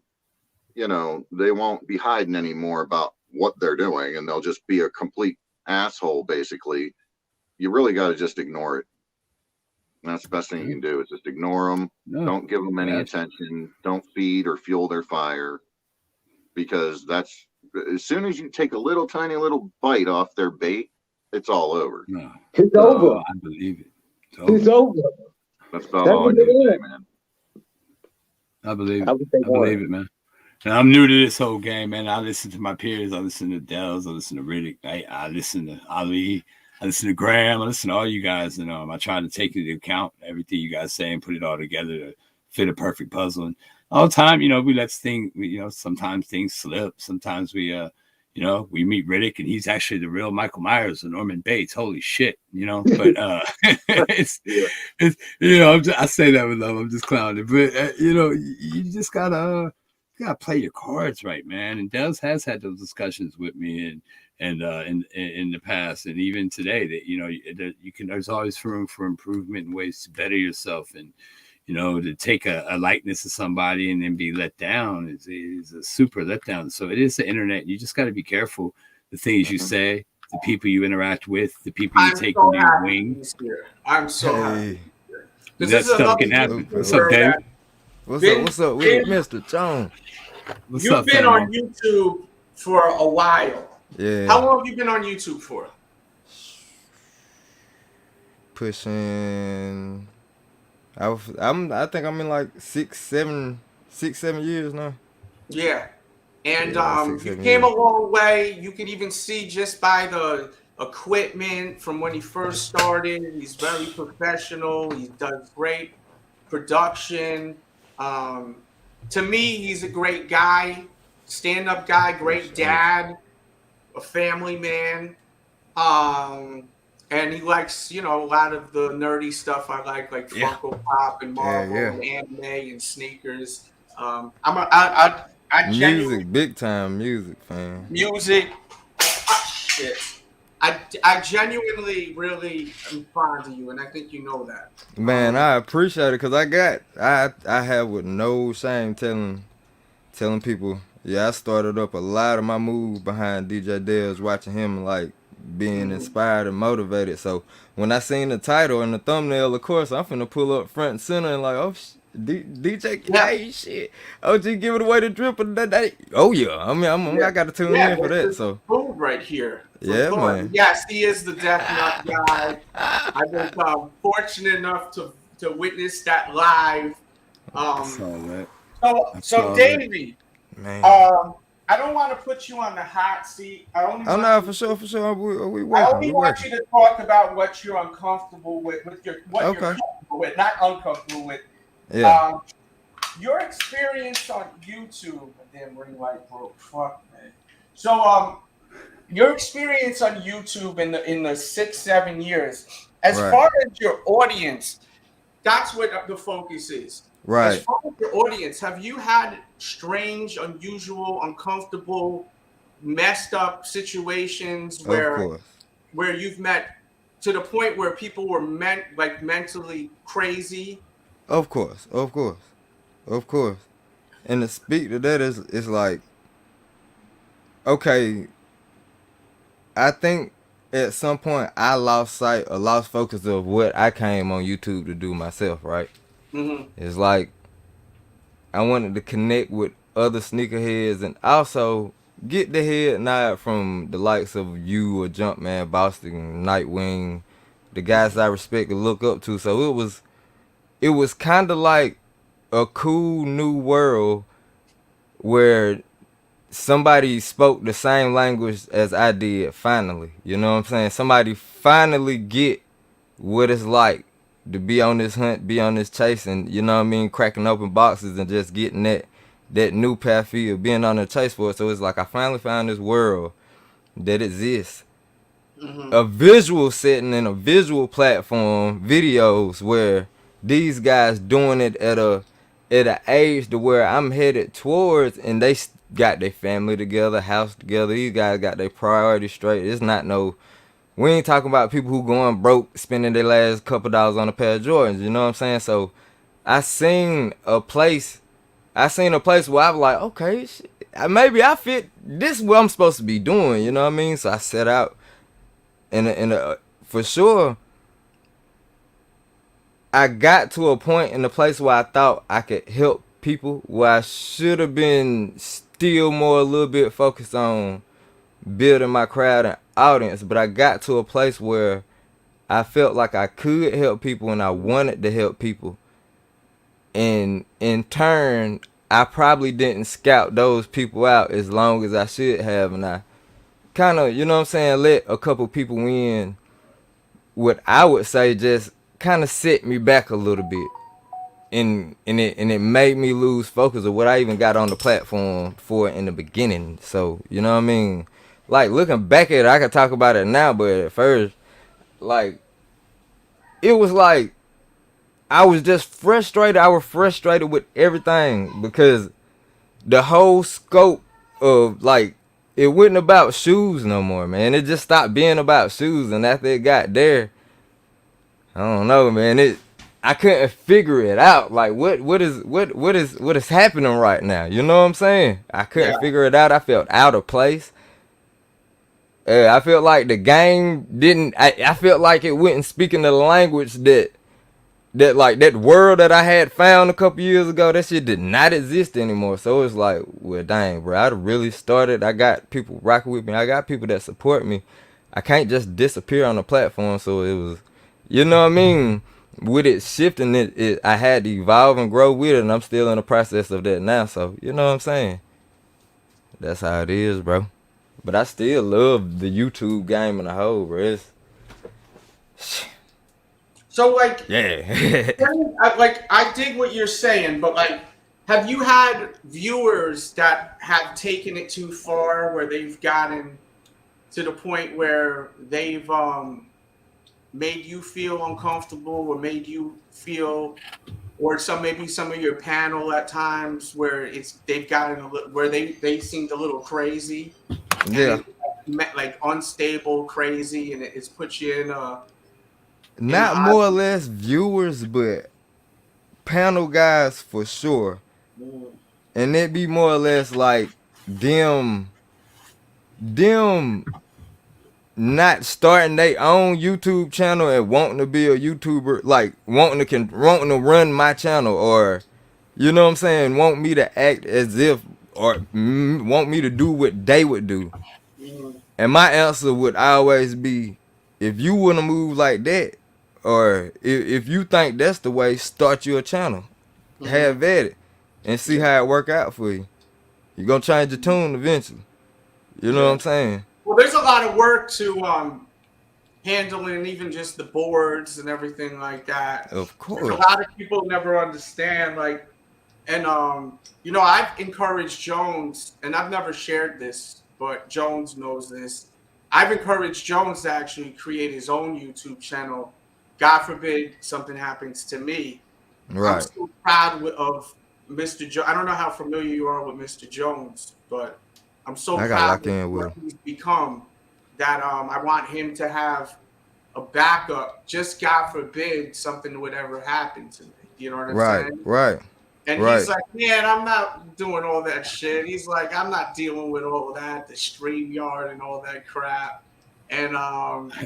you know, they won't be hiding anymore about what they're doing, and they'll just be a complete asshole, basically, you really got to just ignore it. And that's the best thing you can do, is just ignore them. No. Don't give them any attention. Don't feed or fuel their fire, because that's, as soon as you take a little tiny little bite off their bait, it's all over. No. It's over. I believe it. It's over. That's about all I can say, man. I believe it. I believe it, man. And I'm new to this whole game, man. I listen to my peers. I listen to Delz. I listen to Riddick. I listen to Ali. I listen to Graham. I listen to all you guys. And I try to take into account everything you guys say and put it all together to fit a perfect puzzle. And all the time, we let things, sometimes things slip. Sometimes we we meet Riddick and he's actually the real Michael Myers or Norman Bates. Holy shit, but it's I say that with love. I'm just clowning, but you just gotta play your cards right, man. And Delz has had those discussions with me and in the past, and even today, that there's always room for improvement and ways to better yourself, and to take a likeness of somebody and then be let down is a super letdown. So it is the internet. You just got to be careful the things you say, the people you interact with, the people you take under your wing. I'm so happy. That stuff can happen. What's up, Dave? What's up with Mr. Jones? You've been on YouTube for a while. Yeah. How long have you been on YouTube for? Pushing. I think I'm in like 6-7 years now. Yeah. And you 6-7 came a years. long way. You can even see just by the equipment from when he first started. He's very professional. He does great production. To me, he's a great guy, stand-up guy, great dad, a family man. And he likes, a lot of the nerdy stuff I like Funko Pop and Marvel and anime and sneakers. I music, big time music fan. Music, shit. I genuinely really am fond of you, and I think you know that. Man, I appreciate it, because I have with no shame telling people, I started up a lot of my moves behind DJ Delz, watching him being inspired and motivated. So when I seen the title and the thumbnail, of course, I'm finna pull up front and center and DJ, hey, shit, OG give it away the drip of that day. Oh yeah, I got to tune in for that. So boom right here. Yeah, man. Yes, he is the Death Nut guy. I've been fortunate enough to witness that live. So Davey, man. I don't want to put you on the hot seat. For sure. We I only want you to talk about what you're uncomfortable with, you're comfortable with, not uncomfortable with. Yeah. Your experience on YouTube. Damn, ring light broke. Fuck, man. So, your experience on YouTube in the 6-7 years, as far as your audience, that's what the focus is. Right. As far as your audience, have you had strange, unusual, uncomfortable, messed up situations where you've met to the point where people were mentally crazy? Of course. And to speak to that is like, okay, I think at some point I lost focus of what I came on YouTube to do myself, right? Mm-hmm. It's like I wanted to connect with other sneakerheads and also get the head nod from the likes of you or Jumpman, Boston, Nightwing, the guys I respect and look up to. So it was kind of like a cool new world where somebody spoke the same language as I did finally. You know what I'm saying? Somebody finally get what it's like to be on this hunt, be on this chase, and cracking open boxes and just getting that new path of being on the chase for it. So it's like I finally found this world that exists. Mm-hmm. A visual setting and a visual platform, videos where these guys doing it at an age to where I'm headed towards, and they got their family together, house together. These guys got their priorities straight. It's not we ain't talking about people who going broke, spending their last couple dollars on a pair of Jordans. You know what I'm saying? So I seen a place where I was like, okay, shit, maybe I fit, this is what I'm supposed to be doing, you know what I mean? So I set out, and for sure, I got to a point in the place where I thought I could help people, where I should have been still more a little bit focused on building my crowd and audience, but I got to a place where I felt like I could help people and I wanted to help people. And in turn, I probably didn't scout those people out as long as I should have, and I kind of, you know what I'm saying, let a couple people in, what I would say just kind of set me back a little bit, and it made me lose focus of what I even got on the platform for in the beginning. So you know what I mean, like looking back at it, I could talk about it now, but at first, like, it was like I was just frustrated. I was frustrated with everything because the whole scope of, like, it wasn't about shoes no more, man. It just stopped being about shoes, and after it got there, I don't know, man. I couldn't figure it out. Like, what is happening right now? You know what I'm saying? I couldn't figure it out. I felt out of place. I felt like the game didn't. I felt like it wasn't speaking the language that like that world that I had found a couple years ago. That shit did not exist anymore. So it's like, well, dang, bro. I really started. I got people rocking with me. I got people that support me. I can't just disappear on the platform. So it was, you know what I mean? With it shifting, I had to evolve and grow with it, and I'm still in the process of that now. So you know what I'm saying? That's how it is, bro. But I still love the YouTube game in the whole, bro. So, like, yeah. I dig what you're saying, but, like, have you had viewers that have taken it too far, where they've gotten to the point where they've made you feel uncomfortable, or made you feel, or maybe some of your panel at times where they've gotten where they seemed a little crazy, yeah, like unstable, crazy, and it's put you in a not more or less viewers, but panel guys for sure. And it be more or less like them not starting their own YouTube channel and wanting to be a YouTuber, like wanting to run my channel, or you know what I'm saying, want me to act as if, or want me to do what they would do. And my answer would always be, if you want to move like that, or if you think that's the way, start your channel, have at it, and see how it work out for you. You're gonna change your tune eventually. You know what I'm saying? Well, there's a lot of work to handling even just the boards and everything like that. Of course. A lot of people never understand, like, and you know, I've encouraged Jones, and I've never shared this, but Jones knows this. I've encouraged Jones to actually create his own YouTube channel. God forbid something happens to me. Right. I'm so proud of Mr. Jones. I don't know how familiar you are with Mr. Jones, but I'm so proud of what he's become, that I want him to have a backup, just God forbid something would ever happen to me. You know what I'm saying? Right. And he's like, man, I'm not doing all that shit. He's like, I'm not dealing with all of that, the StreamYard and all that crap. And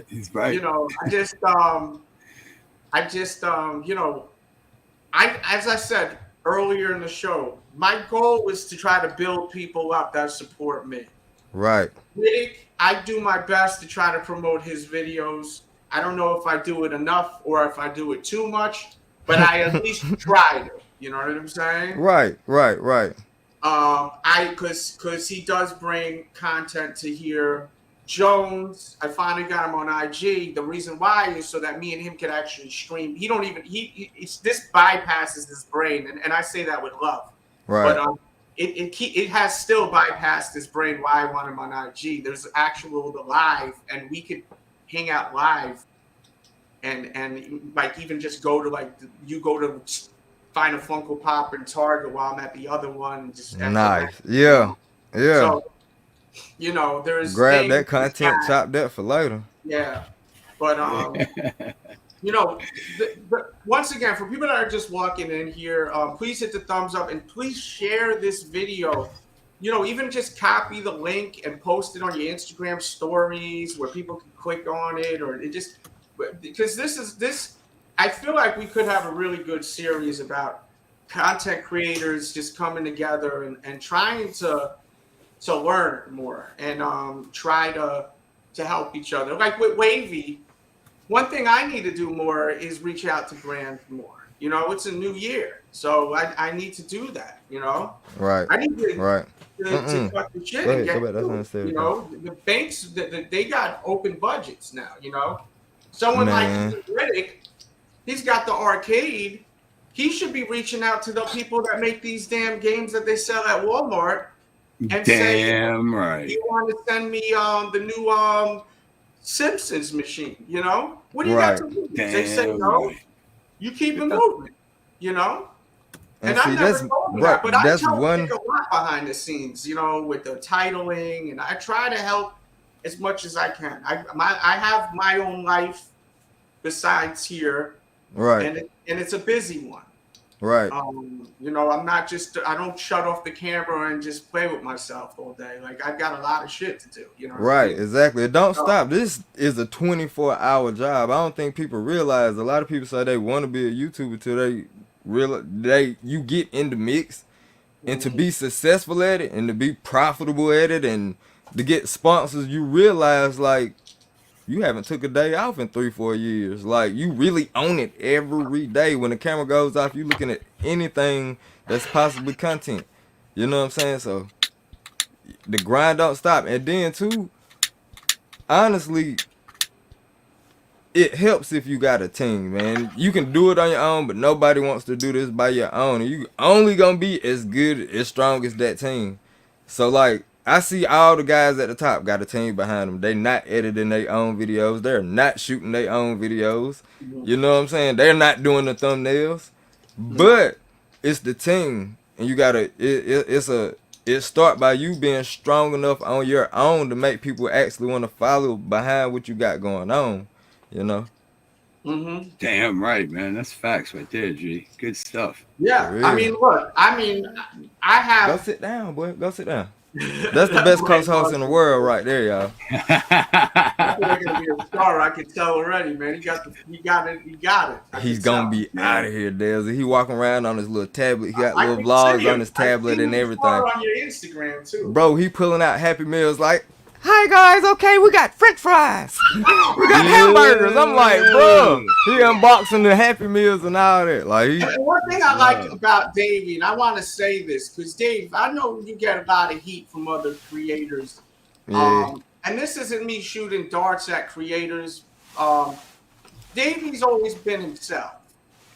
he's right. You know, I just you know, as I said earlier in the show, my goal was to try to build people up that support me. Right. Nick, I do my best to try to promote his videos. I don't know if I do it enough or if I do it too much, but I at least try to. You know what I'm saying? Right. Because he does bring content to here. Jones, I finally got him on IG. The reason why is so that me and him could actually stream. This bypasses his brain, and I say that with love. Right. But it has still bypassed his brain why I want him on IG. There's the live, and we could hang out live, and like even just go to you go to find a Funko Pop in Target while I'm at the other one. Just nice. Yeah. So, you know, there's grab that content, chop that for later. Yeah, but you know, once again, for people that are just walking in here, please hit the thumbs up and please share this video you know, even just copy the link and post it on your Instagram stories where people can click on it, or it just, because this, I feel like we could have a really good series about content creators just coming together and trying to learn more and try to help each other. Like with Wavy, one thing I need to do more is reach out to brands more. You know, it's a new year, so I need to do that. You know, Right. I need to Right. to cut the shit Go and ahead, get go back. That's what I'm through. saying. You know, the banks they got open budgets now. You know, someone Man. like Riddick, he's got the arcade. He should be reaching out to the people that make these damn games that they sell at Walmart and say, Damn right. "You want to send me the new Simpsons machine?" You know, what do you got to lose? They say Damn no. right. You keep it moving. You know. And I see, never that's told you right. that, but I That's tell one. Nick a lot behind the scenes, you know, with the titling, and I try to help as much as I can. I have my own life besides here, Right. and it's a busy one. Right. You know, I don't shut off the camera and just play with myself all day. Like, I've got a lot of shit to do, you know. Right, exactly. It don't stop. This is a 24-hour job. I don't think people realize. A lot of people say they want to be a YouTuber till you get in the mix, and to be successful at it and to be profitable at it and to get sponsors, you realize like you haven't took a day off in 3-4 years. Like, you really own it every day. When the camera goes off, you looking at anything that's possibly content. You know what I'm saying? So the grind don't stop. And then too, honestly, it helps if you got a team, man. You can do it on your own, but nobody wants to do this by your own. And you only gonna be as good, as strong as that team. So like, I see all the guys at the top got a team behind them. They not editing their own videos. They're not shooting their own videos. You know what I'm saying? They're not doing the thumbnails. But it's the team, and you gotta. It start by you being strong enough on your own to make people actually want to follow behind what you got going on. You know. Damn right, man. That's facts right there, G. Good stuff. Yeah, I mean, look, I have. Go sit down, boy. Go sit down. That's the best co-host in the world right there, y'all. That's gonna be a star. I can tell already, man. He got it. He's gonna be out of here, Delz. He walking around on his little tablet. He got little vlogs on his tablet and everything. On your Instagram too, bro. He pulling out Happy Meals like, "Hi guys, okay, we got French fries, we got hamburgers." I'm like, bro, he unboxing the Happy Meals and all that. Like, one thing I like about Davey, and I want to say this because Dave, I know you get a lot of heat from other creators. Yeah. And this isn't me shooting darts at creators. Davey's always been himself,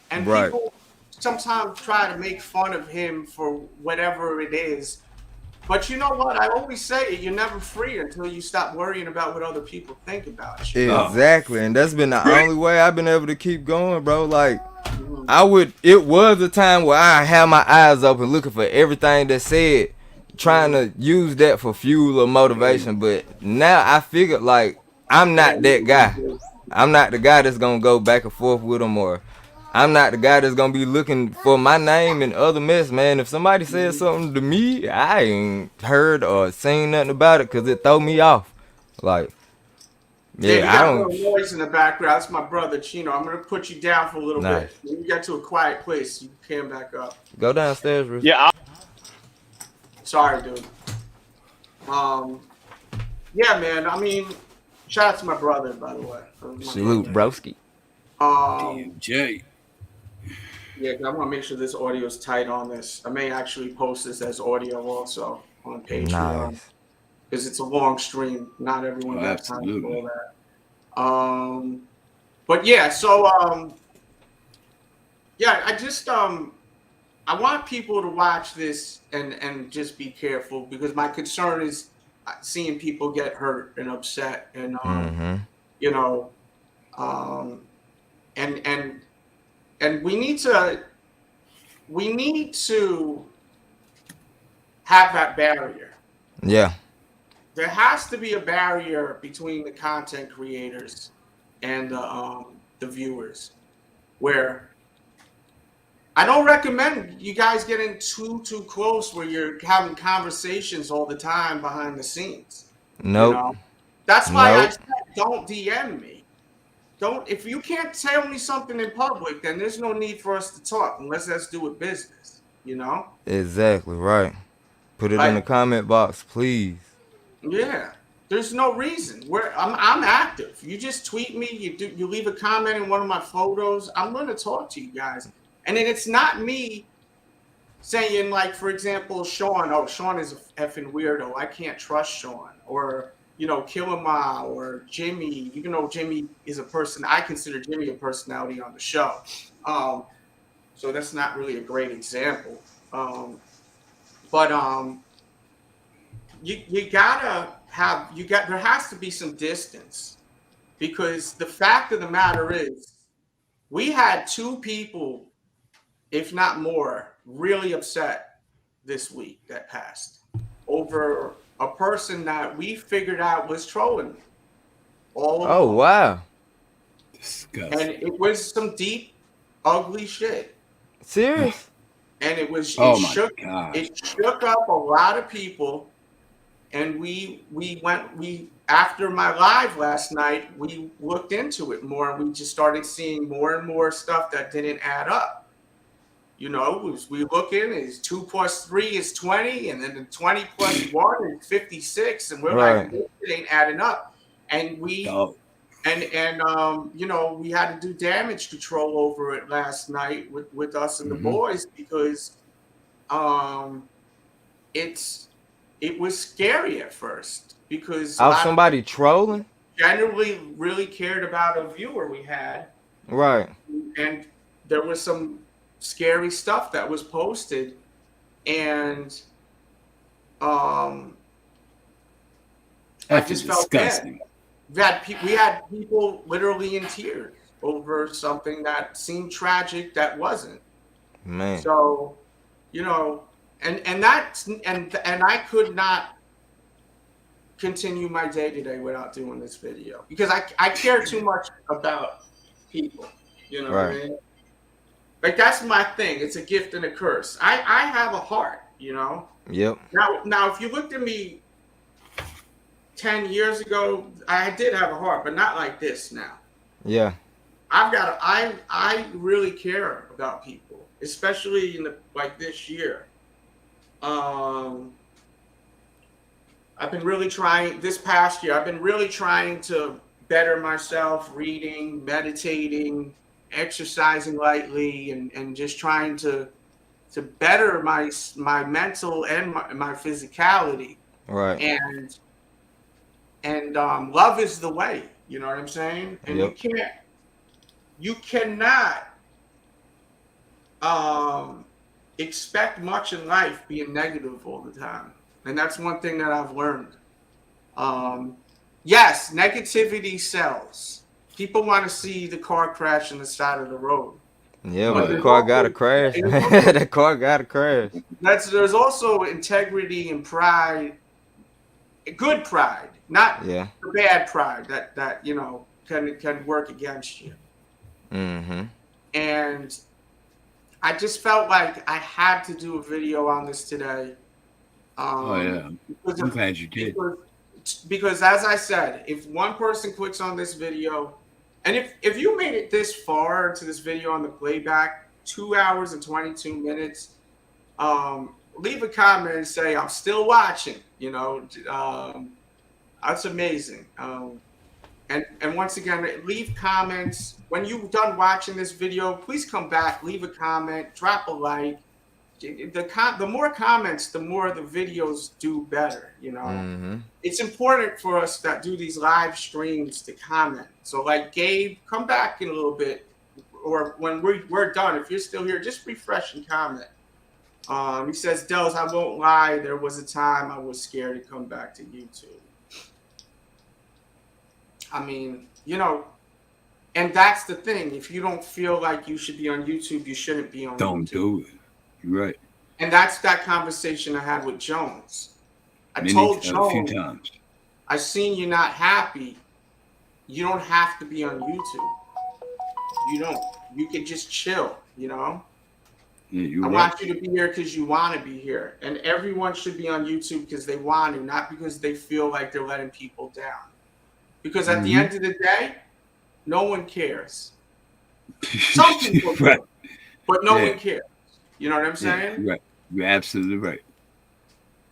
and people sometimes try to make fun of him for whatever it is. But you know what? I always say you're never free until you stop worrying about what other people think about you. Exactly, and that's been the only way I've been able to keep going, bro. Like, it was a time where I had my eyes open looking for everything that said, trying to use that for fuel or motivation. But now I figured, like, I'm not that guy. I'm not the guy that's gonna go back and forth with them, or I'm not the guy that's gonna be looking for my name and other mess, man. If somebody says something to me, I ain't heard or seen nothing about it because it throw me off. Like, yeah, I don't. Little noise in the background. That's my brother Chino. I'm gonna put you down for a little bit. When you get to a quiet place, you can back up. Go downstairs, Rich. Yeah. Sorry, dude. Yeah, man. I mean, shout out to my brother, by the way. Salute, broski. Jay. Yeah, I want to make sure this audio is tight on this. I may actually post this as audio also on Patreon because it's a long stream. Not everyone has time for all that. But yeah, so yeah, I just I want people to watch this and just be careful because my concern is seeing people get hurt and upset and you know, and we need to have that barrier. Yeah. There has to be a barrier between the content creators and the viewers, where I don't recommend you guys getting too close where you're having conversations all the time behind the scenes. You Nope. know, that's why I Nope. said don't DM me. Don't, if you can't tell me something in public, then there's no need for us to talk unless that's do with business. You know? Exactly right. Put it in the Like, comment box, please. yeah. There's no reason. I'm active. You just tweet me, you leave a comment in one of my photos, I'm gonna talk to you guys. And then it's not me saying, like, for example, Sean, oh, Sean is a effing weirdo, I can't trust Sean, or you know, Killama, or Jimmy, even though Jimmy is a person, I consider Jimmy a personality on the show. So that's not really a great example. You gotta have, there has to be some distance, because the fact of the matter is we had 2 people, if not more, really upset this week that passed over a person that we figured out was trolling all along. Oh wow. Disgusting. And it was some deep, ugly shit. Serious? And it was, Oh my God. it shook up a lot of people. And we after my live last night, we looked into it more, and we just started seeing more and more stuff that didn't add up. You know, we look in, is 2 + 3 is 20, and then the 20 + 1 is 56, and we're Right. like, it ain't adding up. And we you know, we had to do damage control over it last night with us and the boys, because it was scary at first, because Somebody trolling? generally really cared about a viewer we had, Right. and there was some scary stuff that was posted, and I just felt disgusting. bad. We had people literally in tears over something that seemed tragic that wasn't. Man. So, you know, and I could not continue my day today without doing this video, because I care too much about people. You know what I mean? Like, that's my thing. It's a gift and a curse. I have a heart, you know? Yep. Now, if you looked at me 10 years ago, I did have a heart, but not like this now. Yeah. I really care about people, especially in like this year. I've been really trying this past year. I've been really trying to better myself, reading, meditating, exercising lightly, and just trying to better my mental and my physicality. Right. And love is the way. You know what I'm saying? And you cannot expect much in life being negative all the time. And that's one thing that I've learned. Yes, negativity sells. People want to see the car crash on the side of the road. Yeah, but the car got to crash. The car got to crash. There's also integrity and pride, good pride, not the bad pride that you know can work against you. Mm-hmm. And I just felt like I had to do a video on this today. Oh yeah, I'm glad you did. Because as I said, if one person clicks on this video, and if you made it this far into this video on the playback, 2 hours and 22 minutes, leave a comment and say, I'm still watching, you know, that's amazing. And once again, leave comments. When you're done watching this video, please come back, leave a comment, drop a like. The more comments, the more the videos do better, you know. It's important for us that do these live streams to comment. So like, Gabe, come back in a little bit, or when we're done, if you're still here, just refresh and comment. He says, Delz, I won't lie, there was a time I was scared to come back to YouTube. I mean, you know, and that's the thing. If you don't feel like you should be on YouTube, you shouldn't be on YouTube. Don't do it. You're right. And that's that conversation I had with Jones. I told Jones, a few times. I seen you not happy. You don't have to be on YouTube. You don't. You can just chill, you know? Yeah, I want you to be here because you want to be here. And everyone should be on YouTube because they want to, not because they feel like they're letting people down. Because at the end of the day, no one cares. Some people do, but no one cares. You know what I'm saying? Right. You're absolutely right.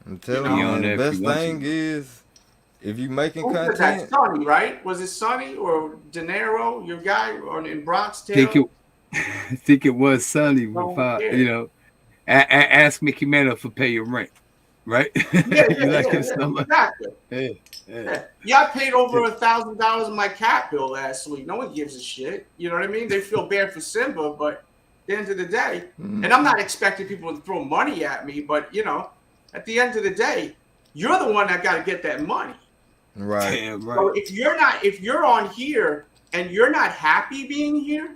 I'm telling you, man, the best thing is if you making content. That Sonny, right? Was it Sonny or De Niro, your guy in Bronx Tale? I think it was Sonny. You know, ask Mickey Mantle for pay your rent, right? Exactly. Yeah, I paid over $1,000 on my cat bill last week. No one gives a shit. You know what I mean? They feel bad for Simba, but at the end of the day, and I'm not expecting people to throw money at me, but you know, at the end of the day, you're the one that got to get that money. Right. Yeah, right. So if you're on here and you're not happy being here,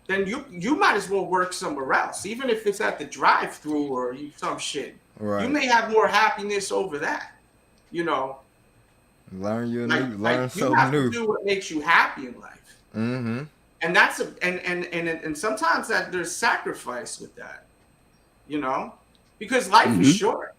then you might as well work somewhere else, even if it's at the drive-through or some shit. Right. You may have more happiness over that. You know. Learn you have to do what makes you happy in life. Mm-hmm. And that's and sometimes that there's sacrifice with that. You know, because life is short.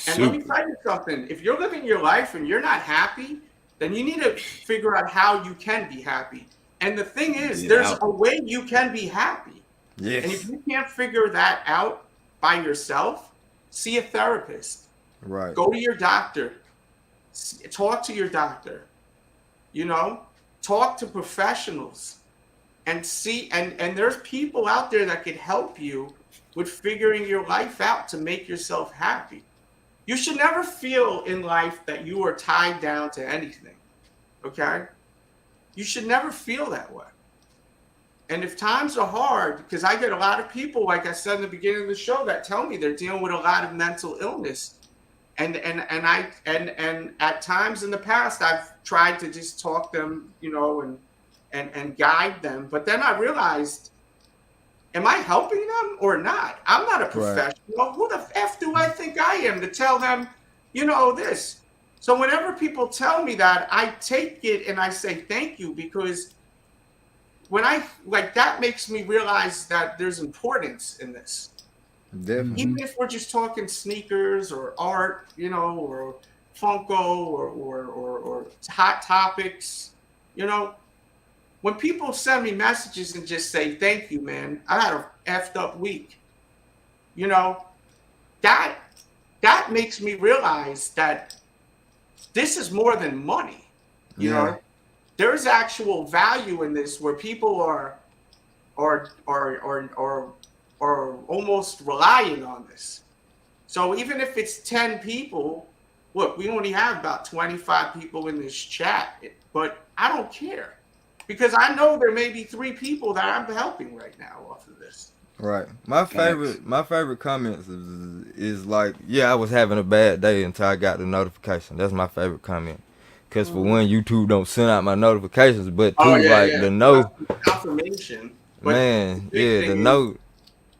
And let me tell you something. If you're living your life and you're not happy, then you need to figure out how you can be happy. And the thing is, there's a way you can be happy. Yes. And if you can't figure that out by yourself, see a therapist. Right. Go to your doctor. Talk to your doctor. You know, talk to professionals and see. And there's people out there that can help you with figuring your life out to make yourself happy. You should never feel in life that you are tied down to anything. Okay? You should never feel that way. And if times are hard, because I get a lot of people, like I said in the beginning of the show, that tell me they're dealing with a lot of mental illness. And at times in the past, I've tried to just talk them, you know, and guide them. But then I realized, am I helping them or not? I'm not a professional. Right. Who the F do I think I am to tell them, you know, this? So whenever people tell me that, I take it and I say thank you, because when that makes me realize that there's importance in this. Definitely. Even if we're just talking sneakers or art, you know, or Funko or hot topics, you know, when people send me messages and just say, thank you, man, I had a effed up week, you know, that makes me realize that this is more than money, you know. There's actual value in this where people are almost relying on this. So even if it's 10 people, look, we only have about 25 people in this chat, but I don't care, because I know there may be 3 people that I'm helping right now off of this. Right. My favorite comments is like, yeah, I was having a bad day until I got the notification. That's my favorite comment. Because for one, YouTube don't send out my notifications, but two, the note. Confirmation. Man, the note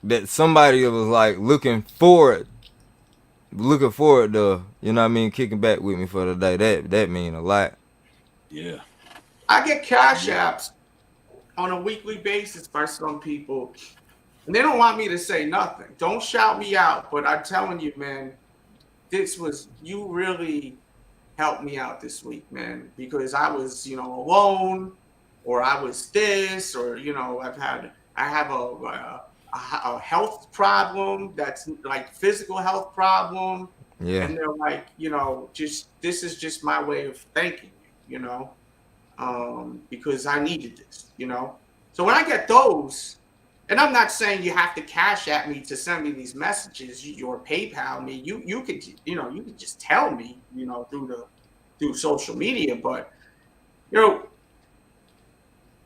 that somebody was like looking forward to, you know what I mean, kicking back with me for the day. That mean a lot. Yeah. I get cash apps on a weekly basis by some people, and they don't want me to say nothing. Don't shout me out, but I'm telling you, man, you really helped me out this week, man, because I was, you know, alone, or I was this, or, you know, I have a health problem that's like physical health problem. Yeah. And they're like, you know, this is just my way of thanking you, you know, because I needed this, you know. So when I get those, and I'm not saying you have to cash at me to send me these messages or PayPal me. You could, you know, you could just tell me, you know, through social media. But, you know,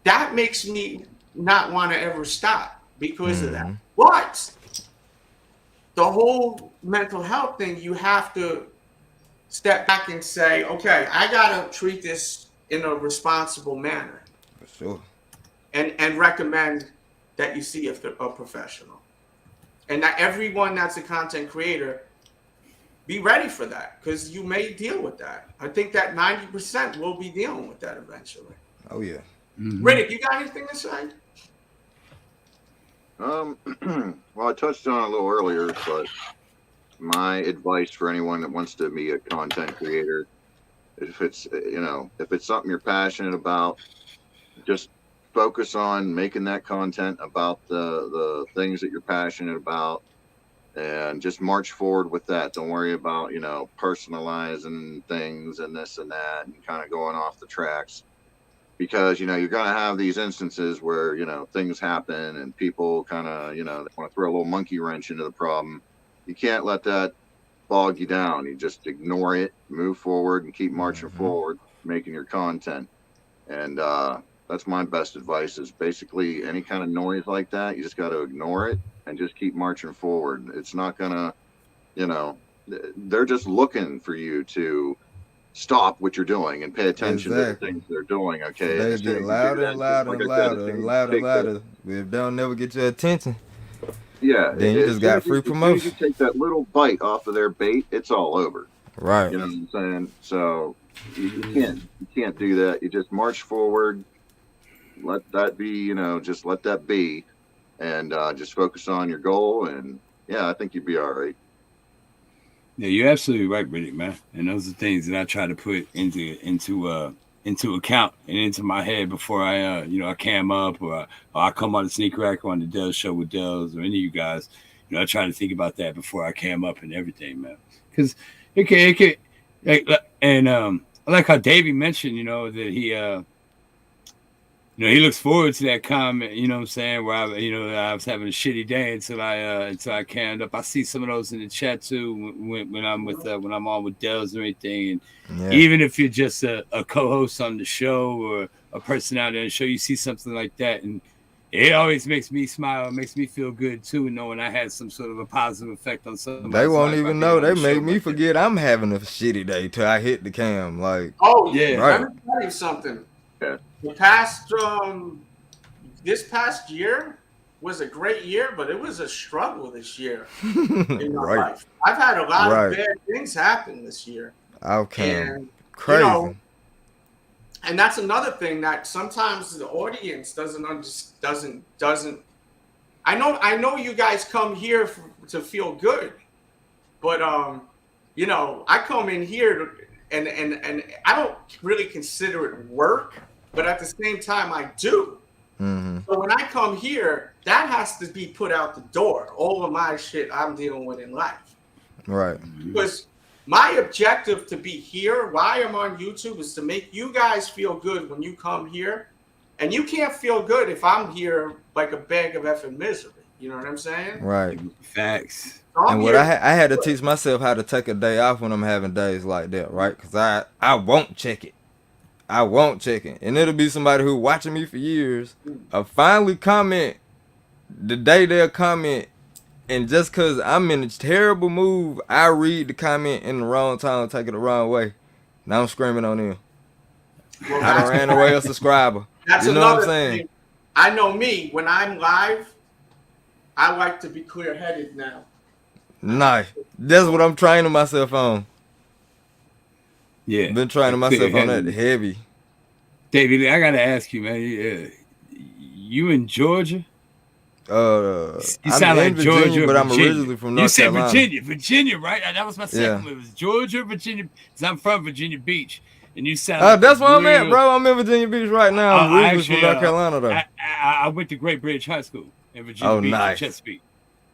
that makes me not want to ever stop because of that. But the whole mental health thing, you have to step back and say, okay, I got to treat this in a responsible manner. For sure. And recommend that you see a professional. And that everyone that's a content creator, be ready for that, because you may deal with that. I think that 90% will be dealing with that eventually. Oh, yeah. Riddick, you got anything to say? Well, I touched on it a little earlier, but my advice for anyone that wants to be a content creator, if it's something you're passionate about, just focus on making that content about the things that you're passionate about, and just march forward with that. Don't worry about personalizing things and this and that and kind of going off the tracks, because you're going to have these instances where things happen and people kind of they want to throw a little monkey wrench into the problem. You can't let that bog you down. You just ignore it, move forward, and keep marching forward, making your content. And that's my best advice, is basically any kind of noise like that, you just got to ignore it and just keep marching forward. It's not gonna, they're just looking for you to stop what you're doing and pay attention to the things they're doing. Okay, They get louder and louder and louder and louder and louder. If they don't never get your attention, then you just got free promotion. As soon as you take that little bite off of their bait, it's all over. Right. You know what I'm saying? So you can't do that. You just march forward. Let that be, just let that be, and just focus on your goal. And yeah, I think you'd be all right. Yeah, you're absolutely right, Riddick, man. And those are things that I try to put into account and into my head before I I cam up or I come on the Sneak Rack on the Delz show with Delz or any of you guys. I try to think about that before I cam up and everything, man. Because it can and like how Davey mentioned, that he he looks forward to that comment, what I'm saying, where I was having a shitty day until I cammed up. I see some of those in the chat too when I'm on with Delz and everything. And even if you're just a co-host on the show or a personality on the show, you see something like that, and it always makes me smile. It makes me feel good too, knowing I had some sort of a positive effect on somebody. They won't even know. They make me forget I'm having a shitty day till I hit the cam. Like, oh yeah, right. Let me tell you something. This past year was a great year, but it was a struggle this year in my life. I've had a lot of bad things happen this year. Okay, and, crazy. And that's another thing that sometimes the audience doesn't. I know you guys come here to feel good, but I come in here and I don't really consider it work. But at the same time, I do. Mm-hmm. So when I come here, that has to be put out the door. All of my shit I'm dealing with in life. Right. Because my objective to be here, why I'm on YouTube, is to make you guys feel good when you come here. And you can't feel good if I'm here like a bag of effing misery. You know what I'm saying? Right. Facts. So and what I had to teach myself how to take a day off when I'm having days like that, right? Because I won't check it. I won't check it. And it'll be somebody who watching me for years. Finally comment the day they'll comment. And just because I'm in a terrible mood, I read the comment in the wrong time, take it the wrong way. Now I'm screaming on them. Well, I done ran away a subscriber. That's you know what I'm saying? Thing. I know me. When I'm live, I like to be clear-headed now. Nice. That's what I'm training myself on. Yeah, been training myself on that heavy. David, I gotta ask you, man. You in Georgia? You sound like Virginia, Georgia, but I'm Virginia. originally from North Carolina. You said Virginia, right? That was my second one. It was Georgia, Virginia. Because I'm from Virginia Beach, and you sound. That's where I'm at, bro. I'm in Virginia Beach right now. I'm originally from North Carolina, though. I went to Great Bridge High School in Virginia Beach, nice. Chesapeake.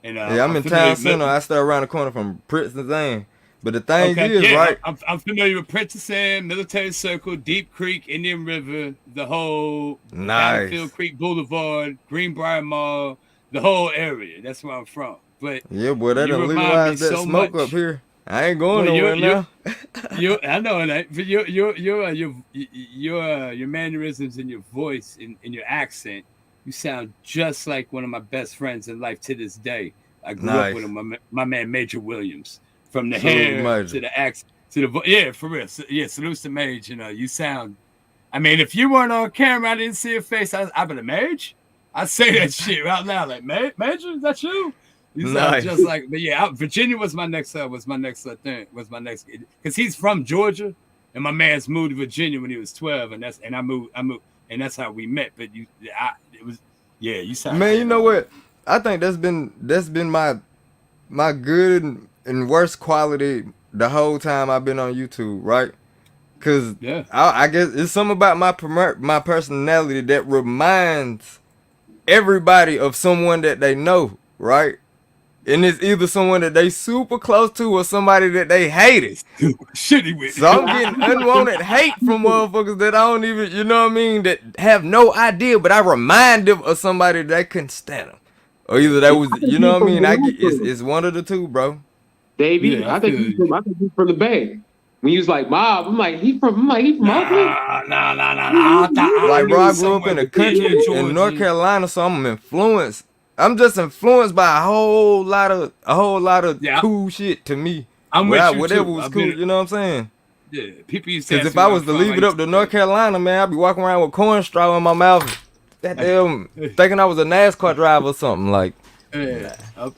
And I'm in Town Center. I stay around the corner from Princeton Zane. But the thing is, right? I'm familiar with Princess Anne, Military Circle, Deep Creek, Indian River, the whole Battlefield Creek Boulevard, Greenbrier Mall, the whole area. That's where I'm from. But yeah, boy, they done legalized that smoke up here. I ain't going nowhere now. I know that, but your mannerisms and your voice and your accent, you sound just like one of my best friends in life to this day. I grew up with him, my man Major Williams. From the hair to the accent to the for real. Salute to Mage. You sound. I mean, if you weren't on camera, I didn't see your face. I'd be like, Mage. I say that shit out loud, like Major. Is that you? You sound just like. But yeah, Virginia was my next thing. Was my next because he's from Georgia, and my man's moved to Virginia when he was 12, and I moved, and that's how we met. But you sound. Man, you know what? I think that's been my good and worst quality the whole time I've been on YouTube, right? Cause Yeah. I guess it's something about my personality that reminds everybody of someone that they know, right? And it's either someone that they super close to or somebody that they hated. Shitty with. So I'm getting unwanted hate from motherfuckers that I don't even, you know what I mean, that have no idea, but I remind them of somebody that couldn't stand them. Or either that was, you know what I mean, it's one of the two, bro. Davey, Yeah, I think he's from the Bay. When you was like mob, I'm like he from Oakland. Nah. Like, bro, I grew up in the country in North Carolina, so I'm influenced. I'm just influenced by a whole lot of cool shit to me. I'm with you whatever too. was cool, you know what I'm saying? Yeah, people used to. Because if I was to leave it up to North Carolina, man, I'd be walking around with corn straw in my mouth, goddamn, thinking I was a NASCAR driver or something. Like, yeah,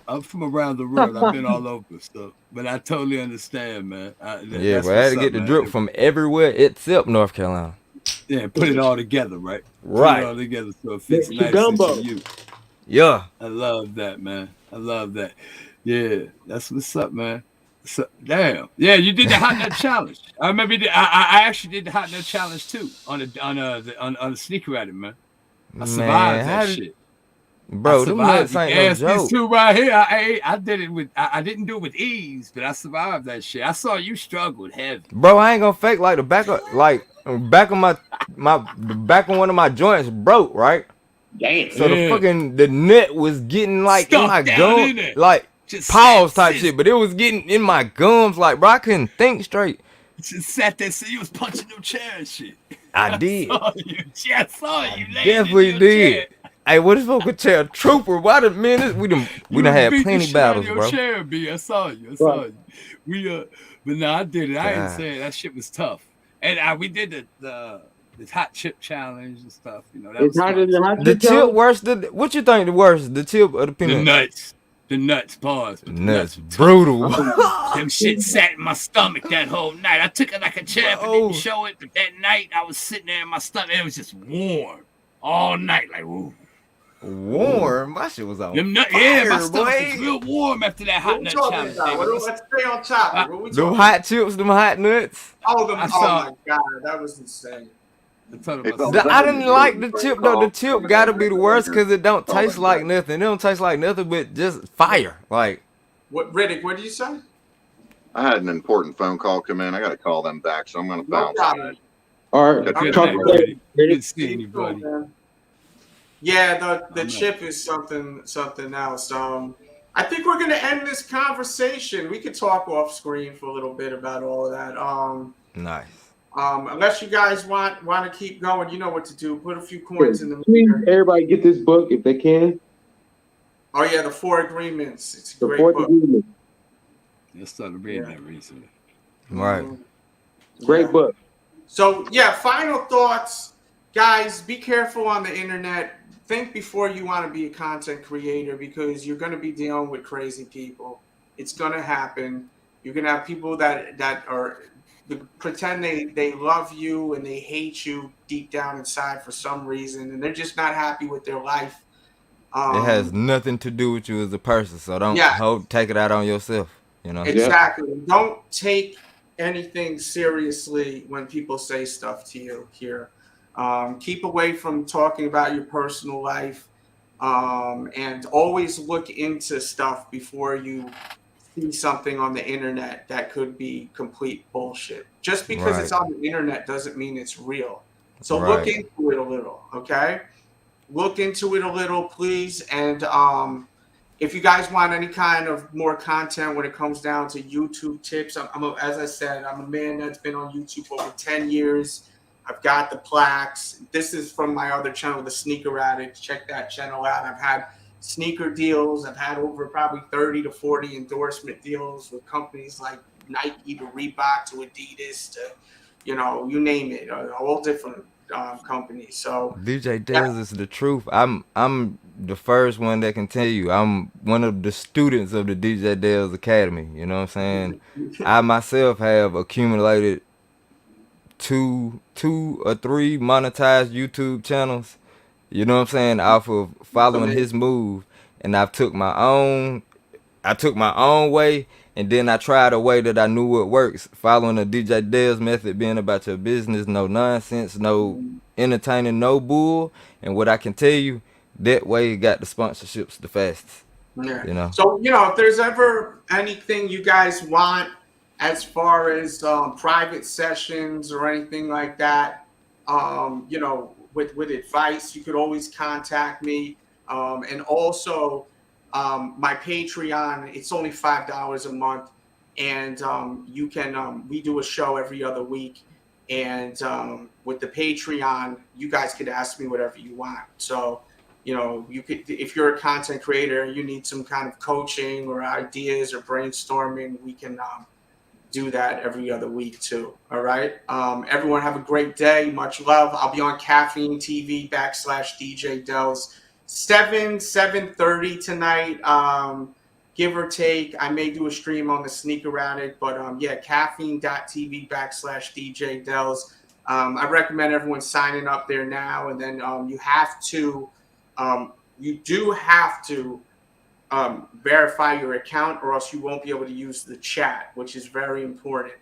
I'm from around the world. I've been all over stuff, but I totally understand, man. Yeah, but I had to get the drip from everywhere except North Carolina. Yeah, put it all together, right? Right. Put it all together so it fits nicely to you. Yeah. I love that, man. I love that. Yeah, that's what's up, man. So, damn. Yeah, you did the hot nut challenge. I remember I actually did the hot nut challenge too on the sneaker at it, man. I survived that shit. Bro, them nuts ain't no joke. These two right here, I did it with. I didn't do it with ease, but I survived that shit. I saw you struggled heavy. Bro, I ain't gonna fake like the back of the back of one of my joints broke, right? Damn. So the net was getting like Stuck in my down gums, in it. like Just pause type shit, but it was getting in my gums, like, bro, I couldn't think straight. Just sat there, so you was punching them chair and shit. I did. I saw you. Definitely did. Hey, what is fucking chair trooper? Why the minutes we done had plenty battles, bro. Chair, B. I saw you. But no, I did it. I ain't saying that shit was tough. And we did the hot chip challenge and stuff. You know, that was the chip worse. What you think the worst? The chip or the peanut? The nuts. The nuts, pause. The nuts brutal. Them shit sat in my stomach that whole night. I took it like a champ and didn't show it, but that night I was sitting there in my stomach. It was just warm all night, like ooh. Warm? My shit was on fire, yeah, my stomach was real warm after that hot nut challenge. Let's stay on topic. Them hot chips, them hot nuts. Oh my god, that was insane. I didn't like the chip though. The chip gotta be the worst because it don't taste like nothing. It don't taste like nothing but just fire. Like, what, Riddick? What did you say? I had an important phone call come in. I got to call them back, so I'm going to bounce. All right, good seeing you, buddy. Yeah, the chip is something else. I think we're gonna end this conversation. We could talk off screen for a little bit about all of that. Nice. Unless you guys want to keep going, you know what to do. Put a few coins in the Please, everybody get this book if they can. Oh yeah, the 4 Agreements. It's a great book. I started reading that recently. Right. Great book. So yeah, final thoughts, guys. Be careful on the internet. Think before you want to be a content creator because you're going to be dealing with crazy people. It's going to happen. You're going to have people that are pretend they love you and they hate you deep down inside for some reason, and they're just not happy with their life. It has nothing to do with you as a person, so don't take it out on yourself. You know exactly. Yeah. Don't take anything seriously when people say stuff to you here. Keep away from talking about your personal life, and always look into stuff before you see something on the internet that could be complete bullshit. Just because it's on the internet doesn't mean it's real. So look into it a little, okay? Look into it a little, please. And if you guys want any kind of more content when it comes down to YouTube tips, as I said, I'm a man that's been on YouTube for over 10 years. I've got the plaques. This is from my other channel, The Sneaker Addict. Check that channel out. I've had sneaker deals. I've had over probably 30 to 40 endorsement deals with companies like Nike to Reebok to Adidas to, you name it, all different companies. So DJ Delz is the truth. I'm the first one that can tell you. I'm one of the students of the DJ Delz Academy. You know what I'm saying? I myself have accumulated two or three monetized YouTube channels, you know what I'm saying, off of following his move. and I took my own way, and then I tried a way that I knew what works, following the DJ Delz method, being about your business, no nonsense, no entertaining, no bull. And what I can tell you, that way got the sponsorships the fastest. Yeah. You know. So, if there's ever anything you guys want as far as private sessions or anything like that, with advice, you could always contact me. And also my Patreon, it's only $5 a month. And you can, we do a show every other week. And with the Patreon, you guys could ask me whatever you want. So, you could, if you're a content creator, you need some kind of coaching or ideas or brainstorming, we can do that every other week too. All right. Everyone have a great day. Much love. I'll be on Caffeine TV /DJ Delz 7:30 tonight. Give or take. I may do a stream on the Sneaker Addict, but yeah, caffeine.tv /DJ Delz. I recommend everyone signing up there now, and then you do have to verify your account, or else you won't be able to use the chat, which is very important.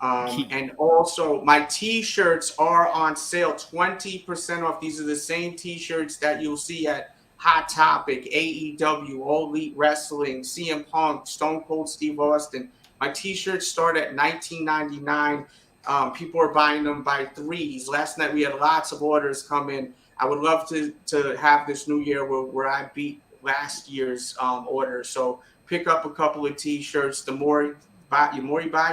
And also, my T-shirts are on sale, 20% off. These are the same T-shirts that you'll see at Hot Topic, AEW, All Elite Wrestling, CM Punk, Stone Cold Steve Austin. My T-shirts start at $19.99. People are buying them by threes. Last night we had lots of orders come in. I would love to have this new year where I beat last year's order. So pick up a couple of T-shirts. The more you buy, the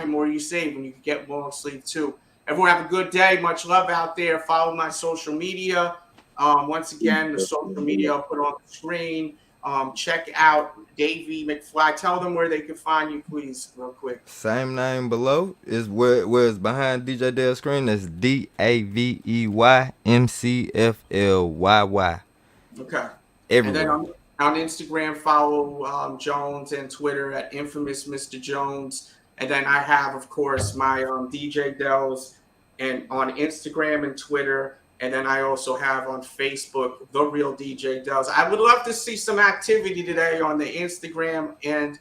more you save, and you can get long sleeve too. Everyone have a good day. Much love out there. Follow my social media. Once again, the social media I'll put on the screen. Check out Davey McFly. Tell them where they can find you, please, real quick. Same name below is where it's behind DJ Delz screen. That's DAVEYMCFLYY. Okay. Everywhere. And then on Instagram, follow Jones, and Twitter at Infamous Mr. Jones. And then I have, of course, my DJ Delz, and on Instagram and Twitter. And then I also have on Facebook, The Real DJ Delz. I would love to see some activity today on the Instagram and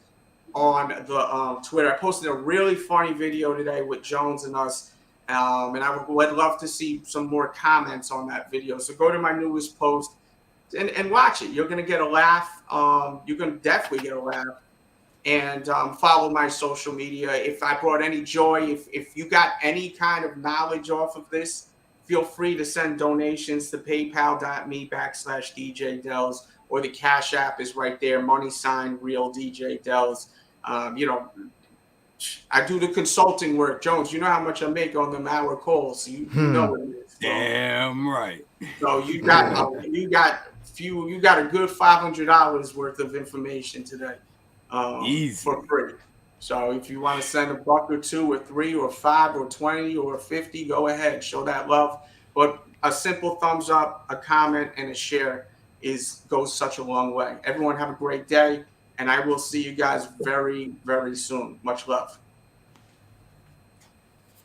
on the Twitter. I posted a really funny video today with Jones and us. And I would love to see some more comments on that video. So go to my newest post and watch it. You're going to get a laugh. You're going to definitely get a laugh. And follow my social media. If I brought any joy, if you got any kind of knowledge off of this, feel free to send donations to paypal.me /DJ Delz, or the Cash App is right there, #Real DJ Delz. I do the consulting work. Jones, you know how much I make on them hour calls. You know what it is. So, damn right. So you got a good $500 worth of information today. Easy. For free. So if you want to send a buck or two or three or 5 or 20 or 50, go ahead, show that love. But a simple thumbs up, a comment, and a share goes such a long way. Everyone have a great day, and I will see you guys very, very soon. Much love.